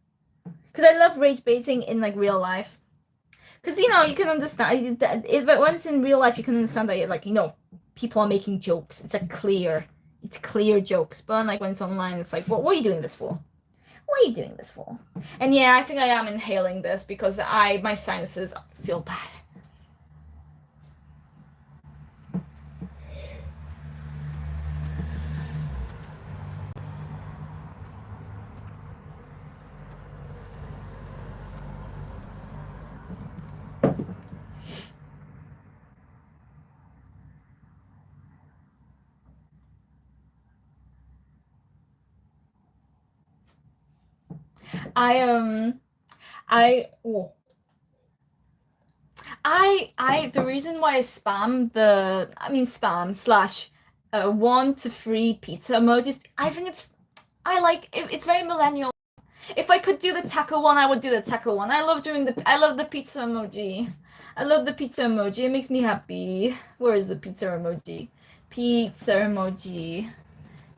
Speaker 1: Because I love rage baiting in like real life. Because you can understand but once in real life you can understand that people are making jokes. It's clear jokes. But like when it's online, it's like, what are you doing this for? What are you doing this for? And yeah, I think I am inhaling this because my sinuses feel bad. The reason why I spam / 1 to 3 pizza emojis, I think it's very millennial. If I could do the taco one, I would do the taco one. I love the pizza emoji. I love the pizza emoji. It makes me happy. Where is the pizza emoji? Pizza emoji.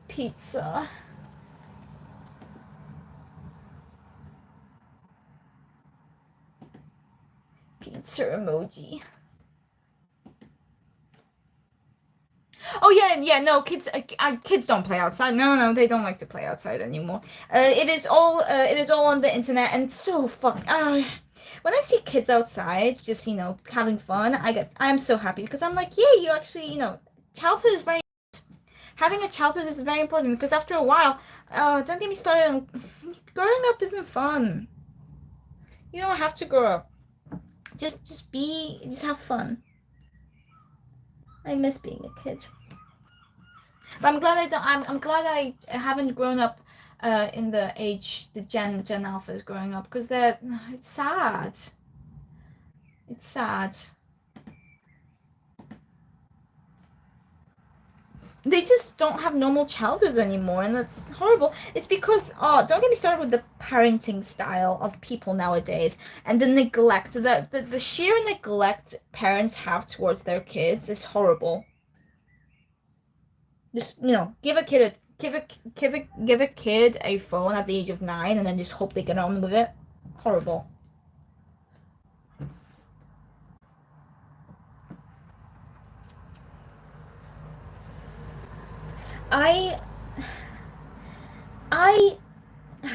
Speaker 1: Pizza. Pizza emoji. Oh yeah, no, kids don't play outside. No, they don't like to play outside anymore. It is all on the internet, and so when I see kids outside just having fun, I'm so happy because I'm like, yeah, you actually childhood is having a childhood is very important because after a while, don't get me started on growing up isn't fun. You don't have to grow up. Just have fun. I miss being a kid. But I'm glad I don't. I'm glad I haven't grown up in the age the Gen Alpha is growing up, because it's sad. It's sad. They just don't have normal childhoods anymore, and that's horrible. It's because, oh, don't get me started with the parenting style of people nowadays and the neglect. The sheer neglect parents have towards their kids is horrible. Just, give a kid a phone at the age of 9 and then just hope they get on with it. Horrible. I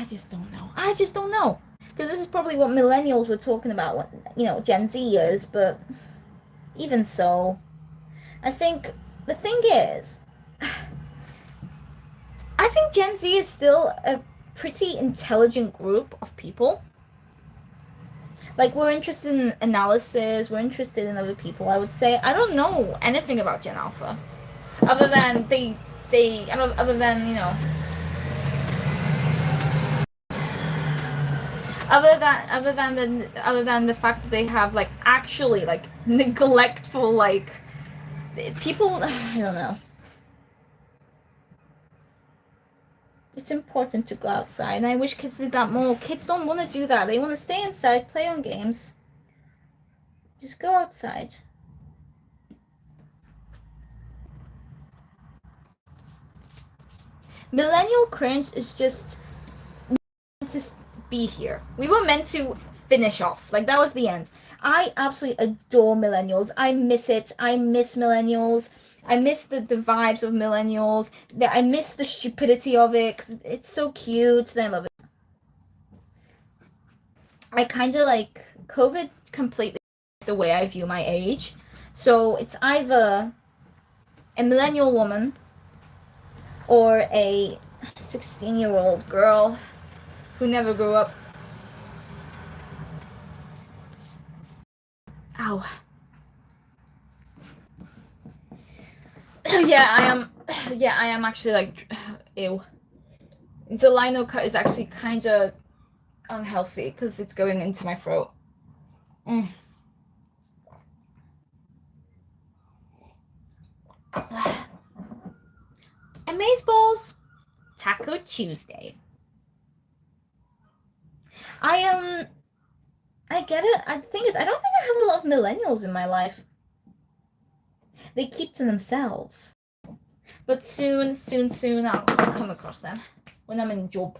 Speaker 1: just don't know. I just don't know. Because this is probably what millennials were talking about, what, Gen Zers, but even so, I think the thing is, I think Gen Z is still a pretty intelligent group of people. Like, we're interested in analysis, we're interested in other people, I would say. I don't know anything about Gen Alpha. Other than other than, other than the fact that they have, like, actually, like, neglectful, like, people, I don't know. It's important to go outside, and I wish kids did that more. Kids don't want to do that. They want to stay inside, play on games. Just go outside. Millennial cringe is just meant to be here. We were meant to finish off. Like, that was the end. I absolutely adore millennials. I miss it. I miss millennials. I miss the vibes of millennials. I miss the stupidity of it, 'cause it's so cute and I love it. I kind of like COVID completely the way I view my age. So it's either a millennial woman or a 16-year-old girl who never grew up. Ow. Yeah, I am. Yeah, I am actually like, ew. The lino cut is actually kind of unhealthy because it's going into my throat. Amazeballs, Taco Tuesday. I get it. The thing is, I don't think I have a lot of millennials in my life. They keep to themselves. But soon, I'll come across them when I'm in job.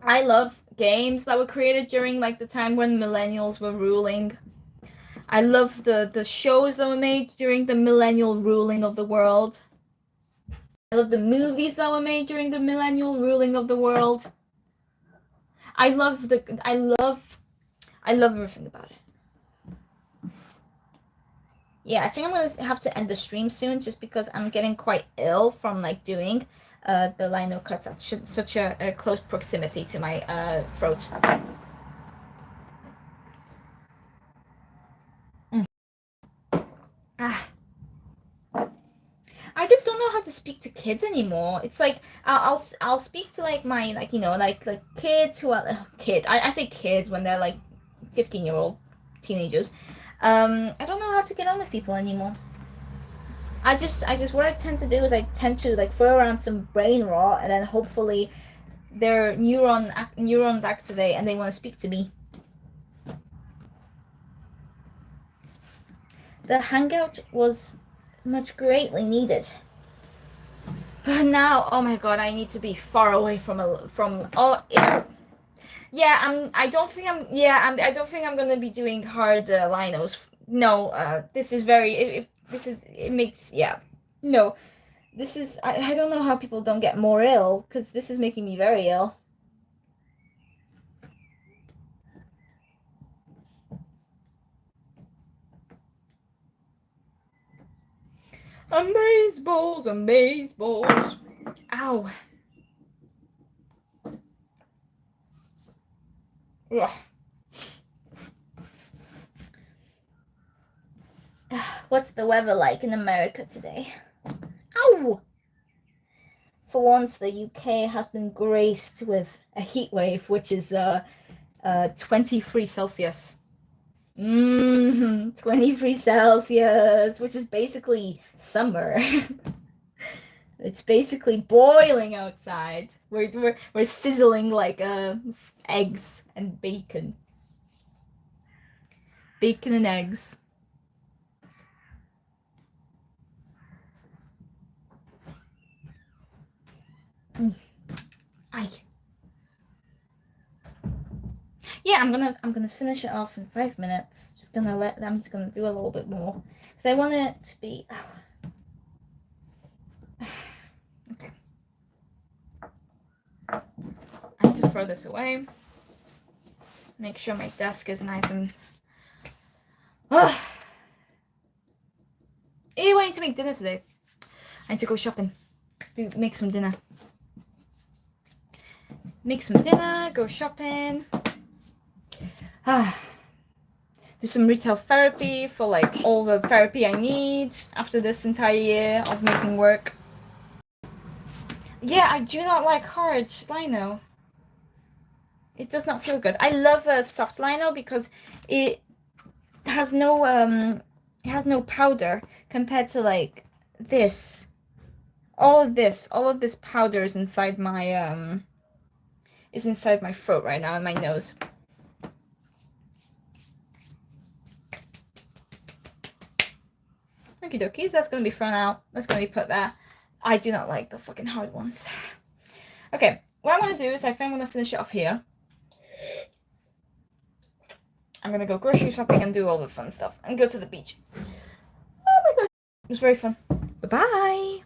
Speaker 1: I love games that were created during, like, the time when millennials were ruling. I love the shows that were made during the millennial ruling of the world. I love the movies that were made during the millennial ruling of the world. I love everything about it. Yeah, I think I'm gonna have to end the stream soon, just because I'm getting quite ill from, like, doing the lino cuts at such a close proximity to my throat. I just don't know how to speak to kids anymore. It's like I'll speak to, like, my, like, like kids who are kids. I say kids when they're like 15-year-old teenagers. I don't know how to get on with people anymore. I just what I tend to do is I tend to, like, throw around some brain rot, and then hopefully their neurons activate and they want to speak to me. The hangout was much greatly needed. But now, oh my god, I need to be far away from yeah, I don't think I'm gonna be doing hard linos. No, this is very it makes, yeah. No. This is I don't know how people don't get more ill, because this is making me very ill. Amazeballs. Ow. Ugh. What's the weather like in America today? Ow! For once, the UK has been graced with a heat wave, which is 23 Celsius. 23 Celsius, which is basically summer. It's basically boiling outside. We're sizzling like eggs and bacon. Bacon and eggs. Aye. Yeah, I'm gonna finish it off in 5 minutes. I'm just gonna do a little bit more because I want it to be. Okay. I need to throw this away. Make sure my desk is nice and. Ew, I need to make dinner today. I need to go shopping. Make some dinner. Make some dinner. Go shopping. Do some retail therapy for like all the therapy I need after this entire year of making work. Yeah, I do not like hard lino. It does not feel good. I love a soft lino because it has no powder compared to like this. All of this powder is inside my throat right now and my nose. Okie dokies, that's gonna be thrown out. That's gonna be put there. I do not like the fucking hard ones. Okay, what I'm gonna do is I think I'm gonna finish it off here. I'm gonna go grocery shopping and do all the fun stuff and go to the beach. Oh my god, it was very fun. Bye-bye.